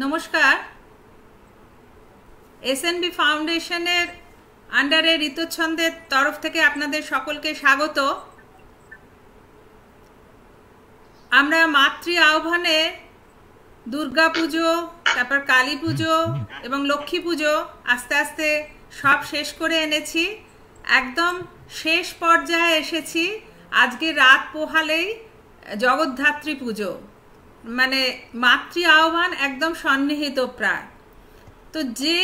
নমস্কার। এসএনবি ফাউন্ডেশনের আন্ডারে ঋতুচ্ছন্দের তরফ থেকে আপনাদের সকলকে স্বাগত। আমরা মাতৃ আহ্বানে দুর্গা পুজো, তারপর কালী পুজো এবং লক্ষ্মী পুজো আস্তে আস্তে সব শেষ করে এনেছি। একদম শেষ পর্যায়ে এসেছি। আজকে রাত পোহালেই জগদ্ধাত্রী পুজো, মানে মাতৃ আহ্বান একদম সন্নিহিত প্রায়। তো যে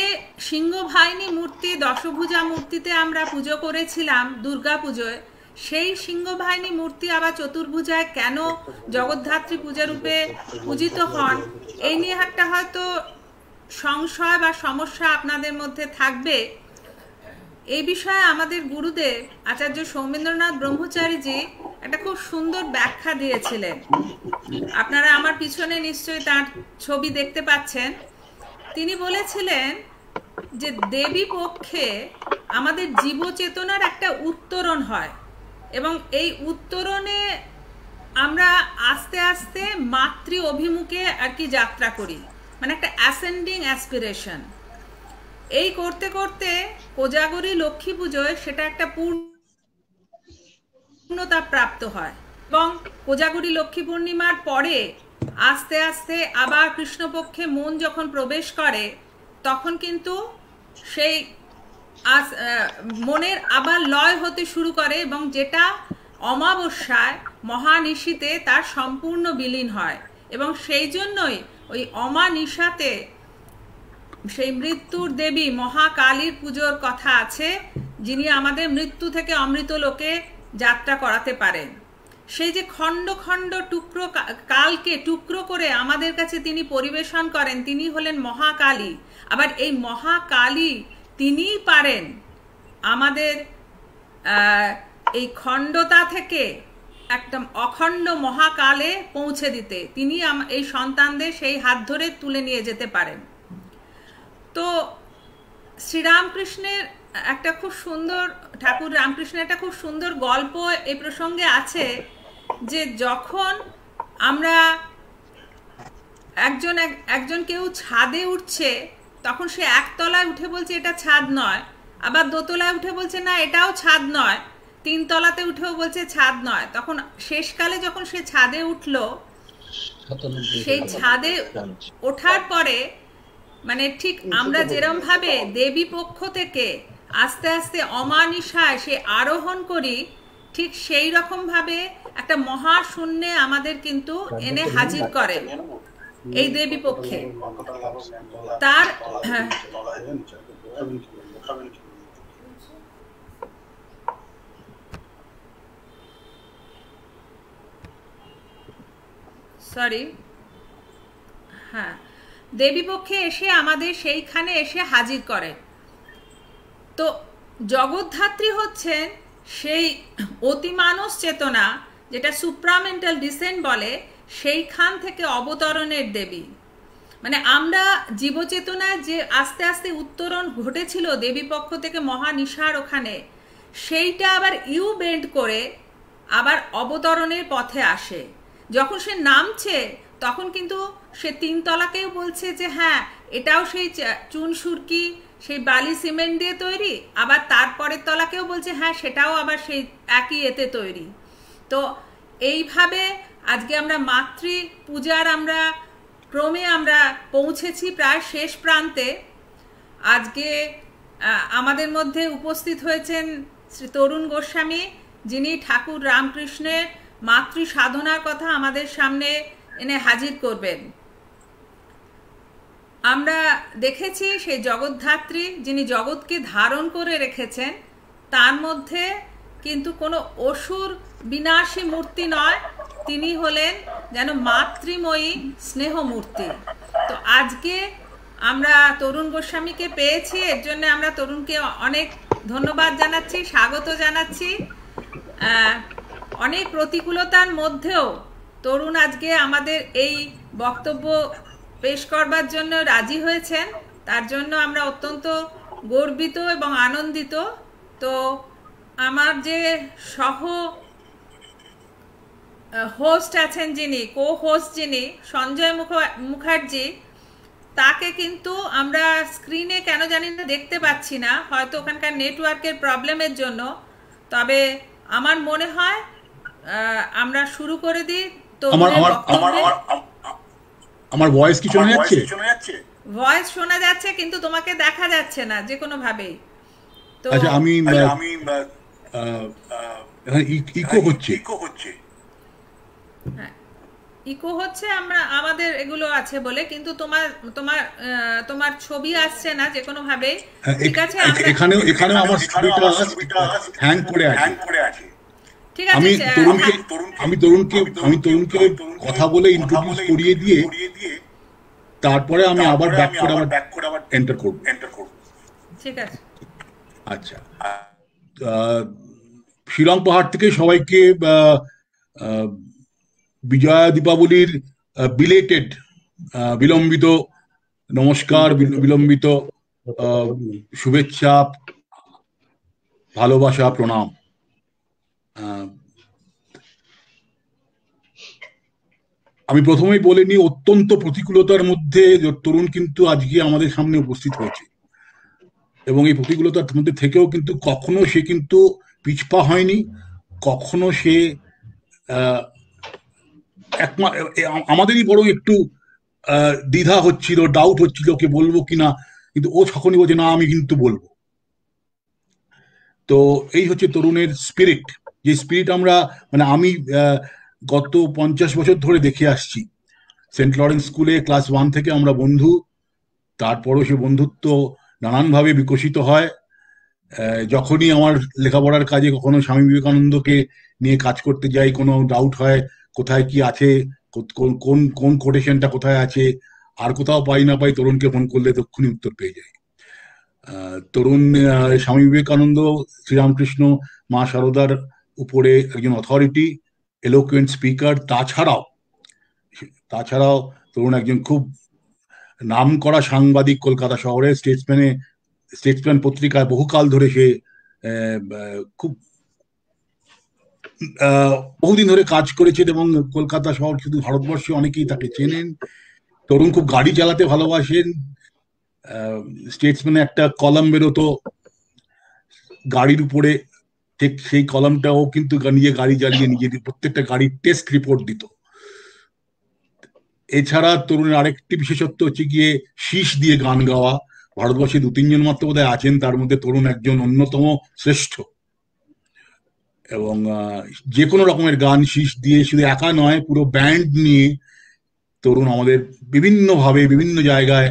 সিংহবাহিনী মূর্তি, দশভুজা মূর্তিতে আমরা পুজো করেছিলাম দুর্গা পুজোয়, সেই সিংহবাহিনী মূর্তি আবার চতুর্ভুজায় কেন জগদ্ধাত্রী পূজা রূপে পূজিত হন, এই নিয়ে একটা হয়তো সংশয় বা সমস্যা আপনাদের মধ্যে থাকবে। এই বিষয়ে আমাদের গুরুদেব আচার্য সৌমেন্দ্রনাথ ব্রহ্মচারীজি একটা খুব সুন্দর ব্যাখ্যা দিয়েছিলেন। আপনারা আমার পিছনে নিশ্চয়ই তার ছবি দেখতে পাচ্ছেন। তিনি বলেছিলেন যে দেবী পক্ষে আমাদের জীবচেতনার একটা উত্তরণ হয় এবং এই উত্তরণে আমরা আস্তে আস্তে মাতৃ অভিমুখে আর কি যাত্রা করি, মানে একটা অ্যাসেন্ডিং অ্যাসপিরেশন। এই করতে করতে কোজাগরী লক্ষ্মী পুজোয় সেটা একটা পূর্ণতা প্রাপ্ত হয় এবং কোজাগরী লক্ষ্মী পূর্ণিমার পরে আস্তে আস্তে আবার কৃষ্ণপক্ষে মন যখন প্রবেশ করে, তখন কিন্তু সেই মনের আবার লয় হতে শুরু করে এবং যেটা অমাবস্যায় মহানিশীতে তার সম্পূর্ণ বিলীন হয়। এবং সেই জন্যই ওই অমানিশাতে সেই মৃত্যুর দেবী মহাকালীর পুজোর কথা আছে, যিনি আমাদের মৃত্যু থেকে অমৃত লোকে যাত্রা করাতে পারেন। সেই যে খণ্ড খণ্ড টুকরো কালকে টুকরো করে আমাদের কাছে তিনি পরিবেশন করেন, তিনি হলেন মহাকালী। আবার এই মহাকালী তিনিই পারেন আমাদের এই খণ্ডতা থেকে একদম অখণ্ড মহাকালে পৌঁছে দিতে। তিনি এই সন্তানদের সেই হাত ধরে তুলে নিয়ে যেতে পারেন। তো শ্রীরামকৃষ্ণের একটা খুব সুন্দর, ঠাকুর রামকৃষ্ণের একটা খুব সুন্দর গল্প এই প্রসঙ্গে আছে, যে যখন আমরা একজন কেউ ছাদে উঠছে, তখন সে একতলায় উঠে বলছে এটা ছাদ নয়, আবার দোতলায় উঠে বলছে না এটাও ছাদ নয়, তিনতলাতে উঠেও বলছে ছাদ নয়। তখন শেষকালে যখন সে ছাদে উঠল, সেই ছাদে ওঠার পরে মানে ঠিক আমরা যেরকম ভাবে দেবী পক্ষ থেকে আস্তে আস্তে অমানিশায় সে আরোহণ করি, ঠিক সেই রকম ভাবে একটা মহাশূন্যে আমাদের কিন্তু এনে হাজির করে এই দেবী পক্ষে। তার দেবী পক্ষে এসে আমাদের সেইখানে এসে হাজির করে। তো জগদ্ধাত্রী হচ্ছেন সেই অতিমানস চেতনা, যেটা সুপ্রামেন্টাল ডিসেন্ট বলে, সেইখান থেকে অবতরণের দেবী। মানে আমরা জীবচেতনায় যে আস্তে আস্তে উত্তরণ ঘটেছিল দেবী পক্ষ থেকে মহানিশার ওখানে, সেইটা আবার ইউ বেন্ড করে আবার অবতরণের পথে আসে। যখন সে নামছে তখন কিন্তু সে তিনতলাকেও বলছে যে হ্যাঁ এটাও সেই চুন সুরকি সেই বালি সিমেন্ট দিয়ে তৈরি, আবার তারপরের তলাকেও বলছে হ্যাঁ সেটাও আবার সেই একই এতে তৈরি। তো এইভাবে আজকে আমরা মাতৃ পূজার ক্রমে আমরা পৌঁছেছি প্রায় শেষ প্রান্তে। আজকে আমাদের মধ্যে উপস্থিত হয়েছেন শ্রী তরুণ গোস্বামী, যিনি ঠাকুর রামকৃষ্ণের মাতৃ সাধনার কথা আমাদের সামনে এনে হাজির করবেন। আমরা দেখেছি সেই জগদ্ধাত্রী যিনি জগৎকে ধারণ করে রেখেছেন, তার মধ্যে কিন্তু কোনো অসুর বিনাশী মূর্তি নয়, তিনি হলেন যেন মাতৃময়ী স্নেহমূর্তি। তো আজকে আমরা তরুণ গোস্বামীকে পেয়েছি, এর জন্য আমরা তরুণকে অনেক ধন্যবাদ জানাচ্ছি, স্বাগত জানাচ্ছি। অনেক প্রতিকূলতার মধ্যেও তরুণ আজকে আমাদের এই বক্তব্য পেশ করবার জন্য রাজি হয়েছেন, তার জন্য আমরা অত্যন্ত গর্বিত এবং আনন্দিত। তো আমার যে সহ হোস্ট আছেন, যিনি কো হোস্ট যিনি সঞ্জয় মুখার্জি, তাকে কিন্তু আমরা স্ক্রিনে কেন জানি না দেখতে পাচ্ছি না, হয়তো ওখানকার নেটওয়ার্কের প্রবলেমের জন্য। তবে আমার মনে হয় আমরা শুরু করে দিই আমার তরুণের আমার আমার বক্তব্যে। আমার ভয়েস কি শোনা যাচ্ছে? ভয়েস শোনা যাচ্ছে কিন্তু তোমাকে দেখা যাচ্ছে না যে কোনো ভাবেই। তো আচ্ছা, আমি ইকো হচ্ছে। হ্যাঁ, ইকো হচ্ছে আমরা আমাদের এগুলো আছে বলে, কিন্তু তোমার তোমার তোমার ছবি আসছে না যে কোনো ভাবেই। ঠিক আছে, আমরা এখানেও এখানেও আমার ছবিটা হ্যাং করে আছে। ঠিক আছে। আমি তরুণকে আমি তরুণকে আমি তরুণকে কথা বলে ইন্ট্রোডিউস করিয়ে দিয়ে তারপরে আমি আবার ব্যাক করে আবার এন্টার করব। ঠিক আছে। আচ্ছা, শিলং পাহাড় থেকে সবাইকে বিজয়া দীপাবলির বিলেটেড বিলম্বিত নমস্কার, বিলম্বিত শুভেচ্ছা, ভালোবাসা, প্রণাম। আমি প্রথমেই বলে নিই, অত্যন্ত প্রতিকূলতার মধ্যে তরুণ কিন্তু আজকে আমাদের সামনে উপস্থিত হয়েছে, এবং এই প্রতিকূলতার মধ্যে থেকেও কিন্তু কখনো সে কিন্তু পিছপা হয়নি, কখনো সে আমাদেরই বড় একটু দ্বিধা হচ্ছিল, ডাউট হচ্ছিল ওকে বলবো কিনা, কিন্তু ও তখনই বলছে না আমি কিন্তু বলবো। তো এই হচ্ছে তরুণের স্পিরিট, যে স্পিরিট আমরা মানে আমি গত 50 বছর ধরে দেখে আসছি। সেন্ট লরেন্স স্কুলে ক্লাস 1 থেকে আমরা বন্ধু, তারপরও সে বন্ধুত্ব নানানভাবে বিকশিত হয়। যখনই আমার লেখাপড়ার কাজে কখনো স্বামী বিবেকানন্দকে নিয়ে কাজ করতে যাই, কোনো ডাউট হয় কোথায় কি আছে, কোন কোন কোটেশনটা কোথায় আছে, আর কোথাও পাই না পাই, তরুণকে ফোন করলে তক্ষুনি উত্তর পেয়ে যাই। তরুণ স্বামী বিবেকানন্দ, শ্রীরামকৃষ্ণ, মা শারদার উপরে একজন অথরিটি, এলোকুয়েন্ট স্পিকার। তাছাড়াও তরুণ একজন খুব নামকরা সাংবাদিক। কলকাতা শহরে স্টেটসম্যান পত্রিকায় বহুকাল ধরে সে খুব বহুদিন ধরে কাজ করেছেন, এবং কলকাতা শহর শুধু ভারতবর্ষে অনেকেই তাকে চেনেন। তরুণ খুব গাড়ি চালাতে ভালোবাসেন। স্টেটসম্যানে একটা কলাম বেরোতো গাড়ির উপরে, ঠিক সেই কলামটাও কিন্তু নিজে গাড়ি চালিয়ে নিজে প্রত্যেকটা গাড়ির টেস্ট রিপোর্ট দিত। এছাড়া তরুণের আরেকটি বিশেষত্ব হচ্ছে গিয়ে শীষ দিয়ে গান গাওয়া। ভারতবর্ষে 2-3 জন মাত্র বোধহয় আছেন, তার মধ্যে তরুণ একজন অন্যতম শ্রেষ্ঠ। এবং যে কোনো রকমের গান শীষ দিয়ে, শুধু একা নয়, পুরো ব্যান্ড নিয়ে তরুণ আমাদের বিভিন্নভাবে বিভিন্ন জায়গায়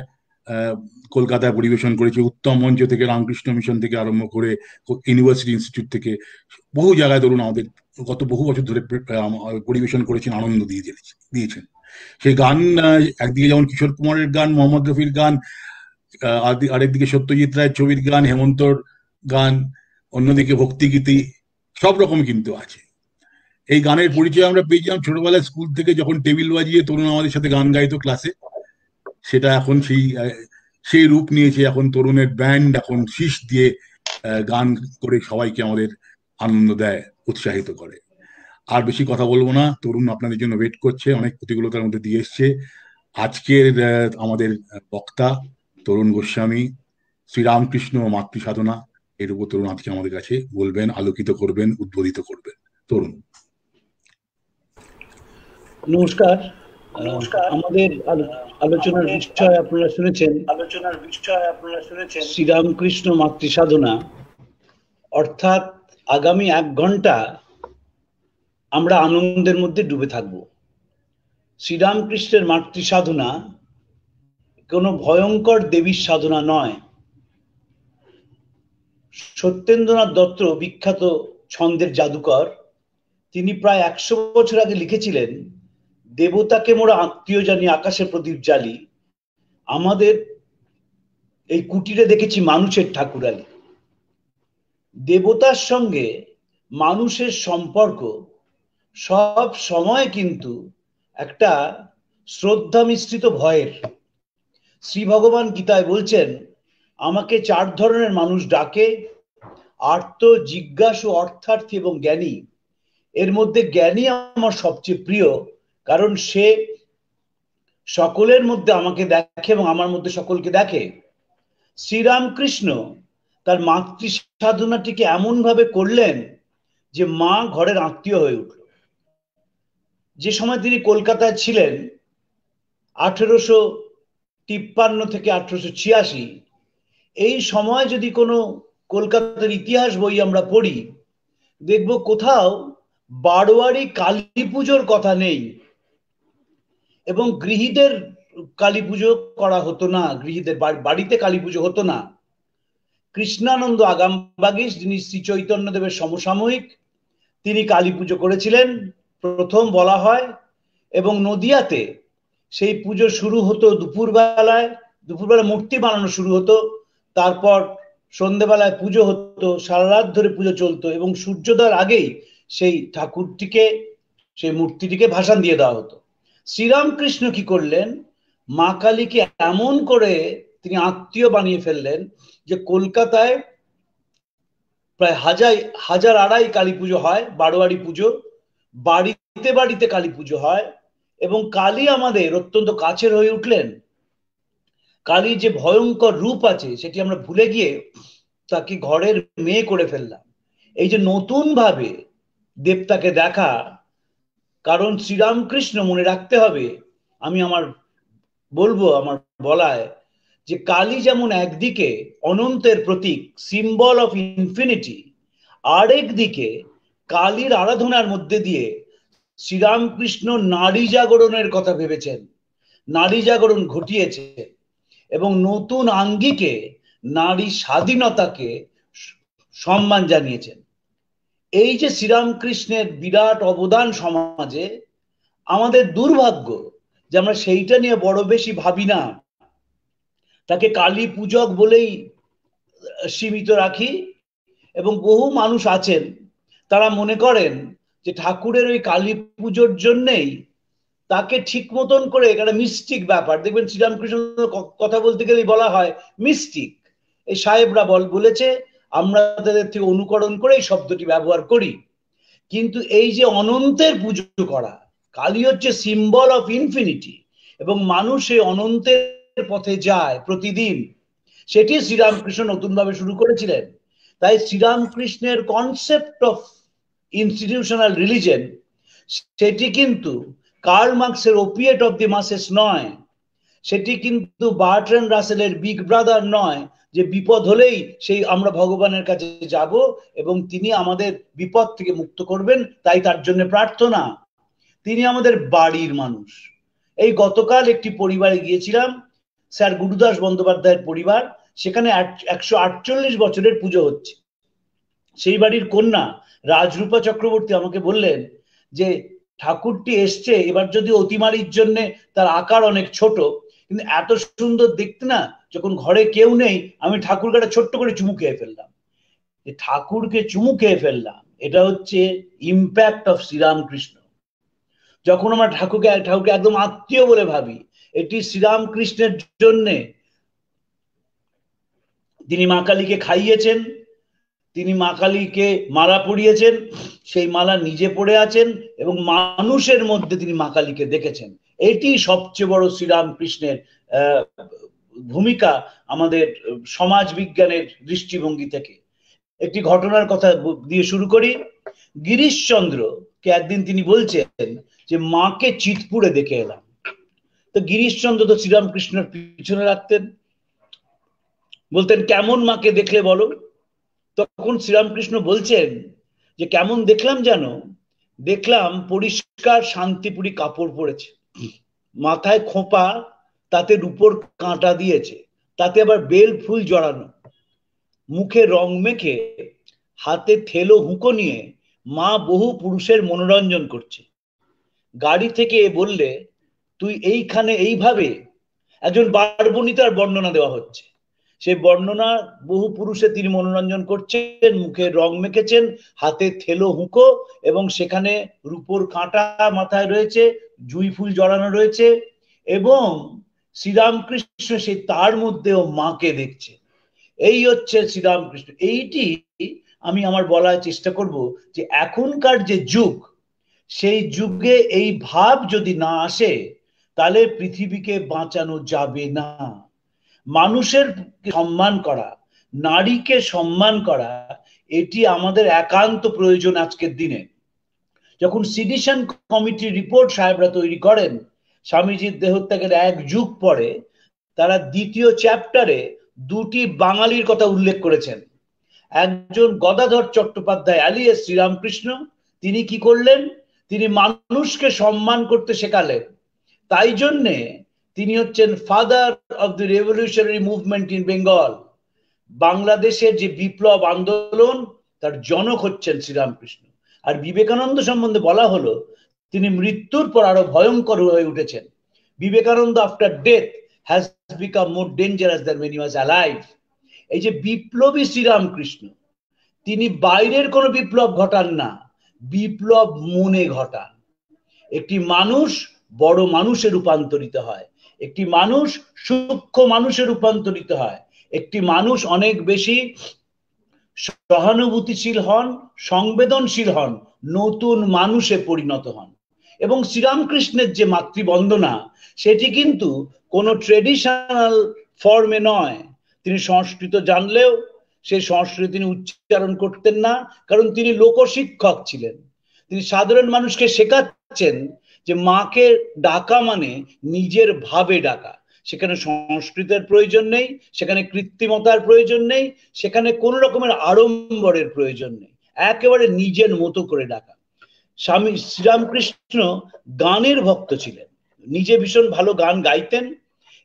কলকাতায় পরিবেশন করেছে। উত্তম মঞ্চ থেকে, রামকৃষ্ণ মিশন থেকে আরম্ভ করে ইউনিভার্সিটি ইনস্টিটিউট থেকে বহু জায়গায় তরুণ আমাদের গত বহু বছর ধরে পরিবেশন করেছেন, আনন্দ দিয়েছেন। সেই গান একদিকে যেমন কিশোর কুমারের গান, মোহাম্মদ রফির গান, আরেকদিকে সত্যজিৎ রায়ের ছবির গান, হেমন্তর গান, অন্যদিকে ভক্তিগীতি, সব রকম কিন্তু আছে। এই গানের পরিচয় আমরা পেয়েছিলাম ছোটবেলায় স্কুল থেকে, যখন টেবিল বাজিয়ে তরুণ আমাদের সাথে গান গাইতো ক্লাসে। সেটা এখন সেই রূপ নিয়েছে। এখন তরুণের ব্যান্ড এখন শীষ দিয়ে গান করে সবাইকে আমাদের আনন্দ দেয়, উৎসাহিত করে। আর বেশি কথা বলবো না, তরুণ আপনাদের জন্য ওয়েট করছে, অনেক প্রতিকূলতার মধ্যে দিয়ে এসছে। আজকের আমাদের বক্তা তরুণ গোস্বামী, শ্রীরামকৃষ্ণ ও মাতৃ সাধনা, এর উপর তরুণ আজকে আমাদের কাছে বলবেন, আলোকিত করবেন, উদ্বোধিত করবেন। তরুণ। নমস্কার। আমাদের আলোচনার বিষয় আপনারা শুনেছেন শ্রীরামকৃষ্ণ মাতৃ সাধনা, অর্থাৎ আগামী 1 ঘন্টা আমরা আনন্দের মধ্যে ডুবে থাকব। শ্রীরামকৃষ্ণের মাতৃ সাধনা কোনো ভয়ঙ্কর দেবীর সাধনা নয়। সত্যেন্দ্রনাথ দত্ত, বিখ্যাত ছন্দের জাদুকর, তিনি প্রায় 100 বছর আগে লিখেছিলেন, দেবতাকে মোরা আত্মীয় জানি আকাশে প্রদীপ জ্বালি, আমাদের এই কুটিরে দেখেছি মানুষের ঠাকুরালি। দেবতার সঙ্গে মানুষের সম্পর্ক সব সময় কিন্তু একটা শ্রদ্ধা মিশ্রিত ভয়ের। শ্রী ভগবান গীতায় বলছেন, আমাকে 4 ধরনের মানুষ ডাকে, আর্ত, জিজ্ঞাসু, অর্থার্থী এবং জ্ঞানী। এর মধ্যে জ্ঞানী আমার সবচেয়ে প্রিয়, কারণ সে সকলের মধ্যে আমাকে দেখে এবং আমার মধ্যে সকলকে দেখে। শ্রীরামকৃষ্ণ তার মাতৃ সাধনাটিকে এমন ভাবে করলেন যে মা ঘরের আত্মীয় হয়ে উঠল। যে সময় তিনি কলকাতায় ছিলেন 1853 থেকে 1886, এই সময় যদি কোনো কলকাতার ইতিহাস বই আমরা পড়ি, দেখব কোথাও বারোয়ারি কালী পুজোর কথা নেই এবং গৃহীদের কালী পুজো করা হতো না, গৃহীদের বাড়িতে কালী পুজো হতো না। কৃষ্ণানন্দ আগামবাগীশ, যিনি শ্রী চৈতন্যদেবের সমসাময়িক, তিনি কালী পুজো করেছিলেন প্রথম বলা হয়, এবং নদিয়াতে সেই পুজো শুরু হতো দুপুরবেলা মূর্তি বানানো শুরু হতো, তারপর সন্ধ্যেবেলায় পুজো হতো, সারা রাত ধরে পুজো চলতো এবং সূর্যোদয়ের আগেই সেই ঠাকুরটিকে, সেই মূর্তিটিকে ভাসান দিয়ে দেওয়া হতো। শ্রীরামকৃষ্ণ কি করলেন, মা কালীকে এমন করে তিনি আত্মীয় বানিয়ে ফেললেন যে কলকাতায় প্রায় হাজার আড়াই কালী পুজো হয়, বারোয়ারি পুজো, বাড়িতে বাড়িতে কালী পুজো হয় এবং কালী আমাদের অত্যন্ত কাছের হয়ে উঠলেন। কালীর যে ভয়ঙ্কর রূপ আছে সেটি আমরা ভুলে গিয়ে তাকে ঘরের মেয়ে করে ফেললাম। এই যে নতুন ভাবে দেবতাকে দেখা, কারণ শ্রীরামকৃষ্ণ, মনে রাখতে হবে, আমি আমার বলায় যে কালী যেমন একদিকে অনন্তের প্রতীক, সিম্বল অফ ইনফিনিটি, আরেক দিকে কালীর আরাধনার মধ্যে দিয়ে শ্রীরামকৃষ্ণ নারী জাগরণের কথা ভেবেছেন, নারী জাগরণ ঘটিয়েছে এবং নতুন আঙ্গিকে নারী স্বাধীনতাকে সম্মান জানিয়েছেন। এই যে শ্রীরামকৃষ্ণের বিরাট অবদান সমাজে, আমাদের দুর্ভাগ্য যে আমরা সেইটা নিয়ে বড় বেশি ভাবি না, তাকে কালী পূজক বলেই সীমিত রাখি এবং বহু মানুষ আছেন তারা মনে করেন যে ঠাকুরের ওই কালী পুজোর জন্যেই তাকে ঠিক মতন করে, একটা মিস্টিক ব্যাপার, দেখবেন শ্রীরামকৃষ্ণ কথা বলতে গেলেই বলা হয় মিস্টিক। এই সাহেবরা বলেছে, আমরা তাদের থেকে অনুকরণ করে এই শব্দটি ব্যবহার করি, কিন্তু এই যে অনন্তের পুজো করা, কালী হচ্ছে সিম্বল অফ ইনফিনিটি এবং মানুষ এই অনন্তের পথে যায় প্রতিদিন, সেটি শ্রীরামকৃষ্ণ নতুন ভাবে শুরু করেছিলেন। তাই শ্রীরামকৃষ্ণের কনসেপ্ট অফ ইনস্টিটিউশনাল রিলিজন, সেটি কিন্তু কার্ল মার্কসের ওপিয়েট অফ দি মাসেস নয়, সেটি কিন্তু বার্ট্রান্ড রাসেলের বিগ ব্রাদার নয়, যে বিপদ হলেই সেই আমরা ভগবানের কাছে যাব এবং তিনি আমাদের বিপদ থেকে মুক্ত করবেন, তাই তার জন্য প্রার্থনা। তিনি আমাদের বাড়ির মানুষ। এই গতকাল একটি পরিবারে গিয়েছিলাম, স্যার গুরুদাস বন্দ্যোপাধ্যায়ের পরিবার, সেখানে 148 বছরের পুজো হচ্ছে। সেই বাড়ির কন্যা রাজরূপা চক্রবর্তী আমাকে বললেন যে ঠাকুরটি এসছে, এবার যদি অতিমারির জন্য তার আকার অনেক ছোট, কিন্তু এত সুন্দর দেখতে না, যখন ঘরে কেউ নেই আমি ঠাকুরকে একটা ছোট্ট করে চুমু খেয়ে ফেললাম। ঠাকুরকে চুমু খেয়ে ফেললাম, এটা হচ্ছে ইম্প্যাক্ট অফ শ্রীরামকৃষ্ণ। যখন আমরা ঠাকুরকে একদম আত্মীয় বলে ভাবি, এটি শ্রীরামকৃষ্ণের জন্যে। তিনি মা কালীকে খাইয়েছেন, তিনি মা কালীকে মালা পরিয়েছেন, সেই মালা নিজে পড়ে আছেন এবং মানুষের মধ্যে তিনি মা কালীকে দেখেছেন। এটি সবচেয়ে বড় শ্রীরামকৃষ্ণের ভূমিকা আমাদের সমাজ বিজ্ঞানের দৃষ্টিভঙ্গি থেকে। একটি ঘটনার কথা দিয়ে শুরু করি। গিরিশচন্দ্রকে একদিন তিনি বলছেন যে মাকে চিতপুরে দেখে এলাম। তো গিরিশচন্দ্র তো শ্রীরামকৃষ্ণের পিছনে রাখতেন, বলতেন কেমন মাকে দেখলে বলো। তখন শ্রীরামকৃষ্ণ বলছেন যে কেমন দেখলাম জানো, দেখলাম পরিষ্কার শান্তিপুরি কাপড় পরেছে, মাথায় খোঁপা, তাতে রূপোর কাঁটা দিয়েছে, তাতে আবার বেল ফুল জড়ানো, মুখে রং মেখে, হাতে থেলো হুঁকো নিয়ে মা বহু পুরুষের মনোরঞ্জন করছে। গাড়ি থেকে বললে তুই এইখানে এইভাবে, একজন বারবণিতার বর্ণনা দেওয়া হচ্ছে, সেই বর্ণনা বহু পুরুষে তিনি মনোরঞ্জন করছেন, মুখে রং মেখেছেন, হাতে থেলো হুঁকো এবং সেখানে রূপোর কাঁটা মাথায় রয়েছে, জুঁই ফুল জড়ানো রয়েছে এবং শ্রীরামকৃষ্ণ সেই তার মধ্যেও মাকে দেখছে। এই হচ্ছে শ্রীরামকৃষ্ণ। এইটি আমি আমার বলার চেষ্টা করব যে এখনকার যে যুগ, সেই যুগে এই ভাব যদি না আসে তাহলে পৃথিবীকে বাঁচানো যাবে না। মানুষের সম্মান করা, নারীকে সম্মান করা, এটি আমাদের একান্ত প্রয়োজন আজকের দিনে। যখন সিডিশন কমিটির রিপোর্ট সাহেবরা তৈরি করেন স্বামীজির দেহত্যাগের 1 যুগ পরে, তারা দ্বিতীয় চ্যাপ্টারে 2টি বাঙালির কথা উল্লেখ করেছেন। একজন গদাধর চট্টোপাধ্যায় আলিয়াস শ্রীরামকৃষ্ণ, তিনি কি করলেন? তিনি মানুষকে সম্মান করতে শেখালেন। তাই জন্যে তিনি হচ্ছেন father of the revolutionary movement in Bengal. বাংলাদেশের যে বিপ্লব আন্দোলন, তার জনক হচ্ছেন শ্রীরামকৃষ্ণ। আর বিবেকানন্দ সম্বন্ধে বলা হলো তিনি মৃত্যুর পর আরো ভয়ঙ্কর হয়ে উঠেছেন। Vivekananda after death has become more dangerous than when he was alive। এই যে বিপ্লবী শ্রীরামকৃষ্ণ, তিনি বাইরের কোনো বিপ্লব ঘটান না, বিপ্লব মনে ঘটান। একটি মানুষ বড় মানুষে রূপান্তরিত হয়, একটি মানুষ সূক্ষ্ম মানুষে রূপান্তরিত হয়, একটি মানুষ অনেক বেশি সহানুভূতিশীল হন, সংবেদনশীল হন, নতুন মানুষে পরিণত হন। এবং শ্রীরামকৃষ্ণের যে মাতৃবন্দনা, সেটি কিন্তু কোনো ট্রেডিশনাল ফর্মে নয়। তিনি সংস্কৃত জানলেও সেই সংস্কৃত তিনি উচ্চারণ করতেন না, কারণ তিনি লোকশিক্ষক ছিলেন। তিনি সাধারণ মানুষকে শেখাচ্ছেন যে মাকে ডাকা মানে নিজের ভাবে ডাকা। সেখানে সংস্কৃতের প্রয়োজন নেই, সেখানে কৃত্রিমতার প্রয়োজন নেই, সেখানে কোন রকমের আড়ম্বরের প্রয়োজন নেই, একেবারে নিজের মতো করে ডাকা। স্বামী শ্রীরামকৃষ্ণ গানের ভক্ত ছিলেন, নিজে ভীষণ ভালো গান গাইতেন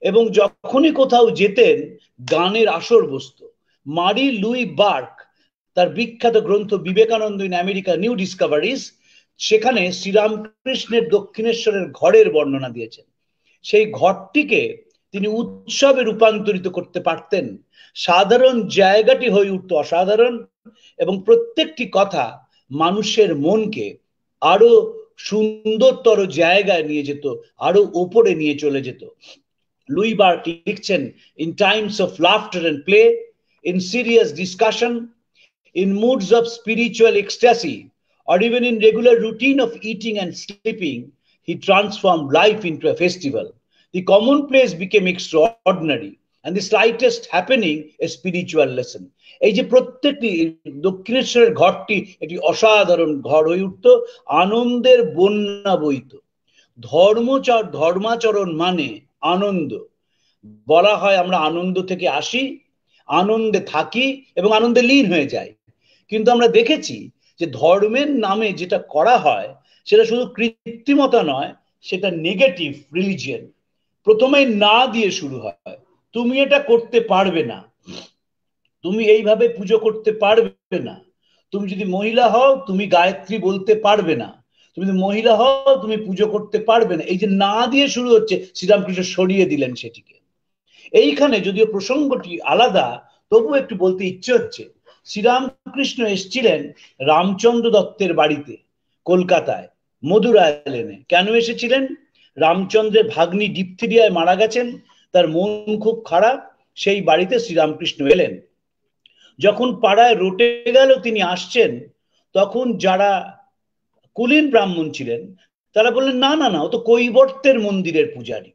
এবং যখনই কোথাও যেতেন গানের আসর বসত। মারি লুই বার্ক তার বিখ্যাত গ্রন্থ Vivekananda in America new discoveries, সেখানে শ্রীরামকৃষ্ণের দক্ষিণেশ্বরের ঘরের বর্ণনা দিয়েছেন। সেই ঘরটিকে তিনি উৎসবে রূপান্তরিত করতে পারতেন। সাধারণ জায়গাটি হয়ে উঠত অসাধারণ এবং প্রত্যেকটি কথা মানুষের মনকে আরো সুন্দরতর জায়গায় নিয়ে যেত, আরো উপরে নিয়ে চলে যেত। লুই বার্ক লিখছেন, in times of laughter and play, in serious discussion, in moods of spiritual ecstasy, or even in regular routine of eating and sleeping, he transformed life into a festival. The commonplace became extraordinary and the slightest happening a spiritual lesson. এই যে প্রত্যেকটি দক্ষিণেশ্বরের ঘরটি একটি অসাধারণ ঘর হয়ে উঠত, আনন্দের বন্যা বইত। ধর্মাচরণ মানে আনন্দ। বলা হয় আমরা আনন্দ থেকে আসি, আনন্দে থাকি এবং আনন্দে লীন হয়ে যাই। কিন্তু আমরা দেখেছি যে ধর্মের নামে যেটা করা হয় সেটা শুধু কৃত্রিমতা নয়, সেটা নেগেটিভ রিলিজিয়ন। প্রথমেই না দিয়ে শুরু হয়, তুমি এটা করতে পারবে না, তুমি এইভাবে পুজো করতে পারবে না, তুমি যদি মহিলা হও তুমি গায়ত্রী বলতে পারবে না, তুমি যদি মহিলা হও তুমি পুজো করতে পারবে না। এই যে না দিয়ে শুরু হচ্ছে, শ্রীরামকৃষ্ণ সরিয়ে দিলেন সেটিকে। এইখানে যদিও প্রসঙ্গটি আলাদা, তবু একটু বলতে ইচ্ছে হচ্ছে। শ্রীরামকৃষ্ণ এসেছিলেন রামচন্দ্র দত্তের বাড়িতে কলকাতায় মধুরা লেনে। কেন এসেছিলেন? রামচন্দ্রের ভাগ্নি ডিপথিরিয়ায় মারা গেছেন, তার মন খুব খারাপ, সেই বাড়িতে শ্রীরামকৃষ্ণ এলেন। যখন পাড়ায় রটে গেল তিনি আসছেন, তখন যারা কুলীন ব্রাহ্মণ ছিলেন তারা বললেন, না না না, ও তো কৈবর্তের মন্দিরের পূজারী,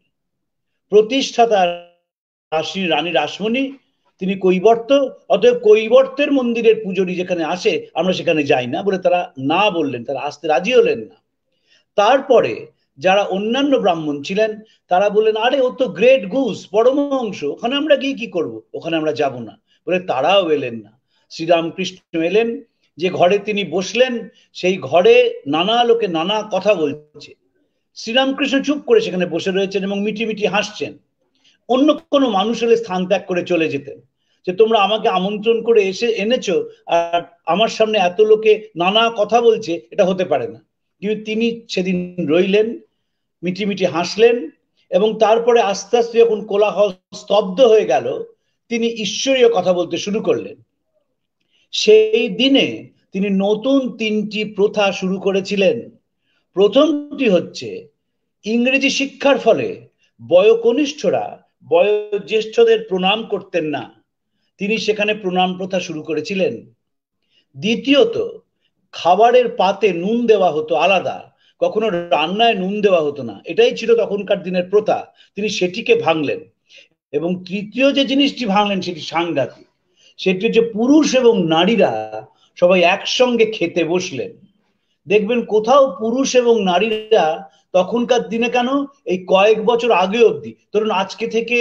প্রতিষ্ঠাতা রানী রাসমণি, তিনি কৈবর্ত, অতএব কৈবর্তের মন্দিরের পুজোরি যেখানে আসে আমরা সেখানে যাই না বলে তারা না বললেন, তারা আসতে রাজি হলেন না। তারপরে যারা অন্যান্য ব্রাহ্মণ ছিলেন তারা বললেন, আরে ও তো গ্রেট গুস, পরমহংস, ওখানে আমরা গিয়ে কি করব, ওখানে আমরা যাব না বলে তারাও এলেন না। শ্রীরামকৃষ্ণ এলেন, যে ঘরে তিনি বসলেন সেই ঘরে নানা লোকে নানা কথা বলছে। শ্রীরামকৃষ্ণ চুপ করে সেখানে বসে রয়েছেন এবং মিটি মিটি হাসছেন। অন্য কোনো মানুষ হলে স্থান ত্যাগ করে চলে যেতেন, যে তোমরা আমাকে আমন্ত্রণ করে এনেছো আর আমার সামনে এত লোকে নানা কথা বলছে, এটা হতে পারে না। কিন্তু তিনি সেদিন রইলেন, মিটি মিটি হাসলেন এবং তারপরে আস্তে আস্তে যখন কোলাহল স্তব্ধ হয়ে গেল, তিনি ঈশ্বরীয় কথা বলতে শুরু করলেন। সেই দিনে তিনি নতুন 3টি প্রথা শুরু করেছিলেন। প্রথমটি হচ্ছে, ইংরেজি শিক্ষার ফলে বয়োকনিষ্ঠরা বয়োজ্যেষ্ঠদের প্রণাম করতেন না, তিনি সেখানে প্রণাম প্রথা শুরু করেছিলেন। দ্বিতীয়ত, খাবারের পাতে নুন দেওয়া হতো আলাদা, কখনো রান্নায় নুন দেওয়া হতো না, এটাই ছিল তখনকার দিনের প্রথা। তিনি সেটিকে ভাঙলেন, এবং তৃতীয় যে জিনিসটি ভাঙলেন সেটি সাংঘাতিক। সেটি হচ্ছে পুরুষ এবং নারীরা সবাই একসঙ্গে খেতে বসলেন। দেখবেন কোথাও পুরুষ এবং নারীরা তখনকার দিনে কেন, এই কয়েক বছর আগে অবধি, ধরুন আজকে থেকে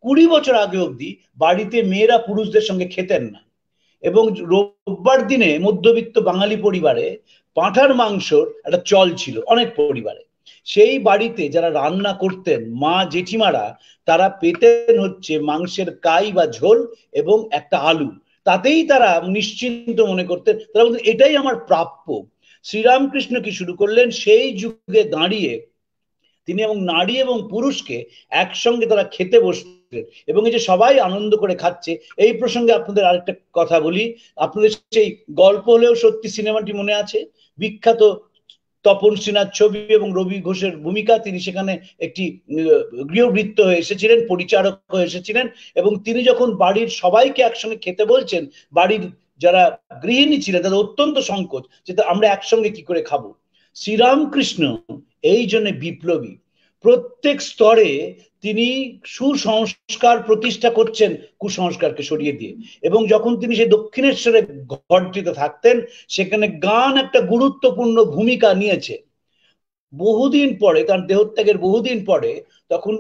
20 বছর আগে অবধি বাড়িতে মেয়েরা পুরুষদের সঙ্গে খেতেন না। এবং রোববার দিনে মধ্যবিত্ত বাঙালি পরিবারে পাঁঠার মাংসর একটা চল ছিল অনেক পরিবারে। সেই বাড়িতে যারা রান্না করতেন, মা জেঠিমারা, তারা পেতেন হচ্ছে মাংসের কাই বা ঝোল এবং একটা আলু। তাতেই তারা নিশ্চিন্ত মনে করতেন, তারা বলতেন এটাই আমার প্রাপ্য। শ্রীরামকৃষ্ণ কি শুরু করলেন, সেই যুগে দাঁড়িয়ে তিনি এবং নারী এবং পুরুষকে একসঙ্গে তারা খেতে বসতেন, এবং এই যে সবাই আনন্দ করে খাচ্ছে। এই প্রসঙ্গে আপনাদের আরেকটা কথা বলি, আপনাদের সেই গল্প হলেও সত্যি সিনেমাটি মনে আছে, বিখ্যাত তপন সিনহার ছবি এবং রবি ঘোষের ভূমিকা। তিনি সেখানে একটি গৃহবৃত্ত হয়ে এসেছিলেন, পরিচারক হয়ে এসেছিলেন, এবং তিনি যখন বাড়ির সবাইকে একসঙ্গে খেতে বলছেন, বাড়ির যারা গৃহিণী ছিলেন তাদের অত্যন্ত সংকোচ যে আমরা একসঙ্গে কি করে খাবো। শ্রীরামকৃষ্ণ এই জন্য বিপ্লবী। প্রত্যেক স্তরে তিনি সুসংস্কার প্রতিষ্ঠা করছেন, কুসংস্কারকে সরিয়ে দিয়ে। এবং যখন তিনি সেই দক্ষিণেশ্বরে ঘরটিতে থাকতেন, সেখানে গান একটা গুরুত্বপূর্ণ ভূমিকা নিয়েছে। বহুদিন পরে, তার দেহত্যাগের বহুদিন পরে, তখন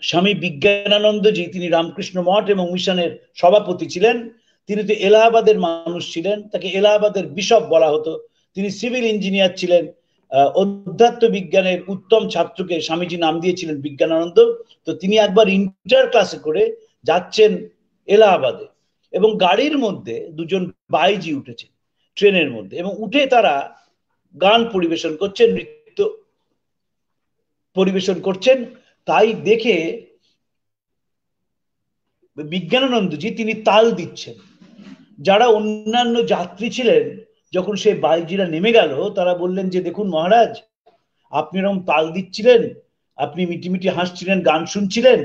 স্বামী বিজ্ঞানানন্দজি, তিনি রামকৃষ্ণ মঠ এবং মিশনের সভাপতি ছিলেন। তিনি তো এলাহাবাদের মানুষ ছিলেন, তাকে এলাহাবাদের বিশপ বলা হতো। তিনি সিভিল ইঞ্জিনিয়ার ছিলেন। অধ্যাত্ম বিজ্ঞানের উত্তম ছাত্রকে স্বামীজি নাম দিয়েছিলেন বিজ্ঞানানন্দ। তো তিনি একবার ইন্টার ক্লাসে করে যাচ্ছেন এলাহাবাদে, এবং গাড়ির মধ্যে দুজন বাইজি উঠেছে ট্রেনের মধ্যে, এবং উঠে তারা গান পরিবেশন করছেন, নৃত্য পরিবেশন করছেন। তাই দেখে বিজ্ঞানানন্দজি তিনি তাল দিচ্ছেন। যারা অন্যান্য যাত্রী ছিলেন, যখন সেই বাইজিরা নেমে গেল, তারা বললেন যে দেখুন মহারাজ, আপনি এরকম তাল দিচ্ছিলেন, আপনি মিটিমিটি হাসছিলেন, গান শুনছিলেন,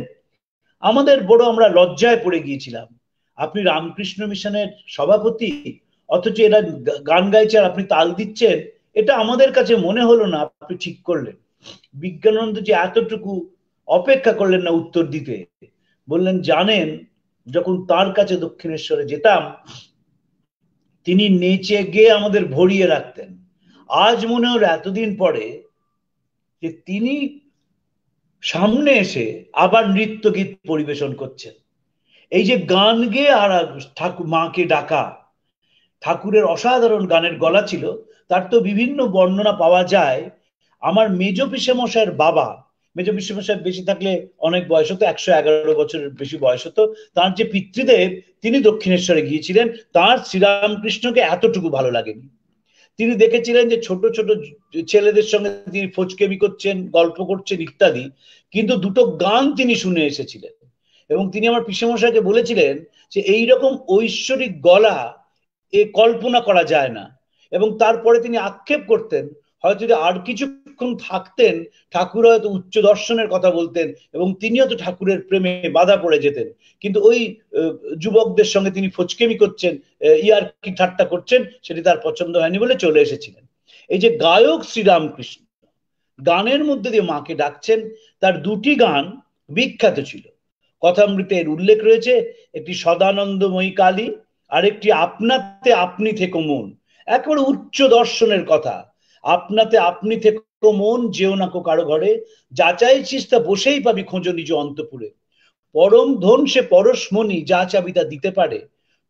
আমাদের বড় আমরা লজ্জায় পড়ে গিয়েছিলাম। আপনি রামকৃষ্ণ মিশনের সভাপতি, অথচ এরা গান গাইছে আর আপনি তাল দিচ্ছেন, এটা আমাদের কাছে মনে হলো না আপনি ঠিক করলেন। বিজ্ঞানানন্দ যে এতটুকু অপেক্ষা করলেন না উত্তর দিতে, বললেন জানেন, যখন তার কাছে দক্ষিণেশ্বরে যেতাম, তিনি নেচে গিয়ে আমাদের ভরিয়ে রাখতেন। আজ মনে হলো এতদিন পরে যে তিনি সামনে এসে আবার নৃত্য গীত পরিবেশন করছেন। এই যে গান গেয়ে আর ঠাকুর মাকে ডাকা, ঠাকুরের অসাধারণ গানের গলা ছিল, তার তো বিভিন্ন বর্ণনা পাওয়া যায়। আমার মেজ পিসেমশাইয়ের বাবা, মেজ পিসেমশাই বেশি থাকলে অনেক বয়স হতো, 111 বছরের বেশি বয়স হতো, তার যে পিতৃদেব তিনি দক্ষিণেশ্বরে গিয়েছিলেন, তার শ্রীরামকৃষ্ণকে এতটুকু ভালো লাগেনি। তিনি দেখেছিলেন যে ছোট ছোট ছেলেদের সঙ্গে তিনি ফচকেমি করছেন, গল্প করছেন ইত্যাদি, কিন্তু দুটো গান তিনি শুনে এসেছিলেন। এবং তিনি আমার পিসেমশাইকে বলেছিলেন যে এইরকম ঐশ্বরিক গলা এ কল্পনা করা যায় না। এবং তারপরে তিনি আক্ষেপ করতেন, হয়তো যদি আর কিছুক্ষণ থাকতেন, ঠাকুর হয়তো উচ্চ দর্শনের কথা বলতেন এবং তিনিও তো ঠাকুরের প্রেমে বাধা পড়ে যেতেন। কিন্তু ওই যুবকদের সঙ্গে তিনি ফচকেমি করছেন, ইয়ার্কি ঠাট্টা করছেন, সেটি তার পছন্দ হয়নি বলে চলে এসেছিলেন। এই যে গায়ক শ্রীরামকৃষ্ণ গানের মধ্যে দিয়ে মাকে ডাকছেন, তার দুটি গান বিখ্যাত ছিল। কথামৃতের উল্লেখ রয়েছে, একটি সদানন্দময়ী কালী, আরেকটি আপনাতে আপনি থেকো মন। একেবারে উচ্চ দর্শনের কথা। আপনাতে আপনি থেকো মন, যেও না কো কারো ঘরে, যাচাইছিস তা বসেই পাবি খোঁজো নিজ অন্তপুরে। পরম ধন সে পরশমণি, যা চাবি তা দিতে পারে,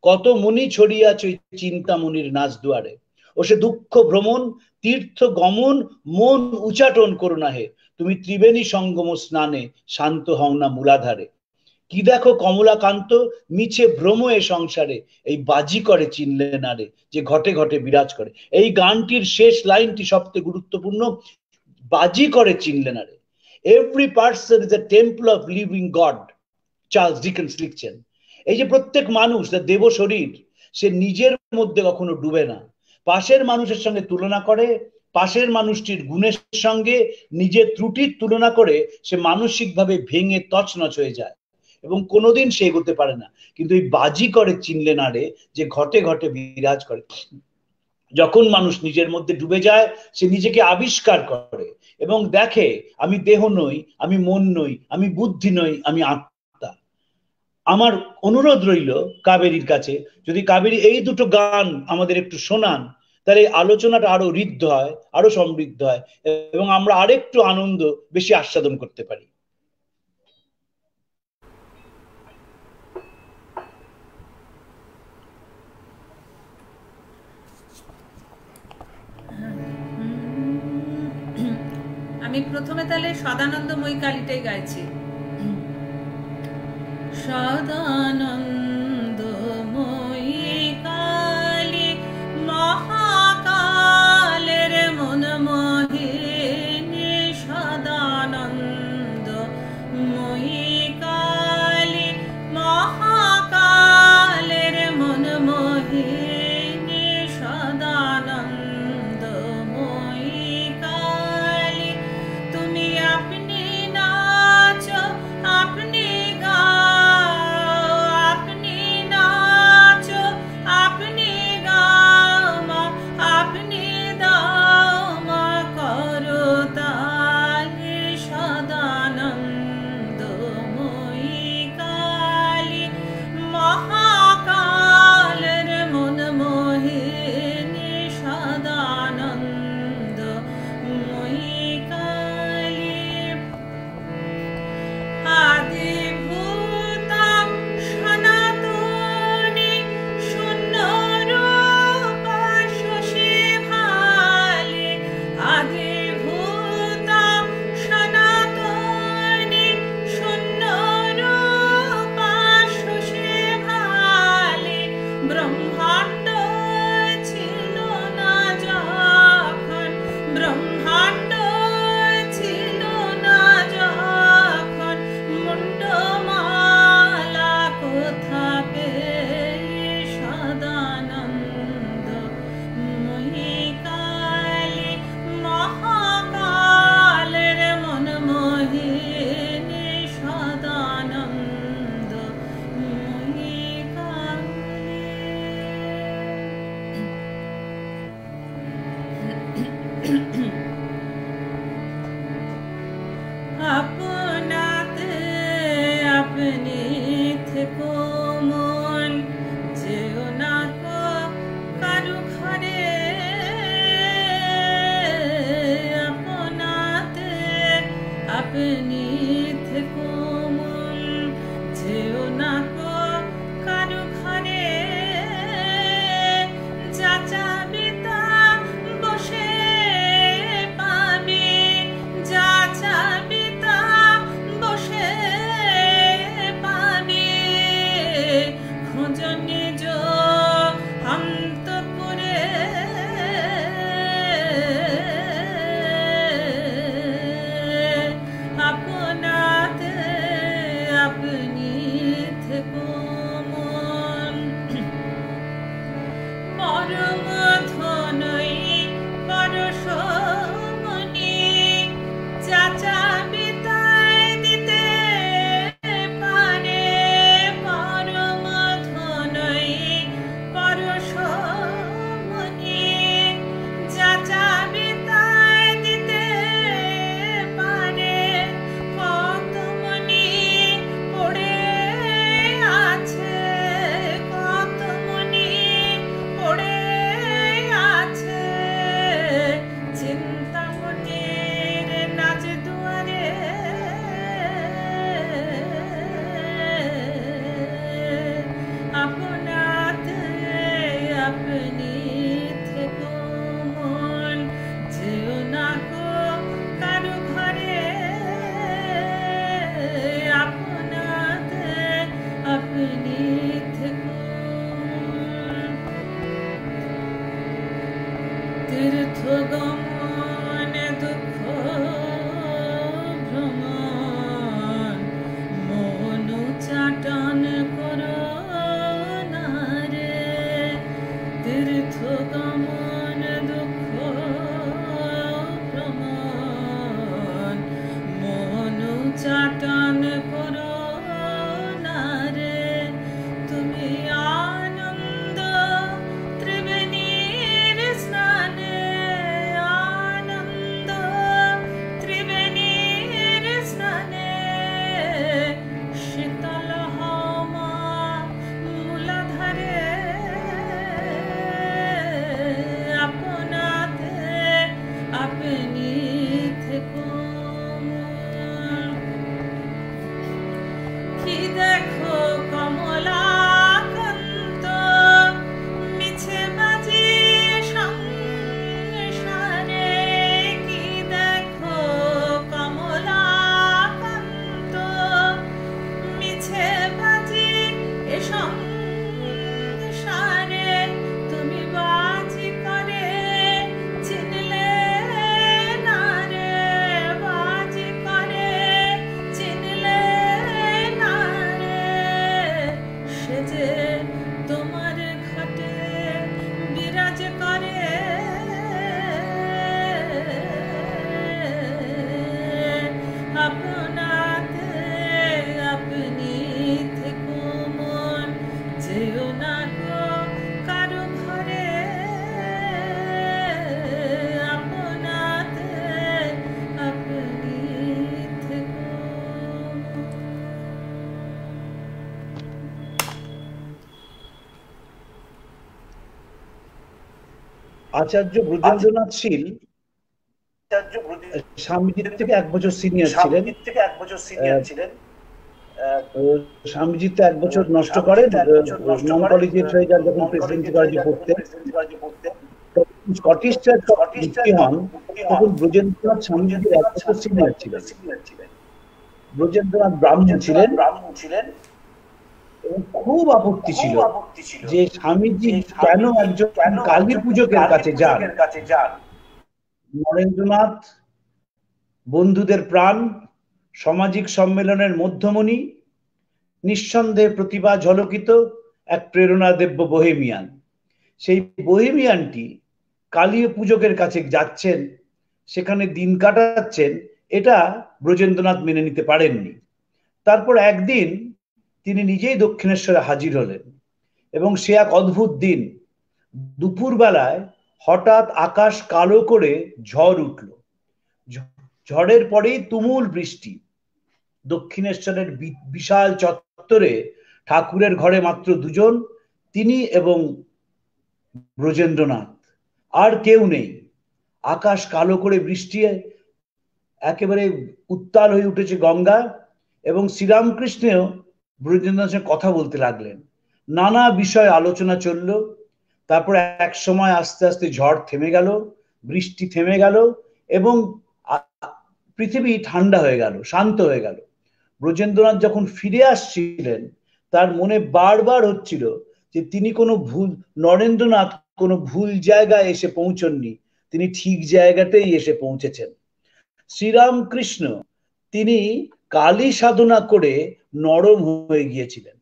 কত মণি ছড়িয়াছে চিন্তামণির নাচ দুয়ারে। ও সে দুঃখ ভ্রমণ তীর্থ গমন, মন উচাটন করো না হে, তুমি ত্রিবেণী সঙ্গম স্নানে শান্ত হও না মূলাধারে। কি দেখো কমলাকান্ত, মিছে ভ্রম এ সংসারে, এই বাজি করে চিনলে না রে, যে ঘটে ঘটে বিরাজ করে। এই গানটির শেষ লাইনটি সবচেয়ে গুরুত্বপূর্ণ, বাজি করে চিনলে না রে। Every person is a temple of living god, Charles Dickens লিখছেন। এই যে প্রত্যেক মানুষ, তার দেব শরীর, সে নিজের মধ্যে কখনো ডুবে না, পাশের মানুষের সঙ্গে তুলনা করে, পাশের মানুষটির গুণের সঙ্গে নিজের ত্রুটির তুলনা করে সে মানসিকভাবে ভেঙে তছনছ হয়ে যায় এবং কোনোদিন সে এগোতে পারে না। কিন্তু এই বাজি করে চিনলে না রে, যে ঘটে ঘটে বিরাজ করে। যখন মানুষ নিজের মধ্যে ডুবে যায়, সে নিজেকে আবিষ্কার করে এবং দেখে আমি দেহ নই, আমি মন নই, আমি বুদ্ধি নই, আমি আত্মা। আমার অনুরোধ রইল কাবেরীর কাছে, যদি কাবেরী এই দুটো গান আমাদের একটু শোনান, তাহলে এই আলোচনাটা আরো ঋদ্ধ হয়, আরো সমৃদ্ধ হয় এবং আমরা আরেকটু আনন্দ বেশি আস্বাদন করতে পারি। আমি প্রথমে তাহলে সদানন্দময়ী কালীটাই গাইছি। সদানন্দময়ী কালী মহাকালের মন মোহিনী, সদানন্দময়ী কালী মহাকালের মন মোহিনী, সদানন্দময়ী কালী তুমি আপনি নাচো, আপনি আপনাতে আপনাতে আপনি থেকো মন, যেও না গো কারো ঘরে, আপনাতে আপনি থেকো। আচার্য ব্রজেন্দ্রনাথ শীল স্বামীজির থেকে 1 বছর সিনিয়র ছিলেন। স্বামীজি তো 1 বছর নষ্ট করেন, নন কলেজিয়েট হয়ে যান যখন প্রেসিডেন্সি কলেজে পড়তেন। স্কটিশ চার্চ ভর্তি হন তখন ব্রজেন্দ্রনাথ স্বামীজির 1 বছর সিনিয়র ছিলেন। ব্রজেন্দ্রনাথ ব্রাহ্মণ ছিলেন এবং খুব আপত্তি ছিল যে স্বামীজি কেন একজন কালী পূজকের কাছে যান। নরেন্দ্রনাথ বন্ধুদের প্রাণ, সামাজিক সম্মেলনের মধ্যমণি, নিঃসন্দেহে প্রতিভা ঝলকিত এক প্রেরণাদেব্য বোহেমিয়ান। সেই বোহেমিয়ানটি কালী পূজকের কাছে যাচ্ছেন, সেখানে দিন কাটাচ্ছেন, এটা ব্রজেন্দ্রনাথ মেনে নিতে পারেননি। তারপর একদিন তিনি নিজেই দক্ষিণেশ্বরে হাজির হলেন এবং সে এক অদ্ভুত দিন। দুপুর বেলায় হঠাৎ আকাশ কালো করে ঝড় উঠল। ঝড়ের পরেই তুমুল বৃষ্টি। দক্ষিণেশ্বরের বিশাল চত্বরে ঠাকুরের ঘরে মাত্র 2 জন, তিনি এবং ব্রজেন্দ্রনাথ, আর কেউ নেই। আকাশ কালো করে বৃষ্টি, একেবারে উত্তাল হয়ে উঠেছে গঙ্গা, এবং শ্রীরামকৃষ্ণও ব্রজেন্দ্রনাথের সঙ্গে কথা বলতে লাগলেন। নানা বিষয় আলোচনা চলল। তারপর এক সময় আস্তে আস্তে ঝড় থেমে গেল, বৃষ্টি থেমে গেল এবং পৃথিবী ঠান্ডা হয়ে গেল, শান্ত হয়ে গেল। ব্রজেন্দ্রনাথ যখন ফিরে আসছিলেন, তার মনে বারবার হচ্ছিল যে তিনি নরেন্দ্রনাথ কোনো ভুল জায়গায় এসে পৌঁছননি, তিনি ঠিক জায়গাতেই এসে পৌঁছেছেন। শ্রীরামকৃষ্ণ তিনি কালী সাধনা করে নরম হয়ে গিয়েছিলেন।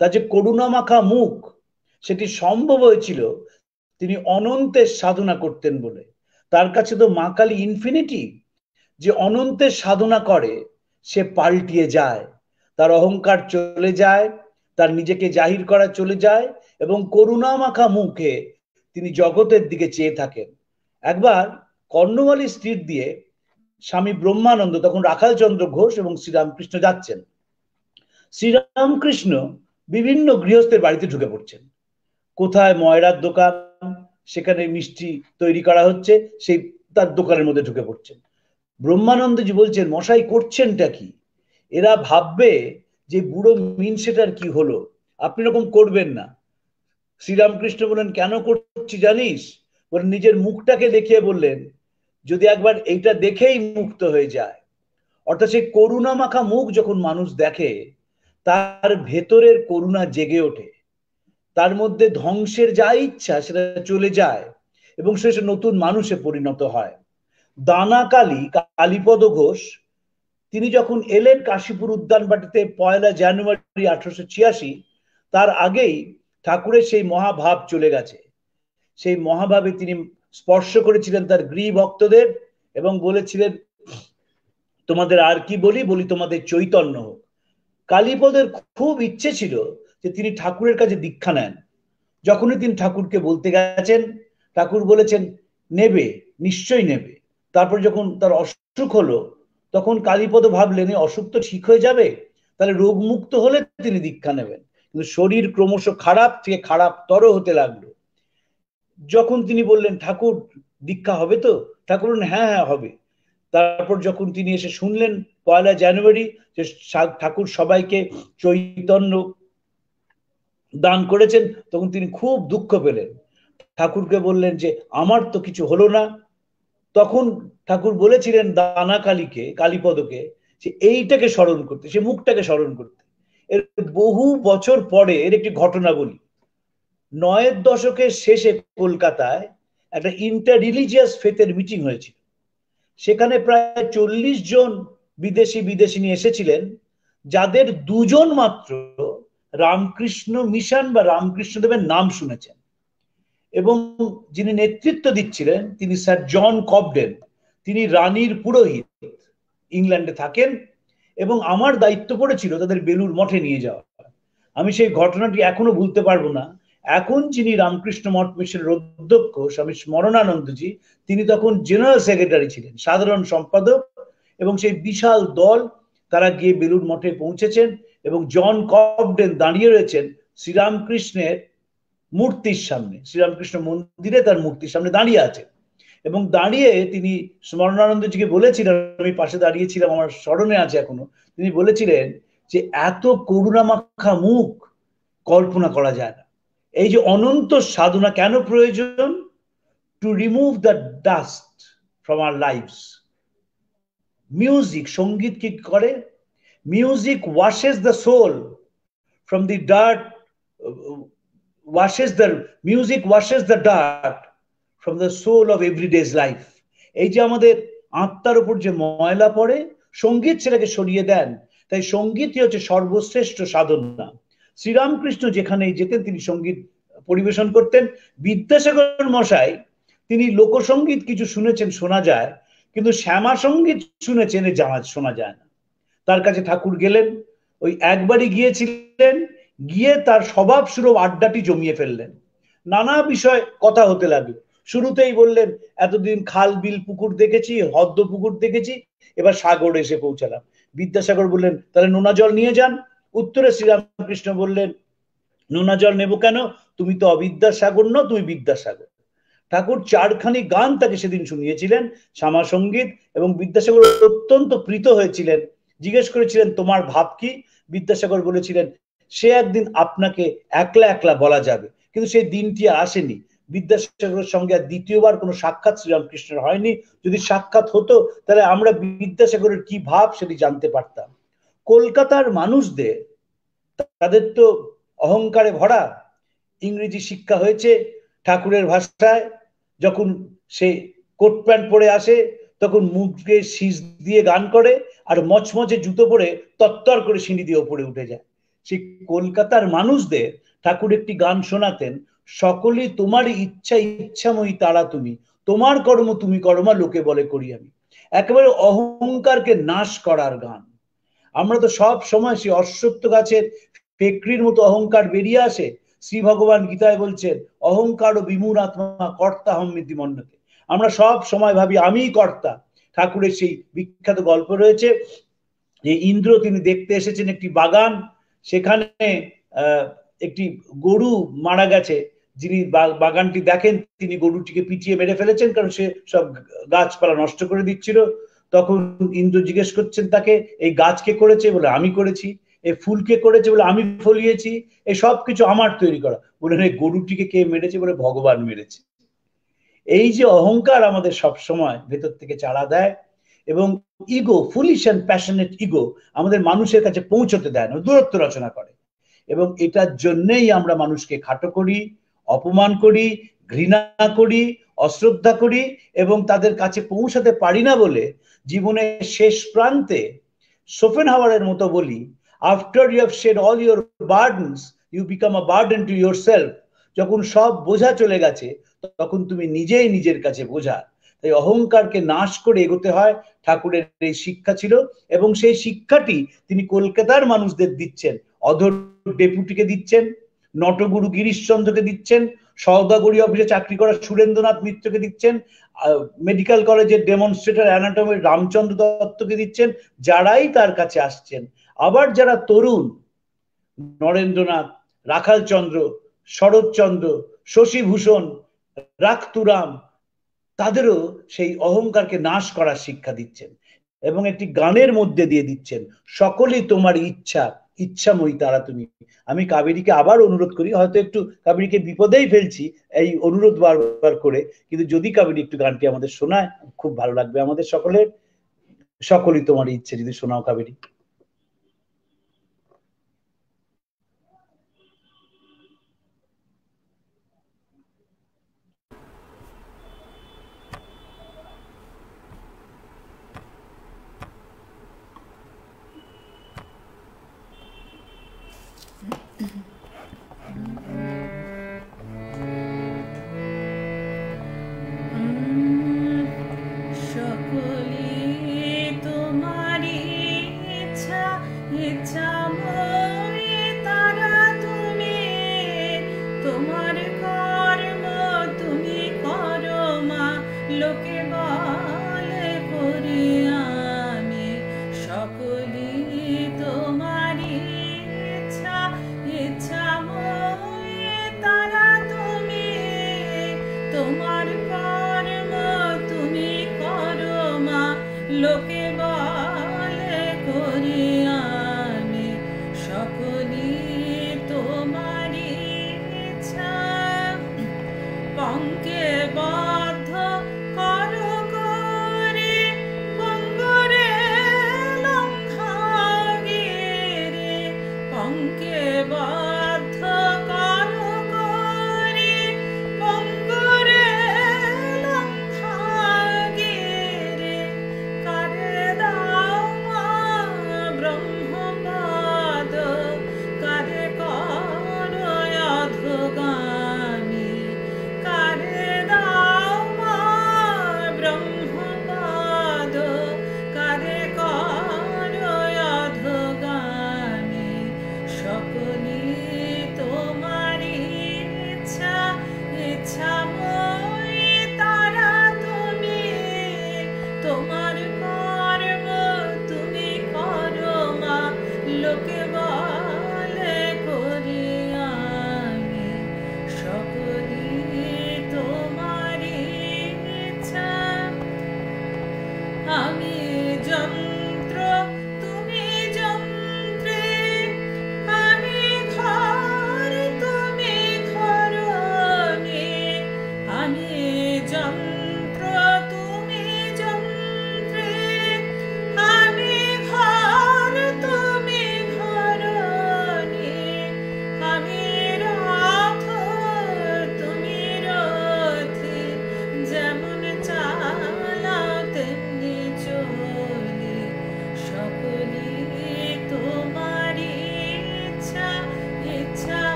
তার যে করুণামাখা মুখ, সেটি সম্ভব হয়েছিল তিনি অনন্তের সাধনা করতেন বলে। তার কাছে তো মা কালী ইনফিনিটি। যে অনন্তের সাধনা করে সে পাল্টিয়ে যায়, তার অহংকার চলে যায়, তার নিজেকে জাহির করা চলে যায় এবং করুণামাখা মুখে তিনি জগতের দিকে চেয়ে থাকেন। একবার কর্ণওয়ালী স্ট্রিট দিয়ে স্বামী ব্রহ্মানন্দ, তখন রাখালচন্দ্র ঘোষ এবং শ্রীরামকৃষ্ণ যাচ্ছেন। শ্রীরামকৃষ্ণ বিভিন্ন গৃহস্থের বাড়িতে ঢুকে পড়ছেন। কোথায় ময়রার দোকান, সেখানে মিষ্টি তৈরি করা হচ্ছে, সেই তার দোকানের মধ্যে ঢুকে পড়ছেন। ব্রহ্মানন্দজি বলছেন, মশাই করছেনটা কি? এরা ভাববে যে বুড়ো মিনসেটার কি হলো, আপনি এরকম করবেন না। শ্রীরামকৃষ্ণ বললেন, কেন করছি জানিস? বলেন, নিজের মুখটাকে দেখিয়ে বললেন, যদি একবার এইটা দেখেই মুক্ত হয়ে যায়। অর্থাৎ সেই করুণা মাখা মুখ যখন মানুষ দেখে, তার ভেতরের করুণা জেগে ওঠে, তার মধ্যে ধ্বংসের যা ইচ্ছা সেটা চলে যায় এবং সে নতুন মানুষে পরিণত হয়। দানা কালী কালীপদ ঘোষ তিনি যখন এলেন কাশীপুর উদ্যানবাটিতে 1 জানুয়ারি 1886, তার আগেই ঠাকুরের সেই মহাভাব চলে গেছে। সেই মহাভাবে তিনি স্পর্শ করেছিলেন তার গৃহী ভক্তদের এবং বলেছিলেন, তোমাদের আর কি বলি, তোমাদের চৈতন্য হোক। কালীপদের খুব ইচ্ছে ছিল যে তিনি ঠাকুরের কাছে দীক্ষা নেন। যখনই তিনি ঠাকুরকে বলতে গেছেন, ঠাকুর বলেছেন নেবে, নিশ্চয়ই নেবে। তারপর যখন তার অসুখ হলো, তখন কালীপদ ভাবলেন অসুখ তো ঠিক হয়ে যাবে, তাহলে রোগ মুক্ত হলে তিনি দীক্ষা নেবেন। কিন্তু শরীর ক্রমশ খারাপ থেকে খারাপতর হতে লাগলো। যখন তিনি বললেন, ঠাকুর দীক্ষা হবে তো? ঠাকুর বললেন, হ্যাঁ হ্যাঁ হবে। তারপর যখন তিনি এসে শুনলেন 1 জানুয়ারি যে ঠাকুর সবাইকে চৈতন্য দান করেছেন, তখন তিনি খুব দুঃখ পেলেন। ঠাকুরকে বললেন যে আমার তো কিছু হলো না। তখন ঠাকুর বলেছিলেন দানা কালীকে, কালীপদকে, যে এইটাকে স্মরণ করতে, সে মুখটাকে স্মরণ করতে। এর বহু বছর পরে এর একটি ঘটনা বলি। 9-এর দশকের শেষে কলকাতায় একটা ইন্টার রিলিজিয়াস ফেথের মিটিং হয়েছিল। সেখানে প্রায় 40 জন বিদেশিনী এসেছিলেন, যাদের 2 জন মাত্র রামকৃষ্ণ মিশন বা রামকৃষ্ণদেবের নাম শুনেছেন। এবং যিনি নেতৃত্ব দিচ্ছিলেন তিনি স্যার জন কবডেন, তিনি রানীর পুরোহিত। ইংল্যান্ডে থাকেন, এবং আমার দায়িত্ব পড়েছিল তাদের বেলুড় মঠে নিয়ে যাওয়া। আমি সেই ঘটনাটি এখনো ভুলতে পারবো না। এখন যিনি রামকৃষ্ণ মঠ মিশনের অধ্যক্ষ স্বামী স্মরণানন্দজি, তিনি তখন জেনারেল সেক্রেটারি ছিলেন, সাধারণ সম্পাদক, এবং সেই বিশাল দল তারা গিয়ে বেলুড় মঠে পৌঁছেছেন, এবং জন কবডেন দাঁড়িয়ে রয়েছেন শ্রীরামকৃষ্ণের মূর্তির সামনে, শ্রীরামকৃষ্ণ মন্দিরে তার মূর্তির সামনে দাঁড়িয়ে আছে, এবং দাঁড়িয়ে তিনি স্মরণানন্দজিকে বলেছিলেন, আমি পাশে দাঁড়িয়েছিলাম, আমার স্মরণে আছে এখনো, তিনি বলেছিলেন যে এত করুণা মাখা মুখ কল্পনা করা যায় না। এই যে অনন্ত সাধনা কেন প্রয়োজন? To remove the dust from our lifes. Music, সঙ্গীত কি করে? Music washes the soul from the dirt, music washes the dirt from the soul of everyday's life. এই যে আমাদের আত্মার উপর যে ময়লা পড়ে, সঙ্গীত সেটাকে সরিয়ে দেন। তাই সঙ্গীতই হচ্ছে সর্বশ্রেষ্ঠ সাধনা। শ্রীরামকৃষ্ণ যেখানে যেতেন তিনি সঙ্গীত পরিবেশন করতেন। বিদ্যাসাগর মশাই তিনি লোকসঙ্গীত কিছু শুনেছেন, শোনা যায়, কিন্তু শ্যামা সঙ্গীত শুনেছেন শোনা যায় না। তার কাছে ঠাকুর গেলেন, ওই একবারই গিয়েছিলেন, গিয়ে তার স্বভাব সুলভ আড্ডাটি জমিয়ে ফেললেন। নানা বিষয় কথা হতে লাগলো। শুরুতেই বললেন এতদিন খাল বিল পুকুর দেখেছি, হদ্দ পুকুর দেখেছি, এবার সাগরে এসে পৌঁছালাম। বিদ্যাসাগর বললেন তাহলে নোনা জল নিয়ে যান। উত্তরে শ্রীরামকৃষ্ণ বললেন নোনা জল নেবো কেন, তুমি তো অবিদ্যাসাগর ন, তুমি বিদ্যাসাগর। ঠাকুর চারখানি গান তাকে সেদিন শুনিয়েছিলেন, শ্যামা সঙ্গীত, এবং বিদ্যাসাগর অত্যন্ত প্রীত হয়েছিলেন। জিজ্ঞেস করেছিলেন তোমার ভাব কি? বিদ্যাসাগর বলেছিলেন সে একদিন আপনাকে একলা একলা বলা যাবে। কিন্তু সেই দিনটি আসেনি। বিদ্যাসাগরের সঙ্গে আর দ্বিতীয়বার কোনো সাক্ষাৎ শ্রীরামকৃষ্ণের হয়নি। যদি সাক্ষাৎ হতো তাহলে আমরা বিদ্যাসাগরের কি ভাব সেটি জানতে পারতাম। কলকাতার মানুষদের, তাদের তো অহংকারে ভরা, ইংরেজি শিক্ষা হয়েছে ঠাকুরের ভাষায়। যখন সে কোট প্যান্ট পরে আসে তখন মুখে শীষ দিয়ে গান করে, আর মচমচে জুতো পরে তত্তর করে সিঁড়ি দিয়ে ওপরে উঠে যায়। সেই কলকাতার মানুষদের ঠাকুর একটি গান শোনাতেন, সকলেই তোমার ইচ্ছা ইচ্ছাময়ী তারা তুমি, তোমার কর্ম তুমি কর্মা লোকে বলে করি আমি। একেবারে অহংকারকে নাশ করার গান। আমরা তো সব সময় সেই অশ্বত্থ গাছের ফেকরির মতো অহংকার বেরিয়ে আসে। শ্রী ভগবান গীতায় বলছেন অহংকার ও বিমূঢ় আত্মা কর্তা হম্মিতি মন্যতে। আমরা সব সময় ভাবি আমিই কর্তা। ঠাকুরের সেই বিখ্যাত গল্প রয়েছে যে ইন্দ্র তিনি দেখতে এসেছেন একটি বাগান, সেখানে একটি গরু মারা গেছে। যিনি বাগানটি দেখেন তিনি গরুটিকে পিটিয়ে মেরে ফেলেছেন, কারণ সে সব গাছপালা নষ্ট করে দিচ্ছিল। তখন ইন্দ্র জিজ্ঞেস করছেন তাকে এই গাছ কে করেছে? বলে আমি করেছি। এই ফুল কে করেছে? বলে আমি ফলিয়েছি। এই সব কিছু আমার তৈরি করা। বলে এই গরুটিকে কে মেরেছে? বলে ভগবান মেরেছে। এই যে অহংকার আমাদের সব সময় ভেতর থেকে চাড়া দেয়, এবং ego, foolish and passionate ego আমাদের মানুষের কাছে পৌঁছতে দেয় না, দূরত্ব রচনা করে। এবং এটার জন্যই আমরা মানুষকে খাটো করি, অপমান করি, ঘৃণা করি, অশ্রদ্ধা করি, এবং তাদের কাছে পৌঁছাতে পারি না বলে জীবনের শেষ প্রান্তে শোপেনহাওয়ারের মতো বলি, after you have shed all your burdens you become a burden to yourself. যখন সব বোঝা চলে গেছে তখন তুমি নিজেই নিজের কাছে বোঝা। তাই অহংকারকে নাশ করে এগোতে হয়, ঠাকুরের এই শিক্ষা ছিল। এবং সেই শিক্ষাটি তিনি কলকাতার মানুষদের দিচ্ছেন, অধর ডেপুটিকে দিচ্ছেন, নটগুরু গিরিশচন্দ্রকে দিচ্ছেন, সওদাগরি অফিসে চাকরি করা সুরেন্দ্রনাথ মিত্রকে দিচ্ছেন, মেডিকেল কলেজের ডেমনস্ট্রেটর অ্যানাটমির রামচন্দ্র দত্তকে দিচ্ছেন, যারাই তার কাছে আসছেন। আবার যারা তরুণ, নরেন্দ্রনাথ, রাখালচন্দ্র, শরৎচন্দ্র, শশীভূষণ, রাখতুরাম, তাদেরও সেই অহংকারকে নাশ করার শিক্ষা দিচ্ছেন, এবং একটি গানের মধ্যে দিয়ে দিচ্ছেন সকলেই তোমার ইচ্ছা ইচ্ছাময়ী তারা তুমি। আমি কাবেরীকে আবার অনুরোধ করি, হয়তো একটু কাবেরীকে বিপদেই ফেলছি এই অনুরোধ বারবার করে, কিন্তু যদি কাবেরী একটু গানটি আমাদের শোনায় খুব ভালো লাগবে আমাদের সকলের। সকলেই তোমার ইচ্ছে যদি শোনাও কাবেরী। সকলে তোমার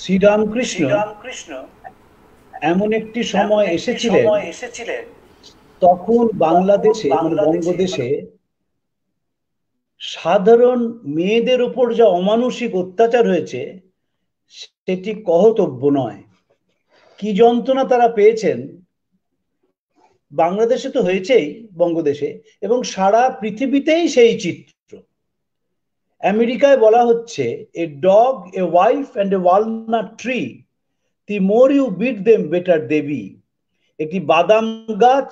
শ্রীরামকৃষ্ণ এমন একটি সময় এসেছিলেন তখন বাংলাদেশে মানে বঙ্গদেশে সাধারণ মেয়েদের উপর যা অমানসিক অত্যাচার হয়েছে সেটি কহতব্য নয়। কি যন্ত্রণা তারা পেয়েছেন বাংলাদেশে তো হয়েছেই, বঙ্গদেশে এবং সারা পৃথিবীতেই সেই চিত্র। আমেরিকায় বলা হচ্ছে a dog, a wife and a walnut tree, the more you beat them better they be. একটি বাদাম গাছ,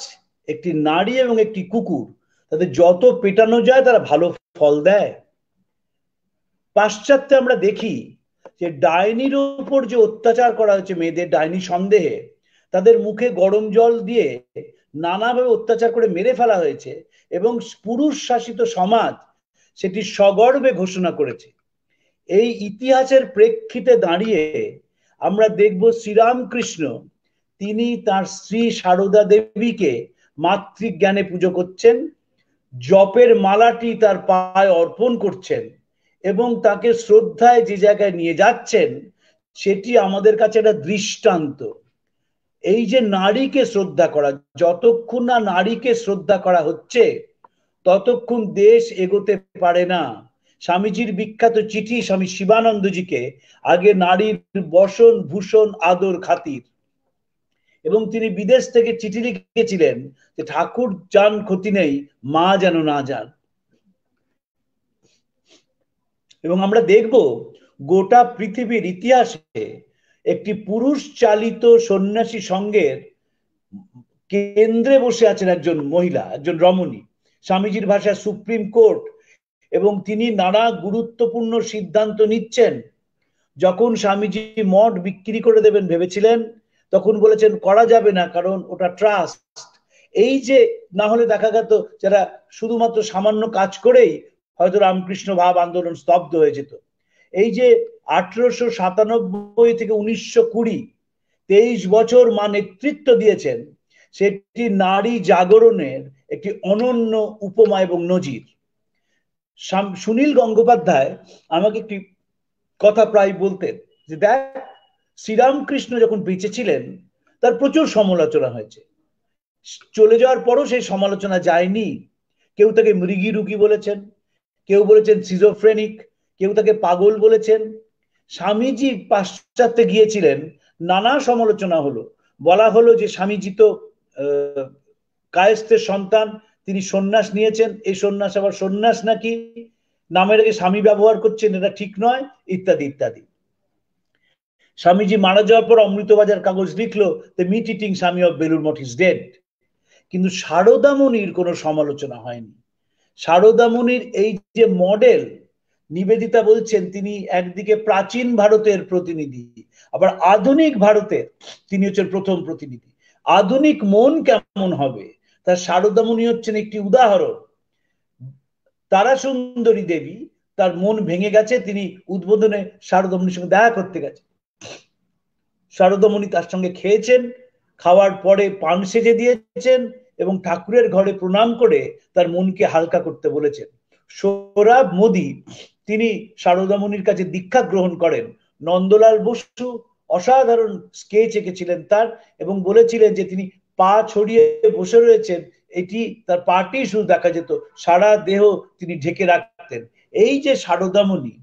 একটি নারী এবং একটি কুকুর, তাদের যত পেটানো যায় তারা ভালো ফল দেয়। পাশ্চাত্যে আমরা দেখি যে ডাইনির উপর যে অত্যাচার করা হয়েছে মেয়েদের, ডাইনি সন্দেহে তাদের মুখে গরম জল দিয়ে নানাভাবে অত্যাচার করে মেরে ফেলা হয়েছে এবং পুরুষ শাসিত সমাজ সেটি সগর্বে ঘোষণা করেছে। এই ইতিহাসের প্রেক্ষিতে দাঁড়িয়ে আমরা দেখব শ্রীরামকৃষ্ণ তিনি তার স্ত্রী সারদা দেবীকে মাতৃজ্ঞানে পুজো করছেন, জপের মালাটি তার পায়ে অর্পণ করছেন এবং তাকে শ্রদ্ধায় যে জায়গায় নিয়ে যাচ্ছেন সেটি আমাদের কাছে একটা দৃষ্টান্ত। এই যে নারীকে শ্রদ্ধা করা, যতক্ষণ না নারীকে শ্রদ্ধা করা হচ্ছে ততক্ষণ দেশ এগোতে পারে না। স্বামীজির বিখ্যাত চিঠি স্বামী শিবানন্দজিকে, আগে নারীর বসন ভূষণ আদর খাতির, এবং তিনি বিদেশ থেকে চিঠি লিখেছিলেন যে ঠাকুর যান ক্ষতি নেই, মা যেন না যান। এবং আমরা দেখব গোটা পৃথিবীর ইতিহাসে একটি পুরুষ চালিত সন্ন্যাসী সংঘের কেন্দ্রে বসে আছেন একজন মহিলা, একজন রমণী, স্বামীজির ভাষায় সুপ্রিম কোর্ট, এবং তিনি নানা গুরুত্বপূর্ণ সিদ্ধান্ত নিচ্ছেন। যখন স্বামীজি মঠ বিক্রি করে দেবেন ভেবেছিলেন, তখন বলেছেন করা যাবে না, কারণ ওটা ট্রাস্ট। এই যে না হলে দেখা গেল যারা শুধুমাত্র সামান্য কাজ করেই হয়তো রামকৃষ্ণ ভাব আন্দোলন স্তব্ধ হয়ে যেত। এই যে 1897 থেকে 1920 23 বছর মা নেতৃত্ব দিয়েছেন, সেটি নারী জাগরণের একটি অনন্য উপমা এবং নজির। সুনীল গঙ্গোপাধ্যায় আমাকে একটি কথা প্রায় বলতেন যে দেখ, শ্রীরামকৃষ্ণ যখন বেঁচে ছিলেন তার প্রচুর সমালোচনা হয়েছে, চলে যাওয়ার পরও সেই সমালোচনা যায়নি। কেউ তাকে মৃগী রুগী বলেছেন, কেউ বলেছেন সিজোফ্রেনিক, কেউ তাকে পাগল বলেছেন। স্বামীজি পাশ্চাত্যে গিয়েছিলেন, নানা সমালোচনা হলো, বলা হলো যে স্বামীজি তো কায়স্থের সন্তান, তিনি সন্ন্যাস নিয়েছেন, এই সন্ন্যাস আবার সন্ন্যাস নাকি, নামের আগে স্বামী ব্যবহার করছেন, এটা ঠিক নয়, ইত্যাদি ইত্যাদি। স্বামীজি মারা যাওয়ার পর অমৃতবাজার কাগজ লিখলো দ্য মিট ইটিং স্বামী of Belur Math is dead. কিন্তু সারদামণির কোনো সমালোচনা হয়নি। সারদামণির এই যে মডেল, নিবেদিতা বলছেন তিনি একদিকে প্রাচীন ভারতের প্রতিনিধি, আবার আধুনিক ভারতের তিনি হচ্ছেন প্রথম প্রতিনিধি। আধুনিক মন কেমন হবে তার সারদামণি হচ্ছেন একটি উদাহরণ। তারা সুন্দরী দেবী, তার মন ভেঙে গেছে, তিনি উদ্বোধনে সারদামণির সঙ্গে দেখা করতে গেছে। সারদামণি তার সঙ্গে খেয়েছেন, খাওয়ার পরে পান সেজে দিয়েছেন এবং ঠাকুরের ঘরে প্রণাম করে তার মনকে হালকা করতে বলেছেন। সোহরাব মোদী তিনি সারদামণির কাছে দীক্ষা গ্রহণ করেন। নন্দলাল বসু অসাধারণ স্কেচ এঁকেছিলেন তার, এবং বলেছিলেন যে তিনি পা ছড়িয়ে বসে রয়েছেন, এটি তার পাটি শুধু দেখা যেত, সারা দেহ তিনি ঢেকে রাখতেন। এই যে সারদামণি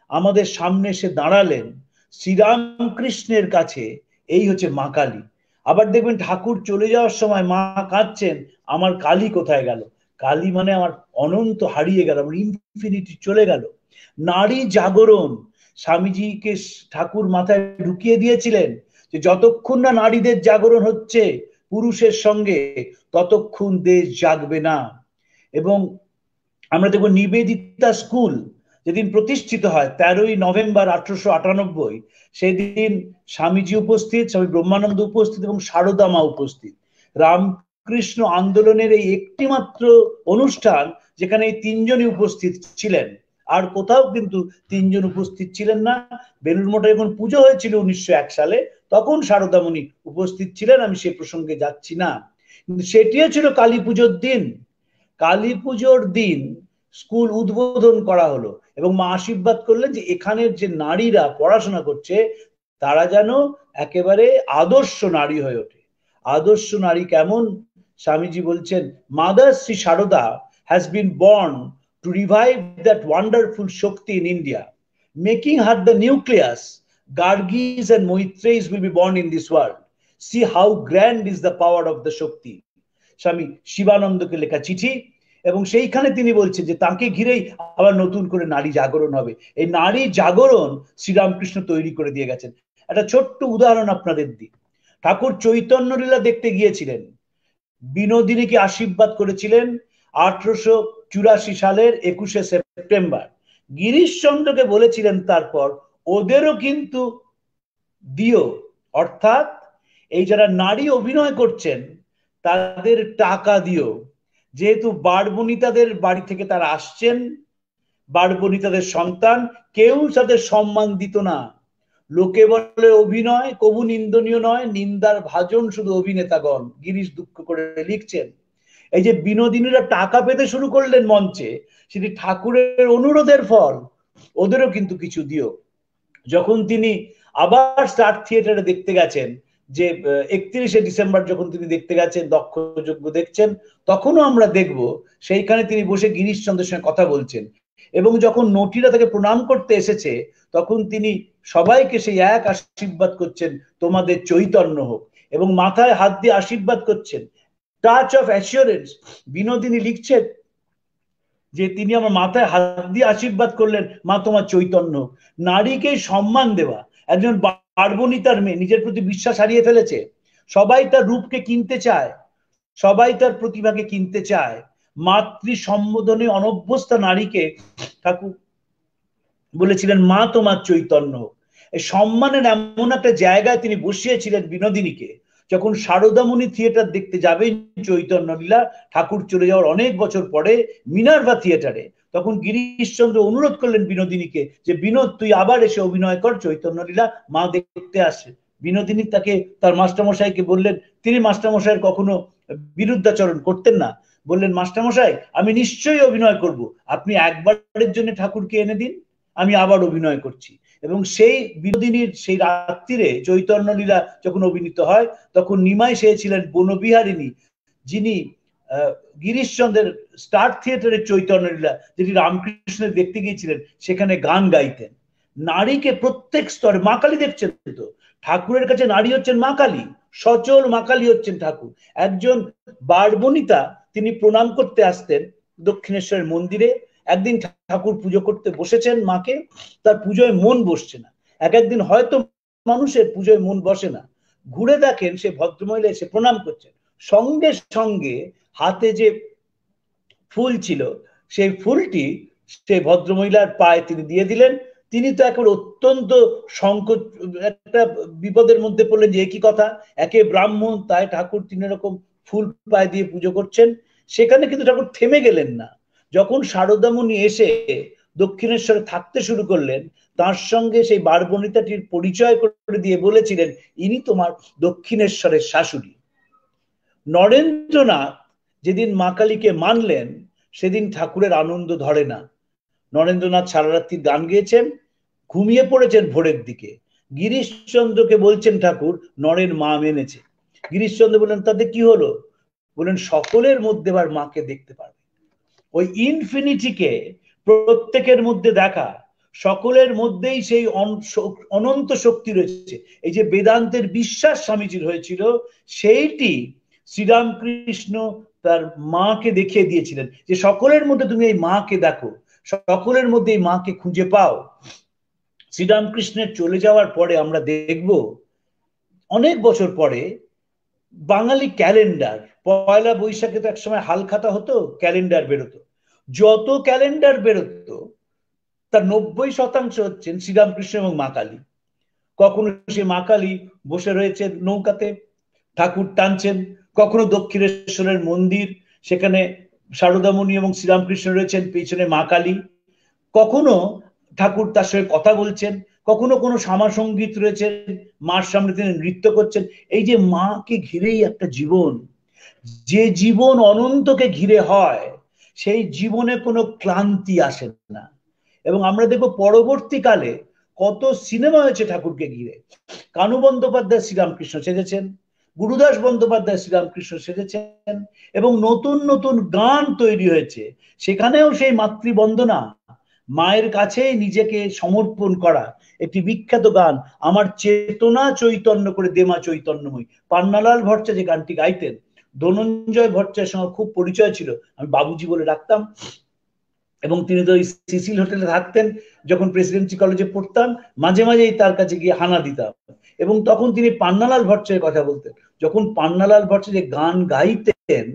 আমাদের সামনে এসে দাঁড়ালেন শ্রীরামকৃষ্ণের কাছে, এই হচ্ছে মা কালী। আবার দেখবেন ঠাকুর চলে যাওয়ার সময় মা কাঁদছেন, আমার কালী কোথায় গেল। কালী মানে আমার অনন্ত হারিয়ে গেল, আমার ইনফিনিটি চলে গেল। নারী জাগরণ, স্বামীজিকে ঠাকুর মাথায় ঢুকিয়ে দিয়েছিলেন যে যতক্ষণ না নারীদের জাগরণ হচ্ছে পুরুষের সঙ্গে, ততক্ষণ দেশ জাগবে না। এবং আমরা দেখব নিবেদিতা স্কুল যেদিন প্রতিষ্ঠিত হয় 13ই নভেম্বর 1898, সেদিন স্বামীজি উপস্থিত, স্বামী ব্রহ্মানন্দ উপস্থিত এবং সারদা মা উপস্থিত। রামকৃষ্ণ আন্দোলনের এই একটি মাত্র অনুষ্ঠান যেখানে এই তিনজনই উপস্থিত ছিলেন, আর কোথাও কিন্তু তিনজন উপস্থিত ছিলেন না। বেলুড় মঠে যখন পুজো হয়েছিল 1901 সালে, তখন সারদামণি উপস্থিত ছিলেন, আমি সে প্রসঙ্গে যাচ্ছি না। কিন্তু সেটিও ছিল কালী পুজোর দিন। কালী পুজোর দিন স্কুল উদ্বোধন করা হলো এবং মা আশীর্বাদ করলেন যে এখানের যে নারীরা পড়াশোনা করছে তারা যেন একেবারে আদর্শ নারী হয়ে ওঠে। আদর্শ নারী কেমন? স্বামীজি বলছেন, mother Shri Sarada has been born to revive that wonderful Shakti in India, making her the nucleus. Gargis and Moitreys will be born in this world. See how grand is the power of the Shakti. স্বামী শিবানন্দকে লেখা চিঠি, এবং সেইখানে তিনি বলছেন যে তাকে ঘিরেই আবার নতুন করে নারী জাগরণ হবে। এই নারী জাগরণ শ্রীরামকৃষ্ণ তৈরি করে দিয়ে গেছেন। একটা ছোট্ট উদাহরণ আপনাদের দিই। ঠাকুর চৈতন্য লীলা দেখতে গিয়েছিলেন, বিনোদিনীকে আশীর্বাদ করেছিলেন 1884 সালের 21শে সেপ্টেম্বর। গিরিশচন্দ্রকে বলেছিলেন তারপর, ওদেরও কিন্তু দিও, অর্থাৎ এই যারা নারী অভিনয় করছেন তাদের টাকা দিও। যেহেতু বারবণিতাদের বাড়ি থেকে তারা আসছেন, বারবণিতাদের সন্তান, কেউ তাদের সম্মান দিত না। লোকে বলে অভিনয় কবু নিন্দনীয় নয়, নিন্দার ভাজন শুধু অভিনেতাগণ। গিরিশ দুঃখ করে লিখছেন। এই যে বিনোদিনীরা টাকা পেতে শুরু করলেন মঞ্চে, সেটি ঠাকুরের অনুরোধের ফল। ওদেরও কিন্তু কিছু দিও। যখন তিনি আবার স্টার থিয়েটারে দেখতে গেছেন, যে 31শে ডিসেম্বর যখন তিনি দেখতে গেছেন, দক্ষযজ্ঞ দেখছেন, তখনও আমরা দেখব সেইখানে তিনি বসে গিরিশচন্দ্রের সঙ্গে কথা বলছেন। এবং যখন নটিরা তাকে প্রণাম করতে এসেছে, তখন তিনি সবাইকে সেই এক আশীর্বাদ করছেন, তোমাদের চৈতন্য হোক, এবং মাথায় হাত দিয়ে আশীর্বাদ করছেন। Touch of assurance. বিনোদিনী লিখছেন যে তিনি আমার মাথায় হাত দিয়ে আশীর্বাদ করলেন, মা তোমার চৈতন্য হোক। নারীকে সম্মান দেওয়া। একজন বারবণিতার মেয়ে নিজের প্রতি বিশ্বাস হারিয়ে ফেলেছে, সবাই তার রূপকে কিনতে চায়, সবাই তার প্রতিভাকে কিনতে চায়। মাতৃ সম্বোধনে অনভ্যস্ত নারীকে ঠাকুর বলেছিলেন, মা তোমার চৈতন্য হোক। এই সম্মানের এমন একটা জায়গায় তিনি বসিয়েছিলেন বিনোদিনীকে। যখন সারদামণি থিয়েটার দেখতে যাবেন চৈতন্য লীলা, ঠাকুর চলে যাওয়ার অনেক বছর পরে মিনার্ভা থিয়েটারে, তখন গিরিশচন্দ্র অনুরোধ করলেন বিনোদিনীকে যে বিনোদ তুই আবার এসে অভিনয় কর চৈতন্য লীলা, মা দেখতে আসে। বিনোদিনী তাকে তার মাস্টারমশাইকে বললেন, তিনি মাস্টারমশাইয়ের কখনো বিরুদ্ধাচরণ করতেন না, বললেন মাস্টারমশাই আমি নিশ্চয়ই অভিনয় করব, আপনি একবারের জন্য ঠাকুরকে এনে দিন, আমি আবার অভিনয় করছি। এবং সেই বিনোদিনীর সেই রাত্রিরে চৈতন্য লীলা যখন অভিনীত হয়, তখন নিমাই সেছিলেন বনবিহারিণী, যিনি গিরিশচন্দ্রের স্টার থিয়েটারের চৈতন্য লীলা যেটি রামকৃষ্ণের দেখতে গিয়েছিলেন, সেখানে গান গাইতেন। নারীকে প্রত্যেক স্তরে, মা কালী দেখছেন তো, ঠাকুরের কাছে নারী হচ্ছেন মা কালী, সচল মা কালী হচ্ছেন ঠাকুর। একজন বারবণিতা তিনি প্রণাম করতে আসতেন দক্ষিণেশ্বরের মন্দিরে। একদিন ঠাকুর পুজো করতে বসেছেন মাকে, তার পুজোয় মন বসছে না। একদিন হয়তো মানুষের পুজোয় মন বসে না, ঘুরে দেখেন সে ভদ্রমহিলা এসে প্রণাম করছেন, সঙ্গে সঙ্গে হাতে যে ফুল ছিল সেই ফুলটি সেই ভদ্রমহিলার পায়ে তিনি দিয়ে দিলেন। তিনি তো একেবারে অত্যন্ত সংকট, একটা বিপদের মধ্যে পড়লেন যে কি কথা, একে ব্রাহ্মণ, তাই ঠাকুর তিনি এরকম ফুল পায়ে দিয়ে পুজো করছেন। সেখানে কিন্তু ঠাকুর থেমে গেলেন না। যখন শারদামণি এসে দক্ষিণেশ্বরে থাকতে শুরু করলেন, তার সঙ্গে সেই বারবণিতাটির পরিচয় করে দিয়ে বলেছিলেন, ইনি তোমার দক্ষিণেশ্বরের শাশুড়ি। নরেন্দ্রনাথ যেদিন মা কালীকে মানলেন, সেদিন ঠাকুরের আনন্দ ধরে না। নরেন্দ্রনাথ সারা রাত্রি গান গেয়েছেন, ঘুমিয়ে পড়েছেন ভোরের দিকে। গিরিশচন্দ্রকে বলছেন ঠাকুর, নরেন মা মেনেছে। গিরিশচন্দ্র বললেন, তাতে কি হলো? বললেন, সকলের মধ্যে এবার মাকে দেখতে পারবে। ওই ইনফিনিটিকে প্রত্যেকের মধ্যে দেখা, সকলের মধ্যেই সেই অনন্ত শক্তি রয়েছে। এই যে বেদান্তের বিশ্বাস স্বামীজির হয়েছিল, সেইটি শ্রীরামকৃষ্ণ তার মাকে দেখিয়ে দিয়েছিলেন, যে সকলের মধ্যে তুমি এই মাকে দেখো, সকলের মধ্যে এই মাকে খুঁজে পাও। শ্রীরামকৃষ্ণের চলে যাওয়ার পরে আমরা দেখব অনেক বছর পরে বাঙালি ক্যালেন্ডার, পয়লা বৈশাখে তো একসময় হালখাতা হতো, ক্যালেন্ডার বেরোতো। যত ক্যালেন্ডার বেরোতো তার 90% হচ্ছেন শ্রীরামকৃষ্ণ এবং মা কালী। কখনো সে মা কালী বসে রয়েছেন নৌকাতে, ঠাকুর টানছেন, কখনো দক্ষিণেশ্বরের মন্দির, সেখানে সারদামণি এবং শ্রীরামকৃষ্ণ রয়েছেন, পেছনে মা কালী, কখনো ঠাকুর তার সঙ্গে কথা বলছেন, কখনো কোনো শ্যামা সঙ্গীত রয়েছে, মার সামনে তিনি নৃত্য করছেন। এই যে মাকে ঘিরেই একটা জীবন, যে জীবন অনন্তকে ঘিরে হয়, সেই জীবনে কোনো ক্লান্তি আসে না। এবং আমরা দেখব পরবর্তীকালে কত সিনেমা হয়েছে ঠাকুরকে ঘিরে। কানু বন্দ্যোপাধ্যায় শ্রীরামকৃষ্ণ সেজেছেন, গুরুদাস বন্দ্যোপাধ্যায় শ্রীরামকৃষ্ণ সেজেছেন, এবং নতুন নতুন গান তৈরি হয়েছে। সেখানেও সেই মাতৃবন্দনা, মায়ের কাছেই নিজেকে সমর্পণ করা একটি বিখ্যাত গান, আমার চেতনা চৈতন্য করে দেমা চৈতন্যময়। পান্নালাল ভট্ট যে গানটি গাইতেন, ধনঞ্জয় ভট্টের সঙ্গে খুব পরিচয় ছিল, আমি বাবুজি বলে ডাকতাম। এবং তিনি তো সিসিল হোটেলে থাকতেন, যখন প্রেসিডেন্সি কলেজে পড়তাম মাঝে মাঝেই তার কাছে গিয়ে হানা দিতাম। এবং তখন তিনি পান্নালাল ভট্টের কথা বলতেন। যখন পান্নালাল ভট্ট যে গান গাইতেন,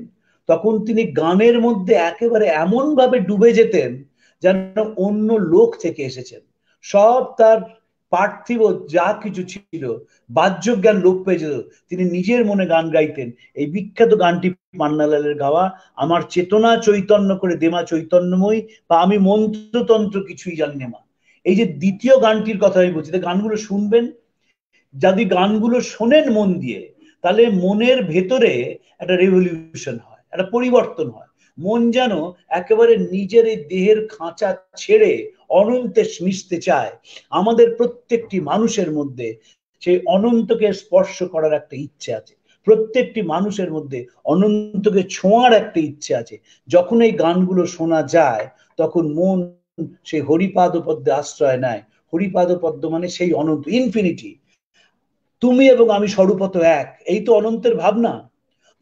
তখন তিনি গানের মধ্যে একেবারে এমন ভাবে ডুবে যেতেন যেন অন্য লোক থেকে এসেছেন। সব তার পার্থিব যা কিছু ছিল, বাহ্য জ্ঞান লোপ পেয়ে যেত, তিনি নিজের মনে গান গাইতেন। এই বিখ্যাত গানটি পান্নালালের গাওয়া, আমার চেতনা চৈতন্য করে দেমা চৈতন্যময়, বা আমি মন্ত্রতন্ত্র কিছুই জানি না মা। এই যে দ্বিতীয় গানটির কথা আমি বলছি, গানগুলো শুনবেন, যদি গানগুলো শোনেন মন দিয়ে, তাহলে মনের ভেতরে একটা রেভলিউশন হয়, একটা পরিবর্তন হয়। মন যেন একেবারে নিজের এই দেহের খাঁচা ছেড়ে অনন্তে মিশতে চায়। আমাদের প্রত্যেকটি মানুষের মধ্যে সেই অনন্তকে স্পর্শ করার একটা ইচ্ছে আছে, প্রত্যেকটি মানুষের মধ্যে অনন্তকে ছোঁয়ার একটা ইচ্ছে আছে। যখন এই গানগুলো শোনা যায়, তখন মন সেই হরিপাদ পদ্মে আশ্রয় নেয়। হরিপাদ পদ্ম মানে সেই অনন্ত, ইনফিনিটি। তুমি এবং আমি স্বরূপত এক, এই তো অনন্তের ভাবনা।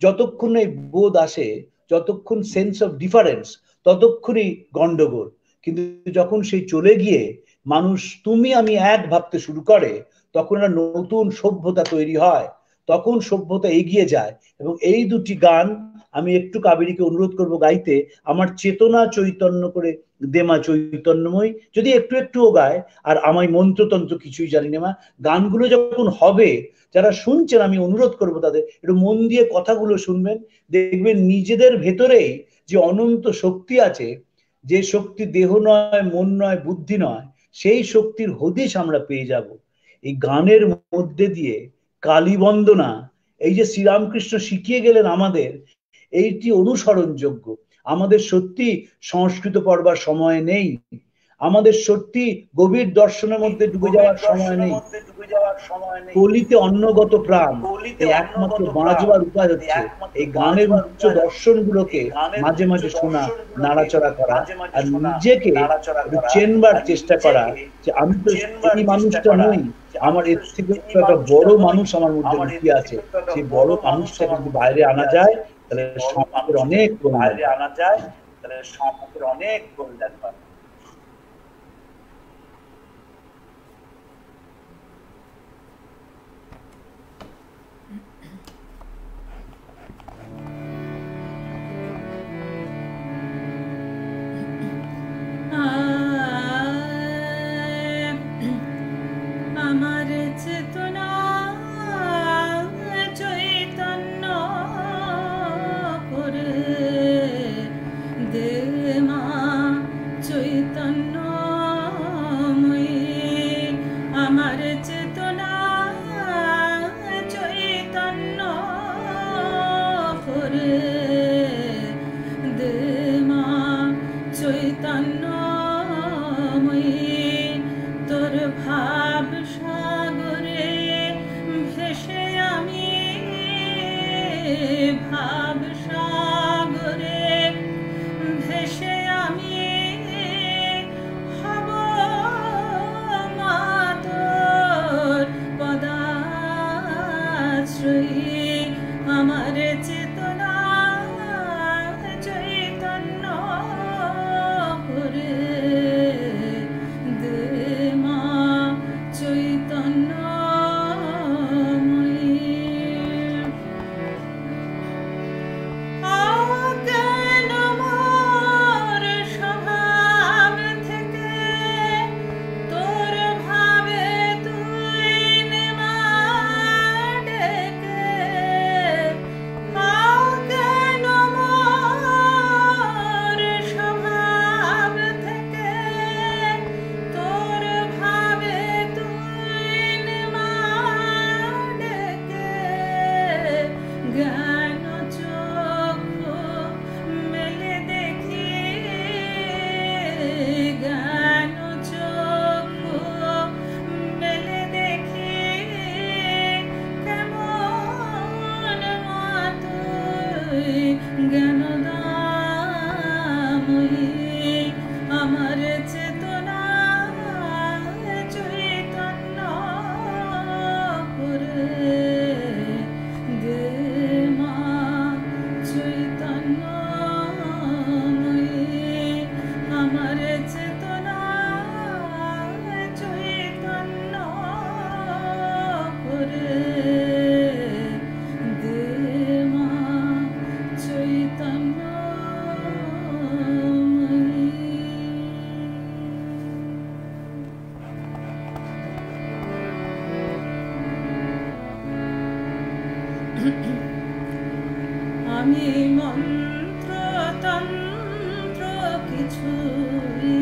যতক্ষণ এই বোধ আসে, যতক্ষণ সেন্স অফ ডিফারেন্স, ততক্ষণই গন্ডগোল। কিন্তু যখন সেই চলে গিয়ে মানুষ তুমি আমি এক ভাবতে শুরু করে, তখন একটা নতুন সভ্যতা তৈরি হয়, তখন সভ্যতা এগিয়ে যায়। এবং এই দুটি গান আমি একটু কাবেরীকে অনুরোধ করব গাইতে, আমার চেতনা চৈতন্য করে দেমা চৈতন্যময়, যদি একটু একটুও গায়। আর আমায় মন্ত্রতন্ত্র কিছুই জানি না মা। গানগুলো যখন হবে, যারা শুনছেন আমি অনুরোধ করব তাদের একটু মন দিয়ে কথাগুলো শুনবেন, দেখবেন নিজেদের ভেতরেই যে অনন্ত শক্তি আছে, যে শক্তি দেহ নয়, মন নয়, বুদ্ধি নয়, সেই শক্তির হদিশ আমরা পেয়ে যাব এই গানের মধ্যে দিয়ে। কালী বন্দনা, এই যে শ্রীরামকৃষ্ণ শিখিয়ে গেলেন আমাদের, এইটি অনুসরণযোগ্য। আমাদের সত্যি সংস্কৃত পড়বার সময় নেই, আমাদের সত্যি গভীর দর্শনের মধ্যে ডুবে যাওয়ার সময় নেই। কলিতে অন্নগত প্রাণ, এই একমাত্র বাঁচবার উপায় হচ্ছে এই গানের উচ্চ দর্শন গুলোকে মাঝে মাঝে শোনা, নাড়াচড়া করা, আর নিজেকে চেনবার চেষ্টা করা যে আমি তো এই মানুষটা নই, আমার এর থেকে একটা বড় মানুষ আমার মধ্যে লুকিয়ে আছে। সেই বড় মানুষটা কিন্তু বাইরে আনা যায়, তাহলে সমাজের অনেক বাইরে আনা যায়, তাহলে সমাজের অনেক কল্যাণ হয়। আমার চেতনা চৈতন্য করে দেমা চৈতন্যময়ী, আমার চেতনা চৈতন্য করে দেমা চৈতন্যময়ী, তোর ভাব সাগরে ভেসে আমি, ভাব সাগরে ভেসে আমি হব মা তোর পদাশ্রয়ী, আমার চেতনা চৈতন্য করে দেমা চৈতন্যময়ী। অজ্ঞান মোর স্বভাব থেকে তোর ভাবে তুই নেমা ডেকে জ্ঞানদাময়ী আমার চেতনা চৈতন্য করে দে মা চৈতন্যময়ী আমার চেতনা চৈতন্য করে দে মা চৈতন্যময়ী আমি মন্ত্র তন্ত্র কিছুই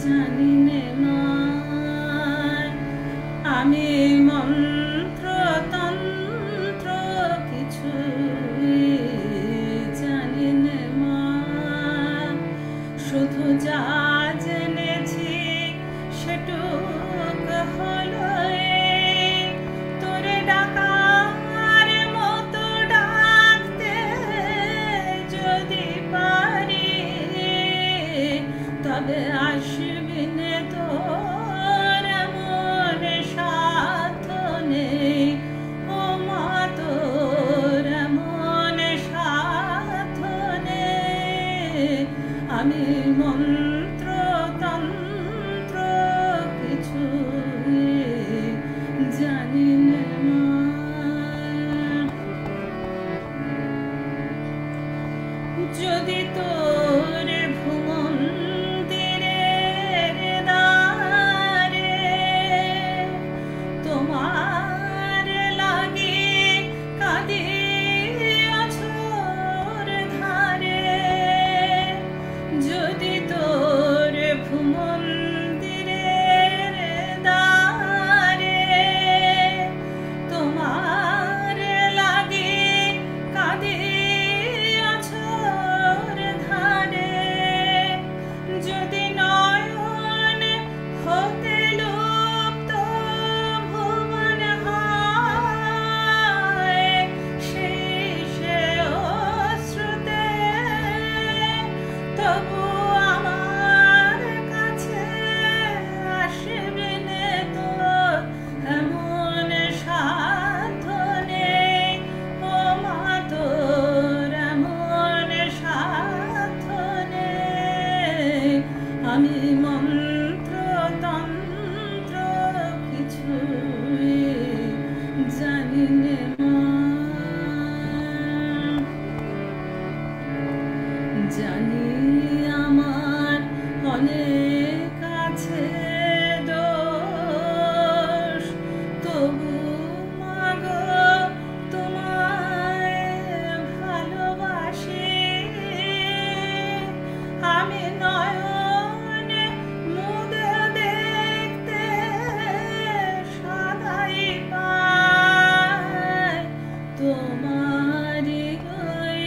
জানি নে মা আমি মন্ত্র তন্ত্র কিছুই জানি নে মা শুধু যা জেনেছি সেটুক হলো তোরে ডাকার মতো ডাকতে যদি পারি তবে আসবি নে তোর এমন সাধ্য নেই ও মা তোর এমন সাধ্য নেই আমি মন্ত্র তন্ত্র কিছুই জানি নে মা যদি তোর ভূমন্দিরের দ্বারে তোমার লাগি কাঁদি অঝোর ধারে যদি তোর ভূমন্দিরের দ্বারে তোমার লাগি কাঁদি অঝোর ধারে যদি নয়ন হতে লুপ্ত ভুবন হয় সেই সে অশ্রুতে তবু আমার কাছে আসবে নে তোর এমন সাধ্য নেই ও মা তোর এমন সাধ্য নেই আমি মন্ত্র তন্ত্র কিছুই জানি নে মা জানি আমার অনেক আছে দোষ তবু মাগো তোমায় ভালোবাসি আমি নয়নে মুদে দেখতে সদাই পাই তোমারি ওই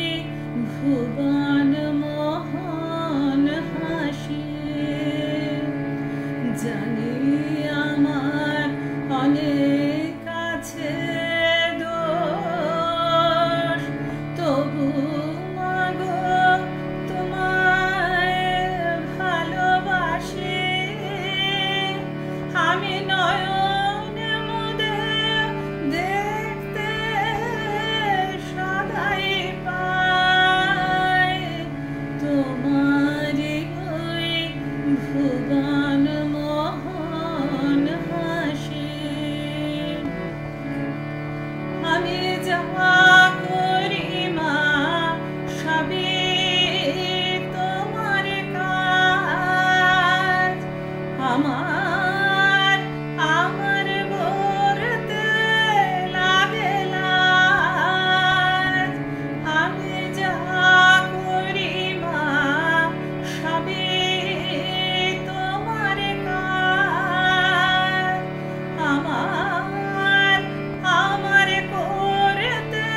ভুবন মোহন হাসি জানি আমার অনেক আছে দোষ তবু মাগো তোমায় ভালোবাসি আমি নয়নে মুদে দেখতে সদাই পাই তোমারি ওই ভুবন মোহন হাসি আমি যা করি মা সবই তোমার কাজ আমার গড়তে লাগে লাজ আমি যা করি মা সবই তোমার কাজ আমার করতে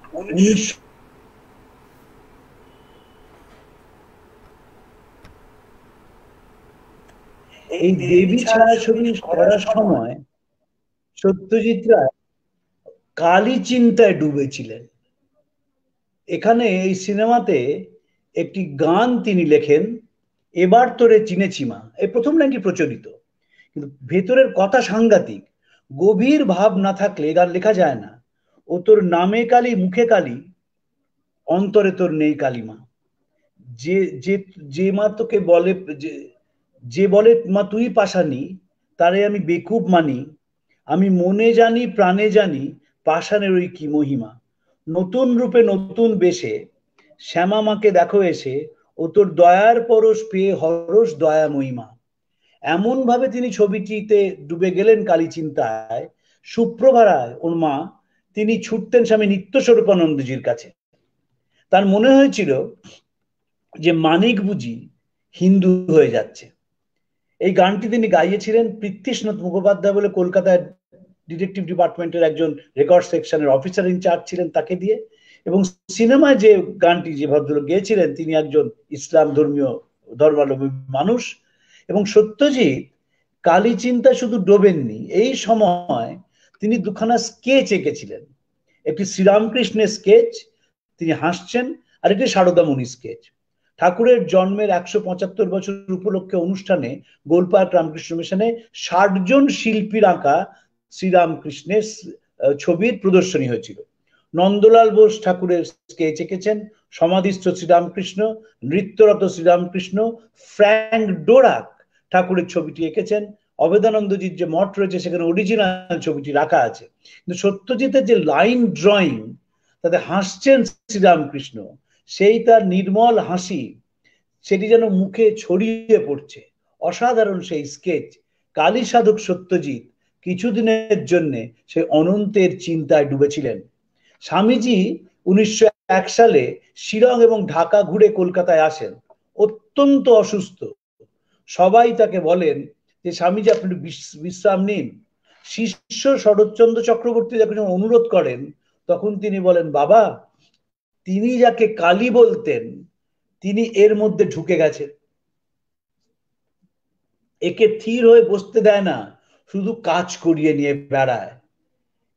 এই দেবী ছায়াছবি করার সময় সত্যজিৎ রায় কালী চিন্তায় ডুবেছিলেন। এখানে এই সিনেমাতে একটি গান তিনি লেখেন, এবার তোরে চিনেছি মা, এই প্রথম লাইনটি প্রচলিত, কিন্তু ভেতরের কথা সাংঘাতিক। গভীর ভাব না থাকলে গান লেখা যায় না। ও তোর নামে কালী মুখে কালী, অন্তরে তোর নেই কালিমা। যে যে যে মা তোকে বলে, যে বলে মা তুই পাশানি, তারে আমি বেকুব মানি। আমি মনে জানি প্রাণে জানি, পাষাণের ওই কি মহিমা। নতুন রূপে নতুন বেশে শ্যামা মাকে দেখো এসে, ও তোর দয়ার পরশ পেয়ে হরস দয়া মহিমা। এমন ভাবে তিনি ছবিটিতে ডুবে গেলেন কালী চিন্তায়, সুপ্রভারায় ওর মা তিনি ছুটতেন স্বামী নিত্যস্বরূপানন্দজির কাছে। তার মনে হয়েছিল যে মানিক বুঝি হিন্দু হয়ে যাচ্ছে। এই গানটি তিনি গাইয়েছিলেন পৃথ্বীশনাথ মুখোপাধ্যায় বলে কলকাতায় ডিটেকটিভ ডিপার্টমেন্টের একজন রেকর্ড সেকশনের অফিসার ইনচার্জ ছিলেন, তাকে দিয়ে। এবং সিনেমায় যে গানটি যে ভদ্রলোক গেয়েছিলেন তিনি একজন ইসলাম ধর্মাবলম্বী মানুষ। এবং সত্যজিৎ কালী চিন্তা শুধু ডোবেননি, এই সময় তিনি দুখানা স্কেচ এঁকেছিলেন। একটি শ্রীরামকৃষ্ণের স্কেচ, তিনি হাসছেন, আর একটি সারদামণি স্কেচ। ঠাকুরের জন্মের 175 বছর উপলক্ষে অনুষ্ঠানে গোলপার্ক রামকৃষ্ণ মিশনে 60 জন শিল্পীর আঁকা শ্রীরামকৃষ্ণের ছবির প্রদর্শনী হয়েছিল। নন্দলাল বোস ঠাকুরের স্কেচ এঁকেছেন, সমাধিস্থ শ্রীরামকৃষ্ণ, নৃত্যরত শ্রীরামকৃষ্ণ। ফ্র্যাঙ্ক ডোরাক ঠাকুরের ছবিটি এঁকেছেন। অভেদানন্দজির যে মঠ রয়েছে সেখানে অরিজিনাল ছবিটি রাখা আছে। কিন্তু সত্যজিতের যে লাইন ড্রয়িং, তাতে হাসছেন শ্রীরামকৃষ্ণ, সেই তার নির্মল হাসি সেটি যেন মুখে ছড়িয়ে পড়ছে। অসাধারণ সেই স্কেচ। কালী সাধক সত্যজিৎ কিছুদিনের জন্য সে অনন্তের চিন্তায় ডুবেছিলেন। স্বামীজি 1901 সালে শিলং এবং ঢাকা ঘুরে কলকাতায় আসেন, অত্যন্ত অসুস্থ। সবাই তাকে বলেন যে স্বামীজি আপনি বিশ্রাম নিন। শিষ্য শরৎচন্দ্র চক্রবর্তী যখন অনুরোধ করেন, তখন তিনি বলেন বাবা, তিনি যাকে কালী বলতেন তিনি এর মধ্যে ঢুকে গেছেন, একে থির হয়ে বসতে দেয় না, শুধু কাজ করিয়ে নিয়ে বেড়ায়।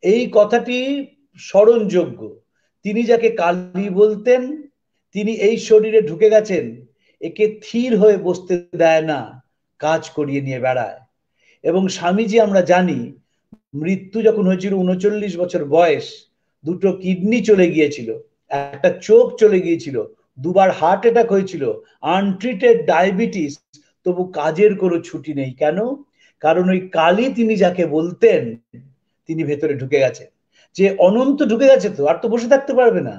এই কথাটি স্মরণযোগ্য। তিনি যাকে কালী বলতেন তিনি এই শরীরে ঢুকে গেছেন, একে থির হয়ে বসতে দেয় না, কাজ করিয়ে নিয়ে বেড়ায়। এবং স্বামীজি আমরা জানি মৃত্যু যখন হয়েছিল 39 বছর বয়স, দুটো কিডনি চলে গিয়েছিল, একটা চোখ চলে গিয়েছিল, দুবার হার্ট অ্যাটাক হয়েছিল, আনট্রিটেড ডায়াবেটিস, তবু কাজের কোনো ছুটি নেই। কেন? কারণ ওই কালী তিনি যাকে বলতেন তিনি ভেতরে ঢুকে গেছেন। যে অনন্ত ঢুকে গেছে, তো আর তো বসে থাকতে পারবে না।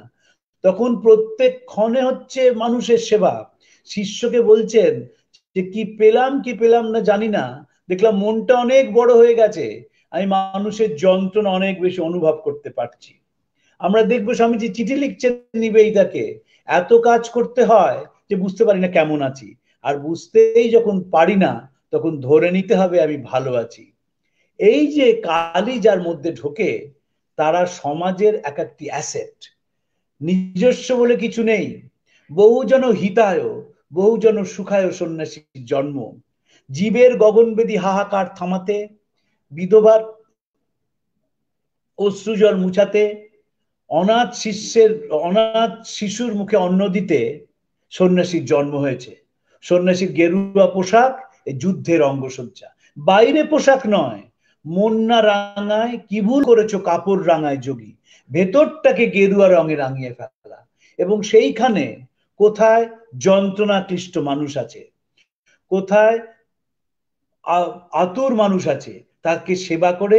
তখন প্রত্যেক ক্ষণে হচ্ছে মানুষের সেবা। শিষ্যকে বলছেন যে কি পেলাম না জানি না, দেখলাম মনটা অনেক বড় হয়ে গেছে, আমি মানুষের যন্ত্রণা অনেক বেশি অনুভব করতে পারছি। আমরা দেখবো স্বামীজি চিঠি লিখছেন নিবেদিতাকে, এত কাজ করতে হয় যে বুঝতে পারি না কেমন আছি, আর বুঝতেই যখন পারি না তখন ধরে নিতে হবে আমি ভালো আছি। এই যে কালী যার মধ্যে ঢোকে, তারা সমাজের এক একটি অ্যাসেট। নিজস্ব বলে কিছু নেই। বহুজন হিতায় বহুজন সুখায় সন্ন্যাসীর জন্ম। জীবের গগনবেদী হাহাকার থামাতে, বিধবার অশ্রুজল মুছাতে, অনাথ শিশুর মুখে অন্ন দিতে সন্ন্যাসীর জন্ম হয়েছে। সন্ন্যাসীর গেরুয়া পোশাক এই যুদ্ধের অঙ্গসজ্জা। বাইরে পোশাক নয়, মন না রাঙায় কি ভুল করেছো কাপড় রাঙায় যোগী, ভেতরটাকে গেরুয়া রঙে রাঙিয়ে ফেলা। এবং সেইখানে কোথায় যন্ত্রণা ক্লিষ্ট মানুষ আছে, কোথায় আতুর মানুষ আছে, তাকে সেবা করে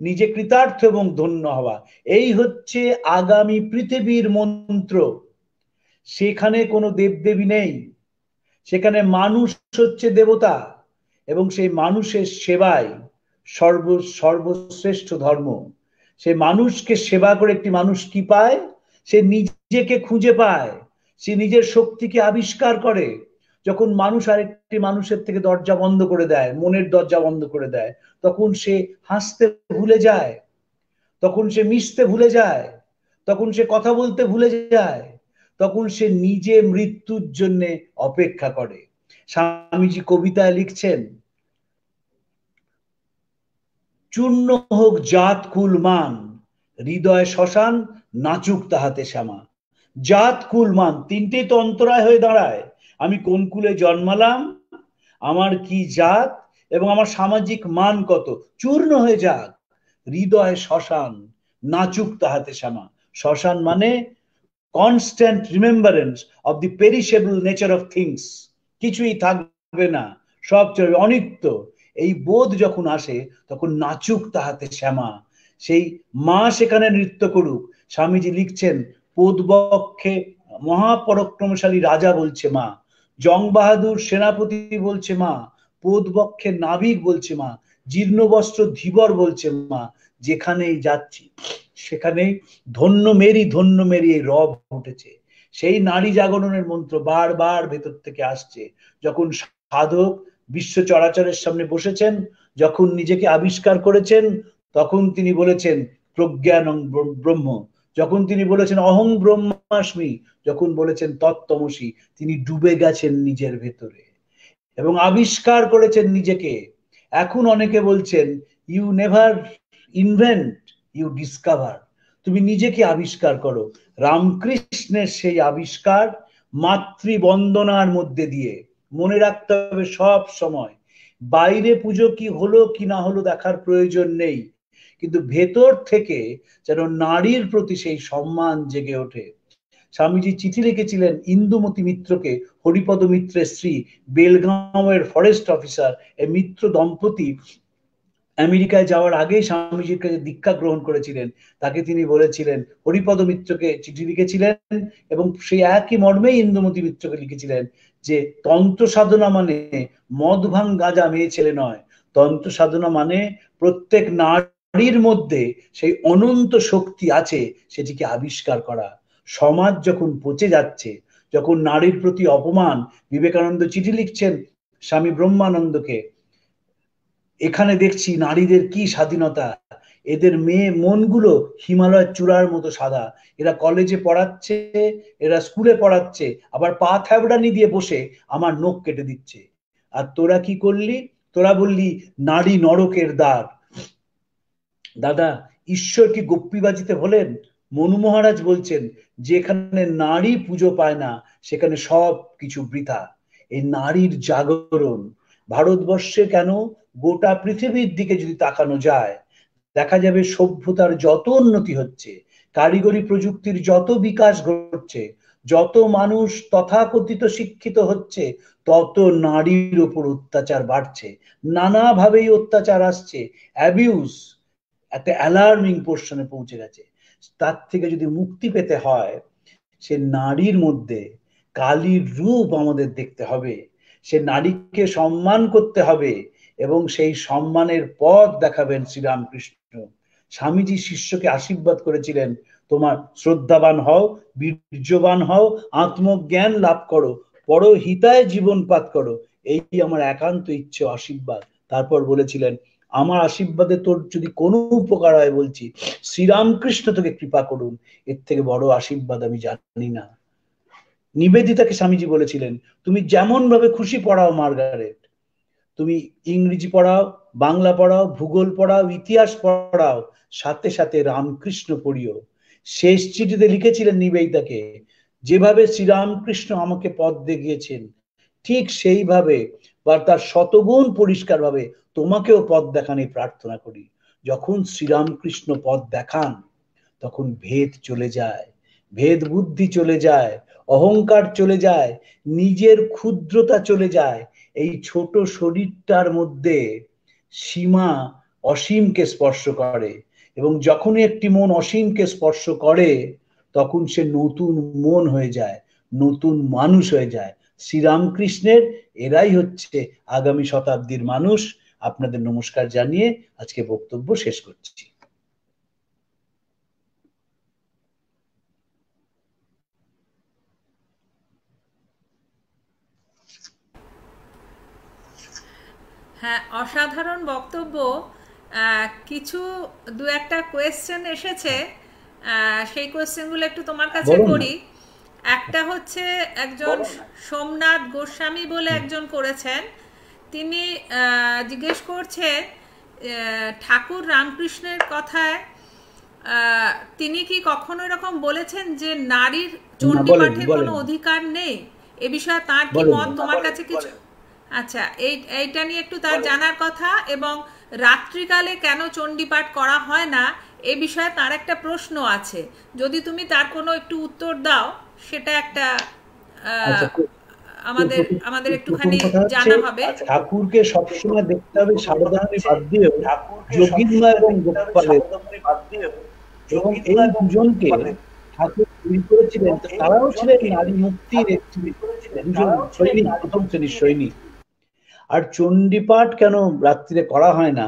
নিজে কৃতার্থ এবং ধন্য হওয়া, এই হচ্ছে আগামী পৃথিবীর মন্ত্র। সেখানে কোনো দেবদেবী নেই, সেখানে মানুষ হচ্ছে দেবতা, এবং সেই মানুষের সেবাই সর্বশ্রেষ্ঠ ধর্ম। সে মানুষকে সেবা করে একটি মানুষ কি পায়? সে নিজেকে খুঁজে পায়, সে নিজের শক্তিকে আবিষ্কার করে। যখন মানুষ আরেকটি মানুষের থেকে দরজা বন্ধ করে দেয়, মনের দরজা বন্ধ করে দেয়, তখন সে হাসতে ভুলে যায়, তখন সে মিশতে ভুলে যায়, তখন সে কথা বলতে ভুলে যায়, তখন সে নিজে মৃত্যুর জন্য অপেক্ষা করে। স্বামীজি কবিতায় লিখছেন, চূর্ণ হোক জাত কুল মান, হৃদয় শ্মশান, নাচুক তাহাতে শ্যামা। জাত কুল মান, তিনটেই তো অন্তরায় হয়ে দাঁড়ায়। আমি কোন কুলে জন্মালাম, আমার কি জাত, এবং আমার সামাজিক মান কত, চূর্ণ হয়ে যাক। হৃদয় শ্মশান, নাচুক তাহাতে শ্যামা। শ্মশান মানে constant remembrance of the perishable nature of things, কিছুই থাকবে না, সব চলবে, অনিত্য। এই বোধ যখন আসে তখন নাচুক তাহাতে শ্যামা, সেই মা সেখানে নৃত্য করুক। স্বামীজি লিখছেন, পোদবক্ষে মহাপরাক্রমশালী রাজা বলছে মা, জং বাহাদুর সেনাপতি বলছে মা, পোদবক্ষে নাবিক বলছে মা, জীর্ণ বস্ত্র ধীবর বলছে মা, যেখানেই যাচ্ছি সেখানেই ধন্য মেরি এই রব উঠেছে। সেই নারী জাগরণের মন্ত্র বারবার ভেতর থেকে আসছে। যখন সাধক বিশ্ব চরাচরের সামনে বসেছেন, যখন নিজেকে আবিষ্কার করেছেন, তখন তিনি বলেছেন প্রজ্ঞানং ব্রহ্ম, যখন তিনি বলেছেন অহং ব্রহ্মাস্মি, যখন বলেছেন তত্ত্বমসি, তিনি ডুবে গেছেন নিজের ভেতরে এবং আবিষ্কার করেছেন নিজেকে। এখন অনেকে বলছেন you never invent, you discover, তুমি নিজেকে আবিষ্কার করো। রামকৃষ্ণের সেই আবিষ্কার মাতৃবন্দনার মধ্যে দিয়ে। মনে রাখতে হবে সব সময়, বাইরে পুজো কি হলো কি না হলো দেখার প্রয়োজন নেই, কিন্তু ভেতর থেকে যেন নারীর প্রতি সেই সম্মান জেগে ওঠে। স্বামীজি চিঠি লিখেছিলেন ইন্দুমতি মিত্রকে, হরিপদ মিত্রের স্ত্রী, বেলগাঁওয়ের ফরেস্ট অফিসার। এই মিত্র দম্পতি আমেরিকায় যাওয়ার আগেই স্বামীজির কাছে দীক্ষা গ্রহণ করেছিলেন। তাকে তিনি বলেছিলেন, হরিপদ মিত্রকে চিঠি লিখেছিলেন এবং সেই একই মর্মেই ইন্দুমতি মিত্রকে লিখেছিলেন যে তন্ত্র সাধনা মানে মদ ভাং গাঁজা মেয়ে ছেলে নয়, তন্ত্র সাধনা মানে প্রত্যেক নারীর মধ্যে সেই অনন্ত শক্তি আছে, সেটিকে আবিষ্কার করা। সমাজ যখন পচে যাচ্ছে, যখন নারীর প্রতি অপমান, বিবেকানন্দ চিঠি লিখছেন স্বামী ব্রহ্মানন্দকে, এখানে দেখছি নারীদের কি স্বাধীনতা, এদের মেয়ে মনগুলো হিমালয়ের চূড়ার মতো সাদা, এরা কলেজে পড়াচ্ছে, এরা স্কুলে পড়াচ্ছে, আবার পা থ্যাবড়ানি দিয়ে বসে আমার নখ কেটে দিচ্ছে। আর তোরা কি করলি, তোরা বললি নারী নরকের দ্বার। দাদা, ঈশ্বর কি গোপ্পীবাজিতে বলেন? মনু মহারাজ বলছেন, যেখানে নারী পুজো পায় না সেখানে সব কিছু বৃথা। এই নারীর জাগরণ ভারতবর্ষে কেন, গোটা পৃথিবীর দিকে যদি তাকানো যায়, দেখা যাবে সভ্যতার যত উন্নতি হচ্ছে, কারিগরি প্রযুক্তির যত বিকাশ ঘটছে, যত মানুষ তথাকথিত শিক্ষিত হচ্ছে, তত নারীর উপর অত্যাচার বাড়ছে, নানাভাবেই অত্যাচার আসছে, অ্যাবিউজ একটা অ্যালার্মিং পোর্শনে পৌঁছে গেছে। তার থেকে যদি মুক্তি পেতে হয়, সে নারীর মধ্যে কালীর রূপ আমাদের দেখতে হবে, সে নারীকে সম্মান করতে হবে এবং সেই সম্মানের পথ দেখাবেন শ্রীরামকৃষ্ণ। স্বামীজি শিষ্যকে আশীর্বাদ করেছিলেন, তোমার শ্রদ্ধাবান হও, বীর্যবান হও, আত্মজ্ঞান লাভ করো, পরহিতায় জীবনপাত করো, এই আমার একান্ত ইচ্ছে আশীর্বাদ। তারপর বলেছিলেন, আমার আশীর্বাদে তোর যদি কোনো উপকার হয়, বলছি শ্রীরামকৃষ্ণ তোকে কৃপা করুন, এর থেকে বড় আশীর্বাদ আমি জানি না। নিবেদিতাকে স্বামীজি বলেছিলেন, তুমি যেমন ভাবে খুশি পড়াও মার্গারেট, তুমি ইংরেজি পড়াও, বাংলা পড়াও, ভূগোল পড়াও, ইতিহাস পড়াও, সাথে সাথে রামকৃষ্ণ পড়িও। শেষ চিঠিতে লিখেছিলেন নিবেদিতাকে, যেভাবে শ্রীরামকৃষ্ণ আমাকে পথ দেখিয়েছেন ঠিক সেইভাবে বা তার শতগুণ পরিষ্কার ভাবে তোমাকেও পথ দেখানে প্রার্থনা করি। যখন শ্রীরামকৃষ্ণ পথ দেখান তখন ভেদ চলে যায়, ভেদ বুদ্ধি চলে যায়, অহংকার চলে যায়, নিজের ক্ষুদ্রতা চলে যায়। এই ছোট শরীরটার মধ্যে সীমা অসীমকে স্পর্শ করে এবং যখনই একটি মন অসীমকে স্পর্শ করে তখন সে নতুন মন হয়ে যায়, নতুন মানুষ হয়ে যায়। শ্রীরামকৃষ্ণের এরাই হচ্ছে আগামী শতাব্দীর মানুষ। আপনাদের নমস্কার জানিয়ে আজকে বক্তব্য শেষ করছি। হ্যাঁ, অসাধারণ বক্তব্য। কিছু দু একটা কোয়েশ্চেন এসেছে, সেই কোয়েশ্চেনগুলো একটু তোমার কাছে করি। একটা হচ্ছে একজন সোমনাথ গোস্বামী বলে একজন করেছেন, তিনি জিজ্ঞেস করছেন ঠাকুর রামকৃষ্ণের কথায় তিনি কি কখনো এরকম বলেছেন যে নারীর চণ্ডী পাঠের কোনো অধিকার নেই? এ বিষয়ে তার কি মত তোমার কাছে কিছু? আচ্ছা, এইটা নিয়ে একটু তার জানার কথা, এবং রাত্রিকালে কেন চণ্ডী পাঠ করা হয় না এ বিষয়ে তার একটা প্রশ্ন আছে, যদি তুমি তার কোনো একটু উত্তর দাও সেটা একটা আমাদের একটুখানি জানা হবে। ঠাকুরকে সবসময় দেখতে হবে সারদামণি বাদ দিয়েও যোগীন্মা এবং গোপালের, এবং এই দুজনকে ঠাকুর তৈরি করেছিলেন, তারাও ছিলেন নারী মুক্তির একটি সৈনিক, প্রথম শ্রেণীর সৈনিক। আর চণ্ডীপাঠ কেন রাত্রিরে করা হয় না,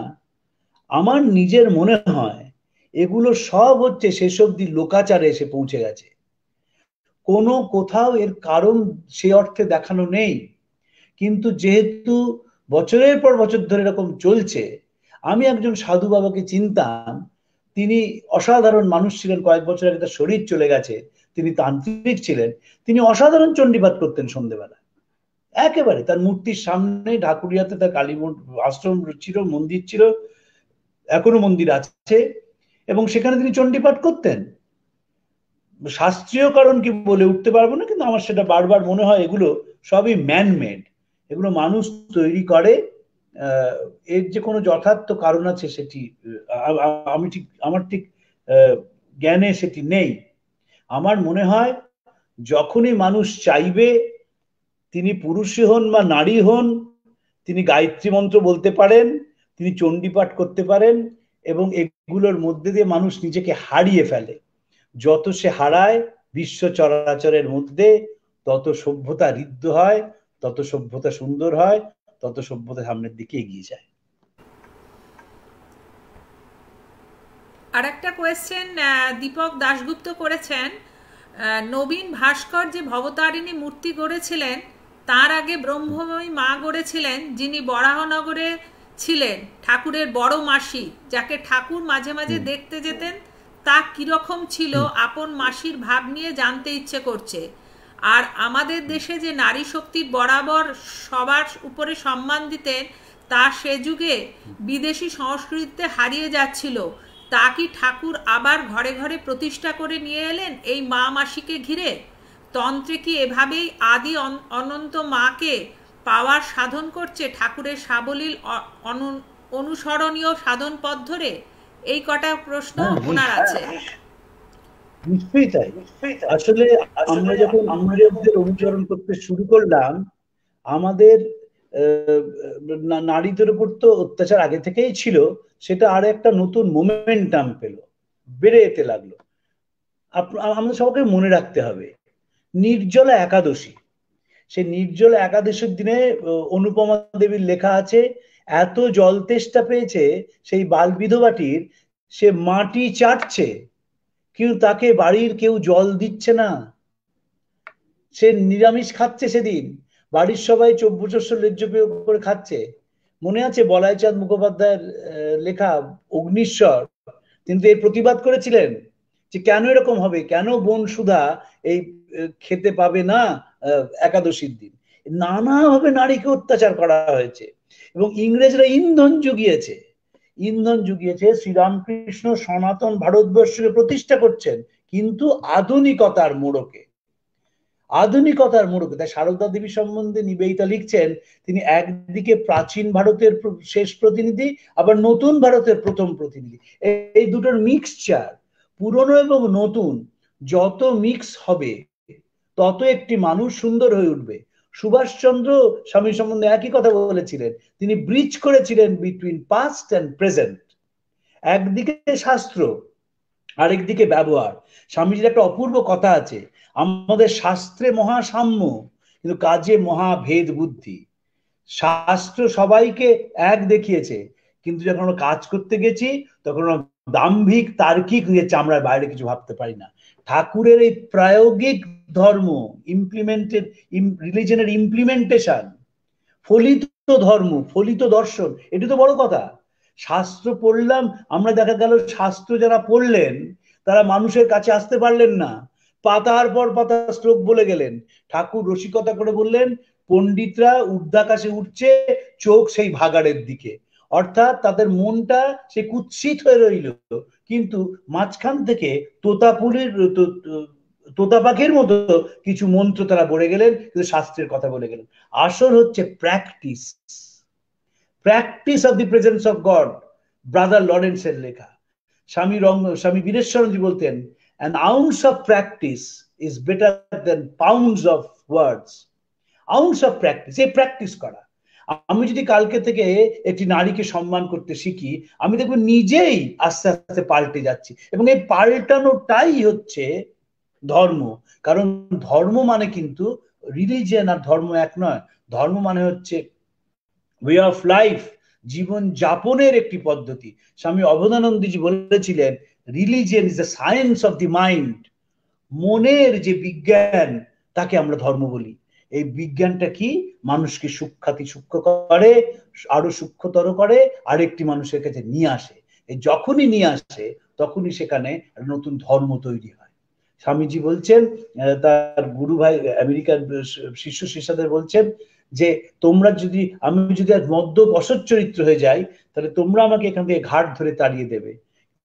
আমার নিজের মনে হয় এগুলো সব হচ্ছে শেষ অবধি লোকাচারে এসে পৌঁছে গেছে, কোনো কোথাও এর কারণ সেই অর্থে দেখানো নেই। কিন্তু যেহেতু বছরের পর বছর ধরে এরকম চলছে, আমি একজন সাধু বাবাকে চিনতাম, তিনি অসাধারণ মানুষ ছিলেন, কয়েক বছর আগে তার শরীর চলে গেছে, তিনি তান্ত্রিক ছিলেন, তিনি অসাধারণ চণ্ডীপাঠ করতেন সন্ধ্যেবেলা, একেবারে তার মূর্তির সামনে ঢাকুরিয়াতে তার কালী আশ্রম ছিল, মন্দির ছিল, এখনো মন্দির আছে, এবং সেখানে তিনি চণ্ডীপাঠ করতেন। শাস্ত্রীয় কারণ কি বলে উঠতে পারবো না, কিন্তু আমার সেটা বারবার মনে হয় এগুলো সবই ম্যানমেড, এগুলো মানুষ তৈরি করে, এর যে কোনো যথার্থ কারণ আছে সেটি আমার ঠিক জ্ঞানে সেটি নেই। আমার মনে হয় যখনই মানুষ চাইবে, তিনি পুরুষই হন বা নারী হন, তিনি গায়ত্রী মন্ত্র বলতে পারেন, তিনি চণ্ডীপাঠ করতে পারেন, এবং এগুলোর মধ্যে দিয়ে মানুষ নিজেকে হারিয়ে ফেলে। যত সে হারায় বিশ্ব চরাচরের মধ্যে, তত সভ্যতা ঋদ্ধ হয়, তত সভ্যতা সুন্দর হয়, তত সভ্যতা সামনের দিকে এগিয়ে যায়। আর একটা কোয়েশ্চেন দীপক দাশগুপ্ত করেছেন, নবীন ভাস্কর যে ভবতারিণী মূর্তি গড়েছিলেন, তার আগে ব্রহ্মময়ী মা গড়েছিলেন, যিনি বরাহনগরে ছিলেন ঠাকুরের বড় মাসি, যাকে ঠাকুর মাঝে মাঝে দেখতে যেতেন, তা কিরকম ছিল আপন মাসির ভাব নিয়ে জানতে ইচ্ছে করছে। আর আমাদের দেশে যে নারী শক্তির বরাবর সবার উপরে সম্মান দিতেন, তা সে যুগে বিদেশি সংস্কৃতিতে হারিয়ে যাচ্ছিল, তা কি ঠাকুর আবার ঘরে ঘরে প্রতিষ্ঠা করে নিয়ে এলেন এই মা মাসিকে ঘিরে? তন্ত্রে কি এভাবেই আদি অনন্ত মাকে পাওয়ার সাধন করছে ঠাকুরের সাবলীল অনুসরণীয় সাধন পথ ধরে? এই কটা প্রশ্ন ওনার আছে। নিশ্চয়ই তাই। আসলে আমরা যখন ইংরেজদের অনুসরণ করতে শুরু করলাম, আমাদের নারীদের উপর তো অত্যাচার আগে থেকেই ছিল, সেটা আর একটা নতুন মোমেন্টাম পেল, বেড়ে যেতে লাগলো। আমাদের সবাইকে মনে রাখতে হবে নির্জলা একাদশী, সেই নির্জলা একাদশীর দিনে অনুপমা দেবীর লেখা আছে, এত জল তেষ্টা পেয়েছে সেই বাল বিধবাটির, সে মাটি চাটছে কিন্তু তাকে বাড়ির কেউ জল দিচ্ছে না, সে নিরামিষ খাচ্ছে, সেদিন বাড়ির সবাই চব্বুচস্য লেজ্জ পেয় করে খাচ্ছে। মনে আছে বলাইচাঁদ মুখোপাধ্যায়ের লেখা অগ্নিশ্বর, কিন্তু এর প্রতিবাদ করেছিলেন যে কেন এরকম হবে, কেন বোন সুধা এই খেতে পাবে না একাদশীর দিন। নানাভাবে নারীকে অত্যাচার করা হয়েছে, এবং ইংরেজরা ইন্ধন জুগিয়েছে, শ্রীরামকৃষ্ণ সনাতন ভারতবর্ষকে প্রতিষ্ঠা করছেন, কিন্তু আধুনিকতার মোড়কে। তাই সারদা দেবী সম্বন্ধে নিবেদিতা লিখছেন, তিনি একদিকে প্রাচীন ভারতের শেষ প্রতিনিধি, আবার নতুন ভারতের প্রথম প্রতিনিধি। এই দুটোর মিক্সচার, পুরনো এবং নতুন যত মিক্স হবে, তত একটি মানুষ সুন্দর হয়ে উঠবে। সুভাষচন্দ্র স্বামী সম্বন্ধে একই কথা বলেছিলেন, তিনি ব্রিজ করেছিলেন বিটুইন পাস্ট অ্যান্ড প্রেজেন্ট। একদিকে শাস্ত্র, আরেকদিকে ব্যবহার। স্বামীজির একটা অপূর্ব কথা আছে, আমাদের শাস্ত্রে মহাসাম্য, কিন্তু কাজে মহাভেদ বুদ্ধি। শাস্ত্র সবাইকে এক দেখিয়েছে, কিন্তু যখন আমরা কাজ করতে গেছি তখন দাম্ভিক তার্কিক হয়েছে, আমরা বাইরে কিছু ভাবতে পারি না। ঠাকুরের এই প্রায়োগিক ধর্ম, ইমপ্লিমেন্টেড রিলিজনের ইমপ্লিমেন্টেশন, ফলিত ধর্ম, ফলিত দর্শন, এটি তো বড় কথা। শাস্ত্র পড়লাম আমরা, দেখা গেল শাস্ত্র যারা পড়লেন তারা মানুষের কাছে আসতে পারলেন না, পাতার পর পাতা শ্লোক বলে গেলেন। ঠাকুর রসিকতা করে বললেন, পণ্ডিতরা ঊর্ধ্বাকাশে উঠছে, চোখ সেই ভাগাড়ের দিকে, অর্থাৎ তাদের মনটা সে কুৎসিত হয়ে রইল, কিন্তু মাঝখান থেকে তোতা পাখির মতো কিছু মন্ত্র তারা বলে গেলেন, কিন্তু শাস্ত্রের কথা বলে গেলেন। আসল হচ্ছে practice, practice of the presence of God. Brother লরেন্সের লেখা। স্বামী বীরেশ্বরজি বলতেন, an ounce of practice is better than pounds of words. Ounce of practice, এই প্র্যাকটিস করা। আমি যদি কালকে থেকে একটি নারীকে সম্মান করতে শিখি, আমি দেখবো নিজেই আস্তে আস্তে পাল্টে যাচ্ছি, এবং এই পাল্টানোটাই হচ্ছে ধর্ম। কারণ ধর্ম মানে কিন্তু রিলিজিয়ন আর ধর্ম এক নয়। ধর্ম মানে হচ্ছে ওয়ে অফ লাইফ, জীবন যাপনের একটি পদ্ধতি। স্বামী অবধানন্দজি বলেছিলেন, religion is the science of the mind. মনের যে বিজ্ঞান, তাকে আমরা ধর্ম বলি। এই বিজ্ঞানটা কি? মানুষকে সূক্ষ্ম করে, আরো সূক্ষ্মতর করে, আরেকটি মানুষের কাছে নিয়ে আসে। যখনই নিয়ে আসে, তখনই সেখানে নতুন ধর্ম তৈরি হয়। স্বামীজি বলছেন, তার গুরু ভাই আমেরিকার শিষ্য শিষ্যদের বলছেন যে, আমি যদি আজ মদ্যপ অসৎ চরিত্র হয়ে যাই, তাহলে তোমরা আমাকে এখান থেকে ঘাট ধরে তাড়িয়ে দেবে।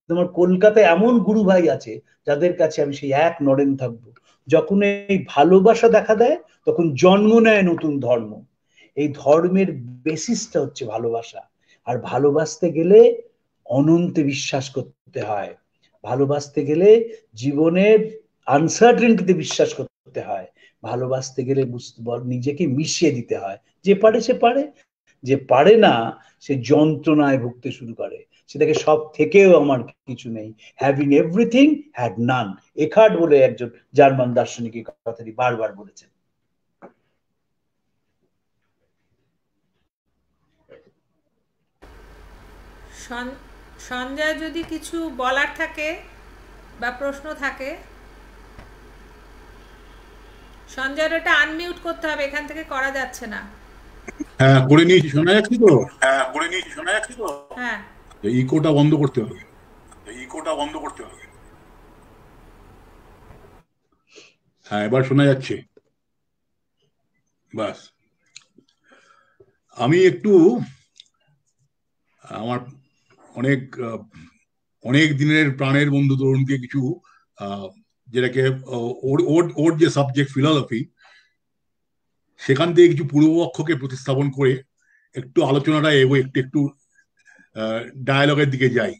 তোমার কলকাতায় এমন গুরু ভাই আছে যাদের কাছে আমি সেই এক নরেন থাকবো। যখন এই ভালোবাসা দেখা দেয়, তখন জন্ম নেয় নতুন ধর্ম। এই ধর্মের বেসিসটা হচ্ছে ভালোবাসা। আর ভালোবাসতে গেলে অনন্তে বিশ্বাস করতে হয়, ভালোবাসতে গেলে জীবনের আনসার্টেনিটিতে বিশ্বাস করতে হয়, ভালোবাসতে গেলে নিজেকে মিশিয়ে দিতে হয়। যে পারে সে পারে, যে পারে না সে যন্ত্রণায় ভুগতে শুরু করে। সেটাকে সব থেকেও আমার কিছু নেই, হ্যাভিং এভরিথিং হ্যাড নান। এখার্ট বলে একজন জার্মান দার্শনিক কথাটি বারবার বলেছেন। সঞ্জয়, যদি কিছু বলার থাকে বা প্রশ্ন থাকে, সঞ্জয়ের এটা আনমিউট করতে হবে, এখান থেকে করা যাচ্ছে না। হ্যাঁ, করে নিয়েছি, শোনা যাচ্ছে তো? হ্যাঁ, ইকোটা বন্ধ করতে হবে। হ্যাঁ, এবার শোনা যাচ্ছে। বাস, আমি একটু আমার অনেক অনেক দিনের প্রাণের বন্ধু তরুণকে কিছু যেটাকে ওর যে সাবজেক্ট ফিলসফি, সেখান থেকে কিছু পূর্বপক্ষকে প্রতিস্থাপন করে একটু আলোচনাটা একটু ডায়ালগের দিকে যাই।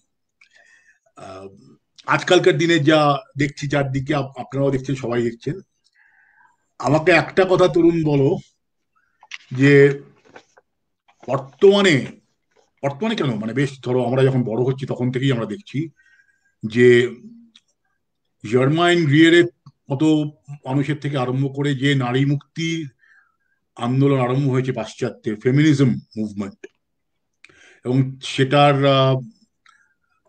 আজকালকার দিনে যা দেখছি চারদিকে, আপনারাও দেখছেন, সবাই দেখছেন, আমাকে একটা কথা তরুণ বলো, যে বর্তমানে কেন, মানে বেশ ধরো আমরা যখন বড় হচ্ছি তখন থেকেই আমরা দেখছি যে জার্মাইন রিয়ারের মতো মানুষের থেকে আরম্ভ করে যে নারী মুক্তি আন্দোলন আরম্ভ হয়েছে পাশ্চাত্যের, ফেমিনিজম মুভমেন্ট, এবং সেটার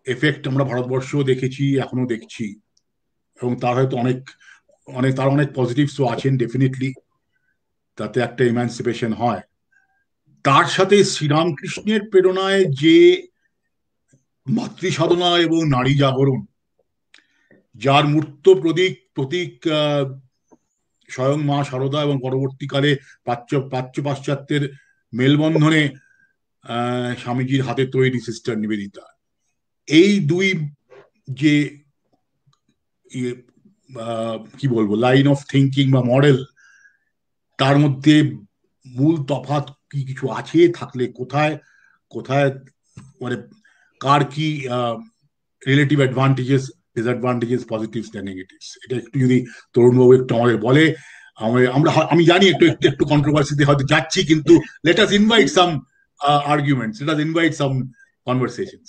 এফেক্ট আমরা ভারতবর্ষও দেখেছি, এখনো দেখছি, এবং তার হয়তো অনেক পজিটিভসও আছেন ডেফিনেটলি, তাতে একটা ইমানসিপেশন হয়। তার সাথে শ্রীরামকৃষ্ণের প্রেরণায় যে মাতৃ সাধনা এবং নারী জাগরণ, যার মূর্ত প্রতীক স্বয়ং মা শারদা, এবং পরবর্তীকালে প্রাচ্য পাশ্চাত্যের মেলবন্ধনে স্বামীজির হাতে তৈরি সিস্টার নিবেদিতা, এই দুই যে কি বলবো লাইন অফ থিঙ্কিং বা মডেল, তার মধ্যে মূল তফাৎ কি কিছু আছে, থাকলে কোথায় মানে কার কি রিলেটিভ অ্যাডভান্টেজেস, ডিসঅ্যাডভান্টেজেস, পজিটিভস না নেগেটিভস, এটা একটু যদি তরুণবাবু একটু আমাদের বলে। আমি জানি একটু কন্ট্রোভার্সিতে হয়তো যাচ্ছি, কিন্তু লেট আস ইনভাইট সাম আর্গুমেন্টস, লেট আস ইনভাইট সাম কনভারসেশনস।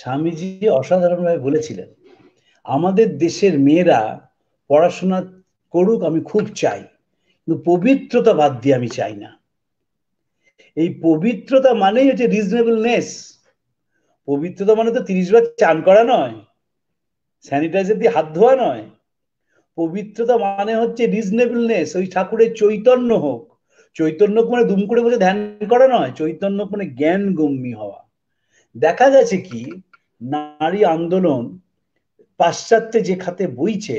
স্বামীজি অসাধারণভাবে বলেছিলেন, আমাদের দেশের মেয়েরা পড়াশোনা করুক, আমি খুব চাই, কিন্তু পবিত্রতা বাদ দিয়ে আমি চাই না। এই পবিত্রতা মানেই হচ্ছে রিজনেবলনেস। পবিত্রতা মানে তো 30 বার চান করা নয়, স্যানিটাইজার দিয়ে হাত ধোয়া নয়। পবিত্রতা মানে হচ্ছে রিজনেবলনেস, ওই ঠাকুরের চৈতন্য হোক। চৈতন্য মানে দুম করে বসে ধ্যান করা নয়, চৈতন্য মানে জ্ঞান গম্যী হওয়া। দেখা গেছে কি, নারী আন্দোলন পাশ্চাত্যে যে খাতে বইছে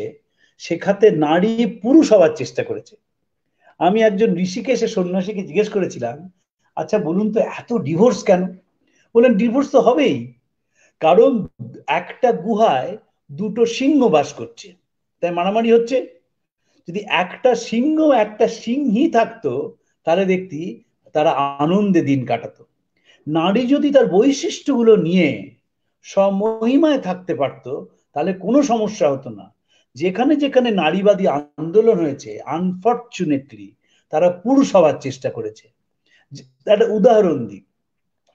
সে খাতে নারী পুরুষ হওয়ার চেষ্টা করেছে। আমি একজন ঋষিকেশে সন্ন্যাসীকে জিজ্ঞেস করেছিলাম, আচ্ছা বলুন তো এত ডিভোর্স কেন? বললেন ডিভোর্স তো হবেই, কারণ একটা গুহায় দুটো সিংহ বাস করছে, তাই মারামারি হচ্ছে। যদি একটা সিংহ একটা সিংহী থাকতো তাহলে দেখতি তারা আনন্দে দিন কাটাতো। নারী যদি তার বৈশিষ্ট্যগুলো নিয়ে স্বমহিমায় থাকতে পারতো তাহলে কোনো সমস্যা হতো না। যেখানে যেখানে নারীবাদী আন্দোলন হয়েছে আনফর্চুনেটলি তারা পুরুষ হওয়ার চেষ্টা করেছে। একটা উদাহরণ দিই,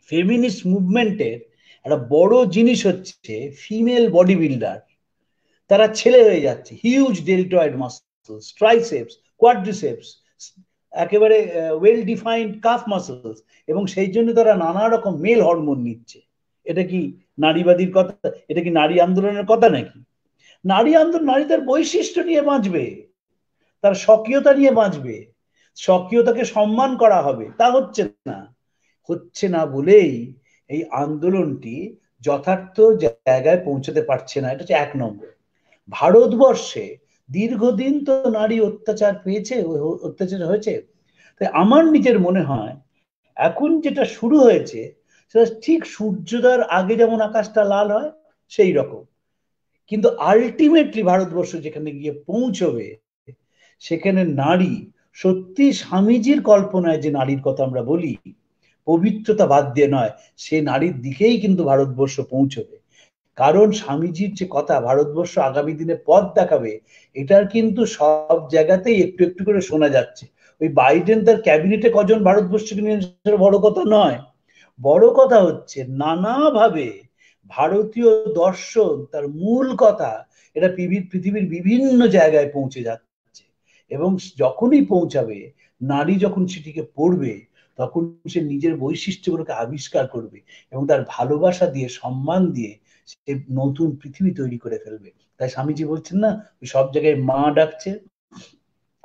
ফেমিনিস্ট মুভমেন্টের একটা বড় জিনিস হচ্ছে ফিমেল বডি বিল্ডার। তারা ছেলে হয়ে যাচ্ছে, huge deltoid muscles, triceps, quadriceps, একেবারে ওয়েল ডিফাইন্ড কাফ মাসলস, এবং সেই জন্য তারা নানা রকম মেল হরমোন নিচ্ছে। এটা কি নারীবাদীর কথা? এটা কি নারী আন্দোলনের কথা নাকি? নারী আন্দোলন নারী তার বৈশিষ্ট্য নিয়ে বাঁচবে, তার স্বকীয়তা নিয়ে বাঁচবে, স্বকীয়তাকে সম্মান করা হবে। তা হচ্ছে না বলেই এই আন্দোলনটি যথার্থ জায়গায় পৌঁছতে পারছে না। এটা হচ্ছে 1 নম্বর। ভারতবর্ষে দীর্ঘদিন তো নারী অত্যাচার হয়েছে। তাই আমার নিজের মনে হয় এখন যেটা শুরু হয়েছে সেটা ঠিক সূর্যোদয়ের আগে যেমন আকাশটা লাল হয় সেই রকম, কিন্তু আলটিমেটলি ভারতবর্ষ যেখানে গিয়ে পৌঁছবে সেখানে নারী সত্যি স্বামীজির কল্পনায় যে নারীর কথা আমরা বলি, পবিত্রতা বাদ দিয়ে নয়, সে নারীর দিকেই কিন্তু ভারতবর্ষ পৌঁছবে। কারণ স্বামীজির যে কথা ভারতবর্ষ আগামী দিনে পথ দেখাবে, এটার কিন্তু সব জায়গাতেই একটু একটু করে শোনা যাচ্ছে। ওই বাইডেন তার ক্যাবিনেটে কজন ভারতবর্ষকে নিয়ে বড় কথা নয়, বড় কথা হচ্ছে নানাভাবে ভারতীয় দর্শন তার মূল কথা এটা পৃথিবীর বিভিন্ন জায়গায় পৌঁছে যাচ্ছে। এবং যখনই পৌঁছাবে, নারী যখন সেটিকে পড়বে তখন সে নিজের বৈশিষ্ট্যগুলোকে আবিষ্কার করবে এবং তার ভালোবাসা দিয়ে সম্মান দিয়ে সে নতুন পৃথিবী তৈরি করে ফেলবে। তাই স্বামীজি বলছেন না, সব জায়গায় মা ডাকছে,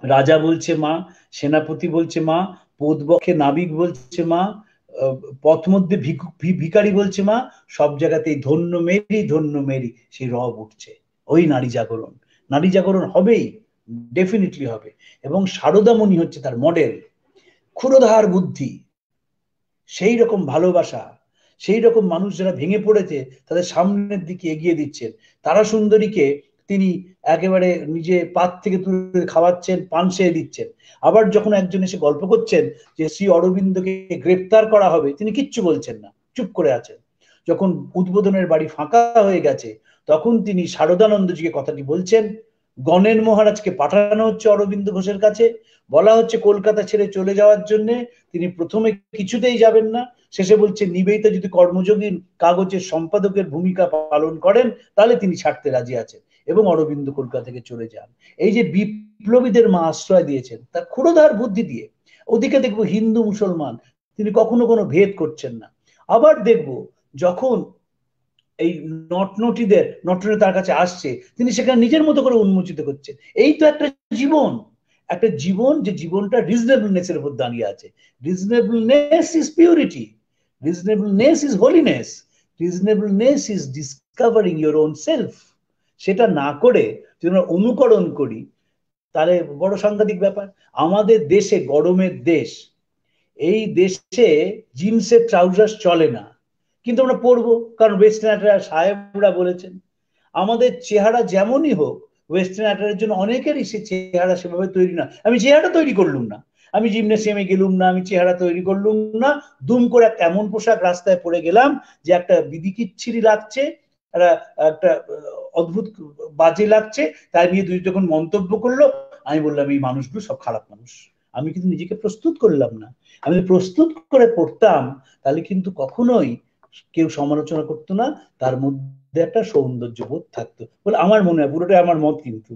রাজা বলছে মা, সেনাপতি বলছে মা, পোতবক্ষে নাবিক বলছে মা, পথ মধ্যে ভিখারি বলছে মা, সব জায়গাতেই ধন্য মেরি সেই রব উঠছে। ওই নারী জাগরণ, নারী জাগরণ হবেই, ডেফিনেটলি হবে। এবং শারদামণি হচ্ছে তার মডেল। ক্ষুরধার বুদ্ধি, সেই রকম ভালোবাসা, সেই রকম মানুষ যারা ভেঙে পড়েছে তাদের সামনের দিকে এগিয়ে দিচ্ছেন। তারা সুন্দরীকে তিনি একেবারে নিজে পাত থেকে তুলে খাওয়াচ্ছেন, পান সেয়ে দিচ্ছেন। আবার যখন একজন এসে গল্প করছেন যে শ্রী অরবিন্দকে গ্রেপ্তার করা হবে, তিনি কিচ্ছু বলছেন না, চুপ করে আছেন। যখন উদ্বোধনের বাড়ি ফাঁকা হয়ে গেছে তখন তিনি শারদানন্দজিকে কথাটি বলছেন, গণেন মহারাজকে পাঠানো হচ্ছে অরবিন্দ ঘোষের কাছে, বলা হচ্ছে কলকাতা ছেড়ে চলে যাওয়ার জন্য। তিনি প্রথমে কিছুতেই যাবেন না, শেষে বলছে নিবেদিতা যদি কর্মযোগী কাগজের সম্পাদকের ভূমিকা পালন করেন তাহলে তিনি ছাড়তে রাজি আছেন, এবং অরবিন্দ কলকাতা থেকে চলে যান। এই যে বিপ্লবীদের মা আশ্রয় দিয়েছেন তার ক্ষুরধার বুদ্ধি দিয়ে। ওদিকে দেখবো হিন্দু মুসলমান তিনি কখনো কোনো ভেদ করছেন না। আবার দেখবো যখন এই নটনটিদের তার কাছে আসছে, তিনি সেখানে নিজের মতো করে উন্মোচিত করছেন। এই তো একটা জীবন, যে জীবনটা রিজনেবলনেস এর উপর দাঁড়িয়ে আছে। রিজনেবলনেস is purity, রিজনেবলনেস is holiness, রিজনেবলনেস is discovering your own self. সেটা না করে যদি আমরা অনুকরণ করি তাহলে বড় সাংঘাতিক ব্যাপার। আমাদের দেশে, গরমের দেশ, এই দেশে জিন্সের ট্রাউজার চলে না, কিন্তু আমরা পরবো কারণ ওয়েস্টার্ন অ্যাটায়ার সাহেবরা বলেছেন। আমাদের চেহারা যেমনই হোক, ওয়েস্টার্ন অ্যাটায়ারের জন্য অনেকেরই সে চেহারা সেভাবে তৈরি না। আমি চেহারা তৈরি করলুম না, আমি জিমনেসিয়ামে গেলুম না, আমি চেহারা তৈরি করলুম না, দুম করে একটা এমন পোশাক রাস্তায় পরে গেলাম যে একটা বিদিকিচ্ছিরি লাগছে, একটা অদ্ভুত বাজে লাগছে, তাই নিয়ে দুই যখন মন্তব্য করলো আমি বললাম এই মানুষগুলো সব খারাপ মানুষ। আমি কিন্তু নিজেকে প্রস্তুত করলাম না। আমি প্রস্তুত করে পড়তাম তাহলে কিন্তু কখনোই কেউ সমালোচনা করতো না, তার মধ্যে একটা সৌন্দর্য বোধ থাকতো বলে আমার মনে হয়। পুরোটাই আমার মত। কিন্তু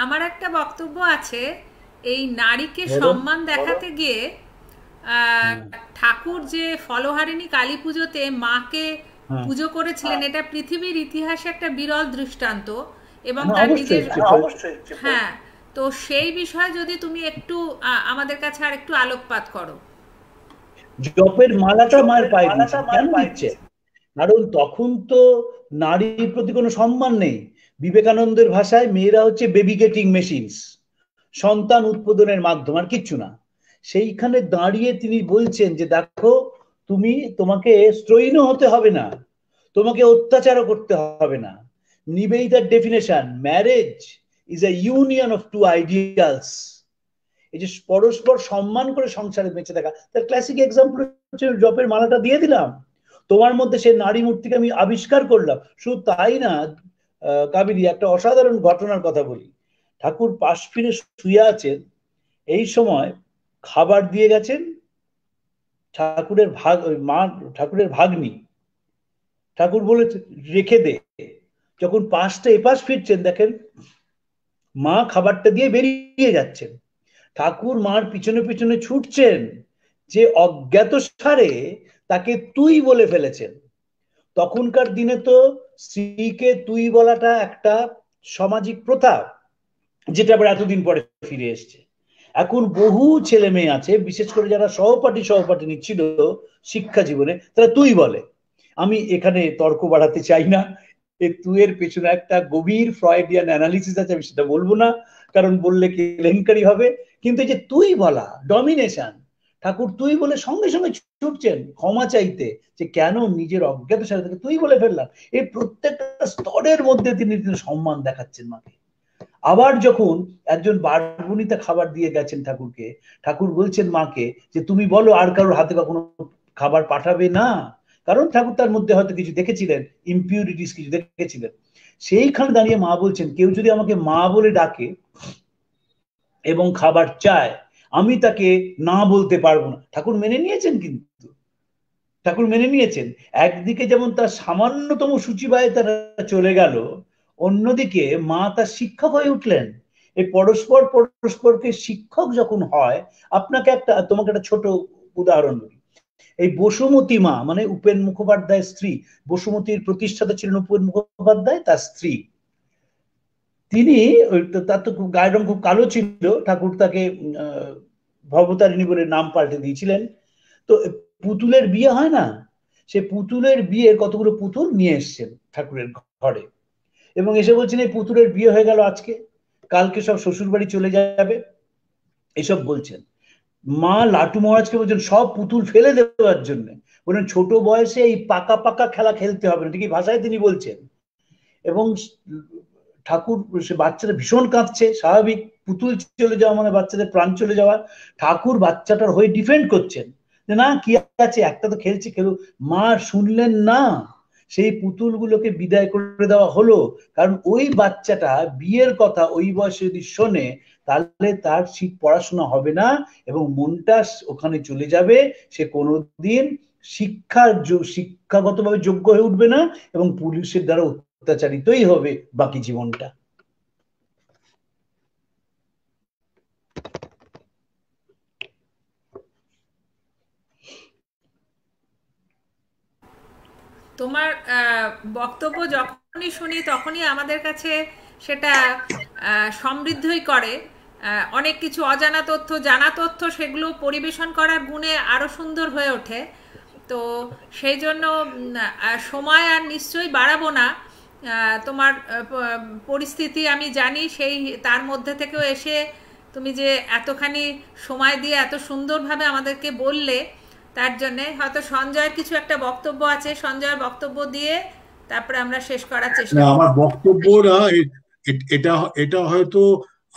আমার একটা বক্তব্য আছে, এই নারীকে সম্মান দেখাতে গিয়ে ঠাকুর যে ফলহারিণী কালী পুজোতে মাকে পুজো করেছিলেন, এটা পৃথিবীর ইতিহাসে একটা বিরল দৃষ্টান্ত। এবং তার নিজের হ্যাঁ, তো সেই বিষয়ে যদি তুমি একটু আমাদের কাছে আর একটু আলোকপাত করো। জপের মালাটা মায়ের পায়ে দিয়েছেন। কেন দিচ্ছেন? কারণ তখন তো নারীর প্রতি কোনো সম্মান নেই। বিবেকানন্দের ভাষায় মেয়েরা হচ্ছে বেবি গেটিং মেশিনস, সন্তান উৎপাদনের মাধ্যম, আর কিচ্ছু না। সেইখানে দাঁড়িয়ে তিনি বলছেন যে দেখো, তোমাকে স্ত্রৈণ হতে হবে না, তোমাকে অত্যাচারও করতে হবে না। নিবেদিতার definition, marriage is a union of two ideals. এই যে পরস্পর সম্মান করে সংসারে বেঁচে থাকা, তার ক্লাসিক এক্সাম্পল হচ্ছে জপের মালাটা দিয়ে দিলাম, তোমার মধ্যে সে নারী মূর্তিকে আমি আবিষ্কার করলাম। শুধু তাই না, কাবেরী, একটা অসাধারণ ঘটনার কথা বলি। ঠাকুর পাশ ফিরে শুয়ে আছেন, এই সময় খাবার দিয়ে গেছেন ঠাকুরের ভাগ্নি। ঠাকুর বলে রেখে দে। যখন পাশটা এপাশ ফিরছেন, দেখেন মা খাবারটা দিয়ে বেরিয়ে যাচ্ছেন। ঠাকুর মার পিছনে পিছনে ছুটছেন, যে অজ্ঞাত সারে তাকে তুই বলে ফেলেছেন। তখনকার দিনে তো স্ত্রীকে তুই বলাটা একটা সামাজিক প্রথা, যেটা আবার এতদিন পরে ফিরে এসছে। এখন বহু ছেলে মেয়ে আছে, বিশেষ করে যারা সহপাঠী নিচ্ছিল শিক্ষা জীবনে, তারা তুই বলে। আমি এখানে তর্ক বাড়াতে চাই না, এই তুইয়ের পেছনে একটা গভীর ফ্রয়েডিয়ান অ্যানালিসিস আছে, আমি সেটা বলবো না, কারণ বললে কেলেঙ্কারি হবে। কিন্তু এই যে তুই বলা, ডমিনেশন, ঠাকুর তুই বলে সঙ্গে সঙ্গে ছুটছেন ক্ষমা চাইতে, যে কেন নিজের অজ্ঞাত সাথে থেকে তুই বলে ফেললাম। এই প্রত্যেকটা স্তরের মধ্যে তিনি সম্মান দেখাচ্ছেন মাকে। আবার যখন একজন বারবনিতা খাবার দিয়ে গেছেন ঠাকুরকে, ঠাকুর বলছেন মাকে যে তুমি বলো আর কারোর হাতে কখনো খাবার পাঠাবে না, কারণ ঠাকুর তার মধ্যে হয়তো কিছু দেখেছিলেন, ইম্পিউরিটিস কিছু দেখেছিলেন। সেইখানে দাঁড়িয়ে মা বলছেন, কেউ যদি আমাকে মা বলে ডাকে এবং খাবার চায়, আমি তাকে না বলতে পারবো না। ঠাকুর মেনে নিয়েছেন, কিন্তু ঠাকুর মেনে নিয়েছেন। একদিকে যেমন তার সামান্যতম সূচিবায় তারা চলে গেল, অন্যদিকে মা তার শিক্ষক হয়ে উঠলেন। এই পরস্পরকে শিক্ষক যখন হয়, তোমাকে একটা ছোট উদাহরণ বলি। এই বসুমতী মা মানে উপেন মুখোপাধ্যায়ের স্ত্রী, বসুমতীর প্রতিষ্ঠাতা ছিলেন উপেন মুখোপাধ্যায়, তার স্ত্রী। তিনি, তার তো গায়ের রং খুব কালো ছিল, ঠাকুর তাকে ভবতারিণী বলে নাম পাল্টে দিয়েছিলেন। তো পুতুলের বিয়ে হয় না, সে পুতুলের বিয়ের কতগুলো পুতুল নিয়ে এসছেন ঠাকুরের ঘরে, এবং এসে বলছেন এই পুতুলের বিয়ে হয়ে গেল আজকে, কালকে সব শ্বশুর বাড়ি চলে যাবে, এসব বলছেন। মা লাটু মহারাজকে বলছেন সব পুতুল ফেলে দেওয়ার জন্য, বলেন ছোট বয়সে এই পাকা পাকা খেলা খেলতে হবে না, ঠিক এই ভাষায় তিনি বলছেন। এবং ঠাকুর, সে বাচ্চাটা ভীষণ কাঁদছে, স্বাভাবিক, পুতুল চলে যাওয়া মানে বাচ্চাদের প্রাণ চলে যাওয়া। ঠাকুর বাচ্চাটার হয়ে ডিফেন্ড করছেন যে না, কি আছে, একটা তো খেলছে খেলুক। মা শুনলেন না, সেই পুতুলগুলোকে বিদায় করে দেওয়া হলো। কারণ ওই বাচ্চাটা বিয়ের কথা ওই বয়সে যদি শোনে, তাহলে তার পড়াশোনা হবে না এবং মনটা ওখানে চলে যাবে, সে কোনোদিন শিক্ষাগতভাবে যোগ্য হয়ে উঠবে না এবং পুলিশের দ্বারা অত্যাচারিতই হবে বাকি জীবনটা। তোমার বক্তব্য যখনই শুনি তখনই আমাদের কাছে সেটা সমৃদ্ধই করে। অনেক কিছু অজানা তথ্য, জানা তথ্য, সেগুলো পরিবেশন করার গুণে আরও সুন্দর হয়ে ওঠে। তো সেই জন্য সময় আর নিশ্চয়ই বাড়াবো না। তোমার পরিস্থিতি আমি জানি, সেই তার মধ্যে থেকেও এসে তুমি যে এতখানি সময় দিয়ে এত সুন্দরভাবে আমাদেরকে বললে, তার জন্যে হয়তো সঞ্জয়ের কিছু একটা বক্তব্য আছে, সঞ্জয়ের বক্তব্য দিয়ে তারপরে আমরা শেষ করার চেষ্টা করব। আমার বক্তব্যটা এটা এটা হয়তো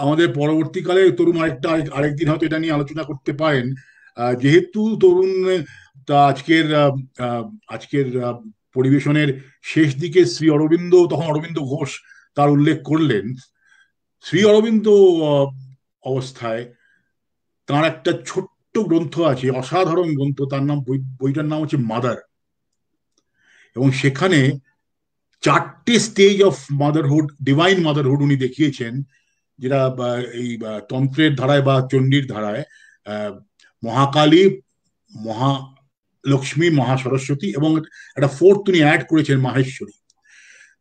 আমাদের পরবর্তীকালে তরুণ আরেকদিন হয়তো এটা নিয়ে আলোচনা করতে পারেন। যেহেতু তরুণ আজকের পরিবেশনের শেষ দিকে শ্রী অরবিন্দ, তখন অরবিন্দ ঘোষ তার উল্লেখ করলেন। শ্রী অরবিন্দ অবস্থায় তার একটা ছোট্ট গ্রন্থ আছে, অসাধারণ গ্রন্থ, তার নাম, বইটার নাম হচ্ছে মাদার। এবং সেখানে 4টে stage of motherhood, divine motherhood উনি দেখিয়েছেন, যেটা এই তন্ত্রের ধারায় বা চণ্ডীর ধারায় মহাকালী, মহালক্ষ্মী, মহাসরস্বতী, এবং একটা ফোর্থ উনি অ্যাড করেছেন মাহেশ্বরী।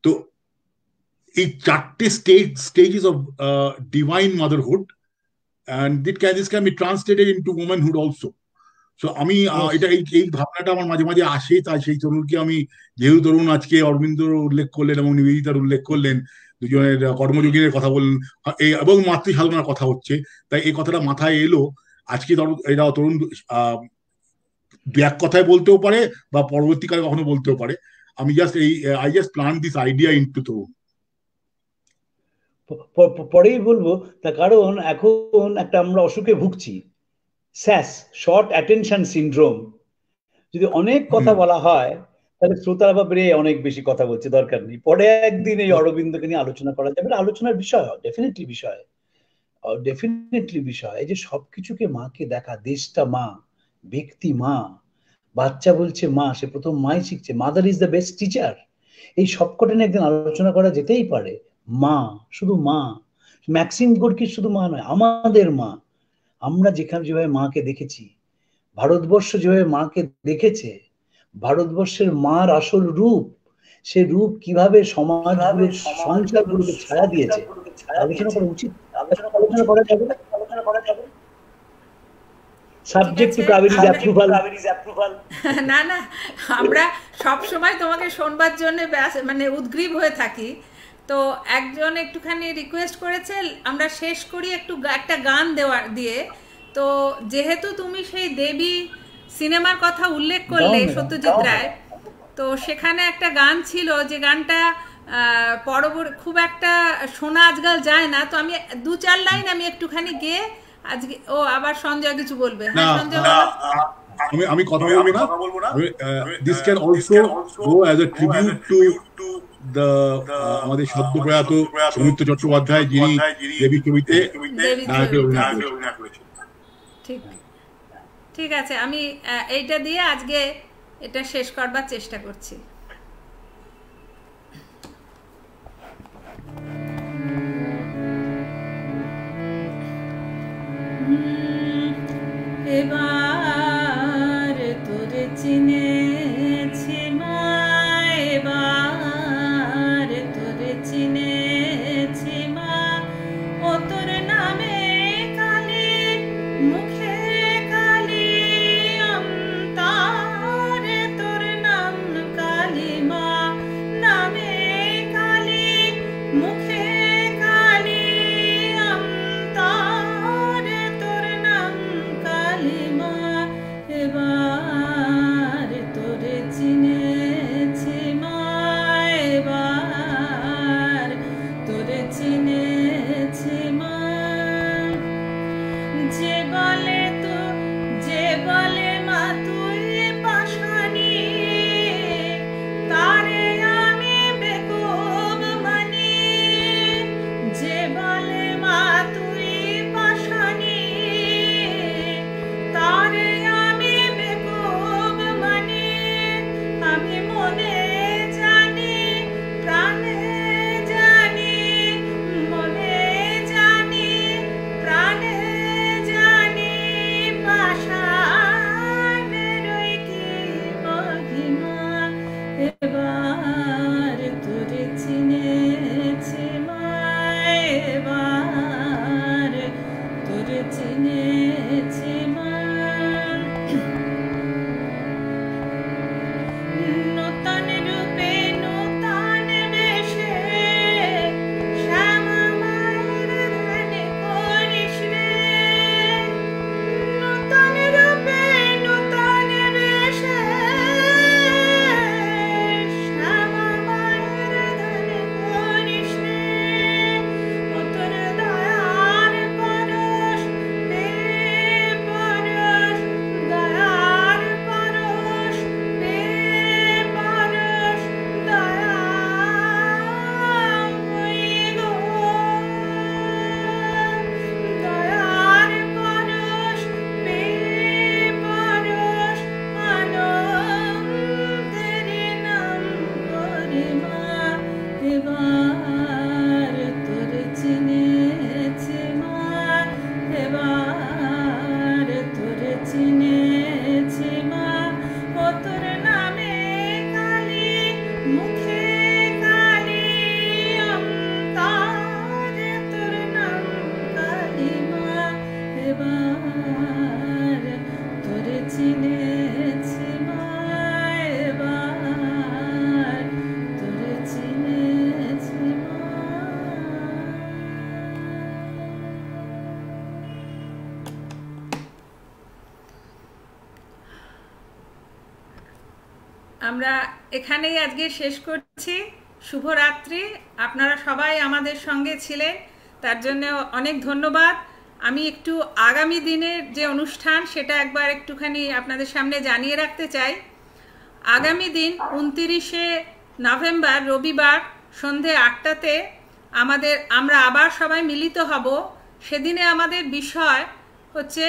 তো এই 4টে stages of divine motherhood, and this can be translated into womanhood also. So আমি এটা এই ভাবনাটা আমার মাঝে মাঝে আসে, তাই সেই তরুণকে আমি, যেহেতু তরুণ আজকে অরবিন্দর উল্লেখ করলেন এবং নিবেদিতার উল্লেখ করলেন, দুজনের কর্মযোগীদের কথা বললেন, এবং মাতৃ সাধনার কথা হচ্ছে, তাই এই কথাটা মাথায় এলো। আজকে এরা তরুণ এক কথায় বলতেও পারে বা পরবর্তীকালে কখনো বলতেও পারে। আমি just I just plan this idea into তরুণ। পরেই বলবো, তার কারণ এখন একটা আমরা অসুখে ভুগছি, স্যাস, শর্ট অ্যাটেনশন সিনড্রোম। যদি অনেক কথা বলা হয় তাহলে শ্রোতারা ভাববে অনেক বেশি কথা বলছে, দরকার নেই। পরে একদিন এই অরবিন্দকে নিয়ে আলোচনা করা যাবে, আলোচনার বিষয়, ডেফিনেটলি বিষয়। এই যে সবকিছুকে মাকে দেখা, দেশটা মা, ব্যক্তি মা, বাচ্চা বলছে মা, সে প্রথম মাই শিখছে, mother is the best teacher. এই সবকটা নিয়ে একদিন আলোচনা করা যেতেই পারে। মা, শুধু মা, ম্যাক্সিম গোর্কি শুধু মা নয়, আমাদের মা। আমরা যেভাবে মাকে দেখেছি, ভারতবর্ষ যেভাবে মাকে দেখেছে, ভারতবর্ষের মার আসল রূপ, সে রূপ কিভাবে সমাজগুলোর, সংসারগুলোকে ছায়া দিয়েছে, আলোচনা করা উচিত, আলোচনা করা যাবে। Subject to Kaveri's approval. না না, আমরা সব সময় তোমাকে শোনবার জন্য মানে উদ্গ্রীব হয়ে থাকি। তো একজন একটুখানি রিকোয়েস্ট করেছে আমরা শেষ করি একটা গান দিয়ে। তো যেহেতু তুমি সেই দেবী সিনেমার কথা উল্লেখ করলে সত্যজিৎ রায়, তো সেখানে একটা গান ছিল, যে গানটা খুব একটা শোনা আজকাল যায় না। তো আমি 2-4 লাইন আমি একটুখানি গেয়ে আজকে, আবার সঞ্জয় কিছু বলবে। হ্যাঁ সঞ্জয়, আমি কথা বলবো না। This can also go as a tribute to the আমাদের সদ্য প্রয়াত সৌমিত্র চট্টোপাধ্যায়, যিনি দেবী ছবিতে নায়কের অভিনয় করেছেন। ঠিক আছে, আমি এইটা দিয়ে আজকে এটা শেষ করবার চেষ্টা করছি। এবার তোরে চিনেছি মা, এবার তোরে চিনেছি মা, ও তোর নামে কালী, মুখে কালী, অন্তরে তোর নাম কালী মা, নামে কালী, মুখে কালী, অন্তরে তোর নাম কালী মা। আমরা এখানেই আজকে শেষ করছি। শুভরাত্রি। আপনারা সবাই আমাদের সঙ্গে ছিলেন, তার জন্য অনেক ধন্যবাদ। আমি একটু আগামী দিনের যে অনুষ্ঠান সেটা একবার একটুখানি আপনাদের সামনে জানিয়ে রাখতে চাই। আগামী দিন 29শে নভেম্বর রবিবার সন্ধে 8টাতে আমরা আবার সবাই মিলিত হব। সেদিনে আমাদের বিষয় হচ্ছে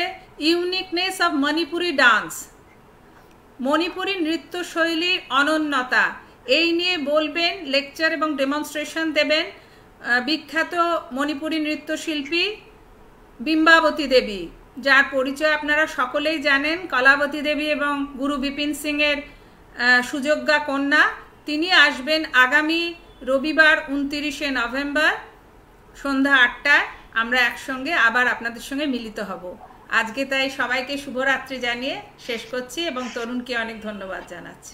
uniqueness of Manipuri dance, Manipuri নৃত্যশৈলীর অনন্যতা। এই নিয়ে বলবেন, লেকচার এবং ডেমনস্ট্রেশন দেবেন বিখ্যাত মণিপুরি নৃত্যশিল্পী বিম্বাবতী দেবী, যার পরিচয় আপনারা সকলেই জানেন, কলাবতী দেবী এবং গুরু বিপিন সিংয়ের সুযোগ্যা কন্যা। তিনি আসবেন আগামী রবিবার 29শে নভেম্বর সন্ধ্যা 8টায়। আমরা একসঙ্গে আবার আপনাদের সঙ্গে মিলিত হব। আজকে তাই সবাইকে শুভরাত্রি জানিয়ে শেষ করছি এবং তরুণকে অনেক ধন্যবাদ জানাচ্ছি।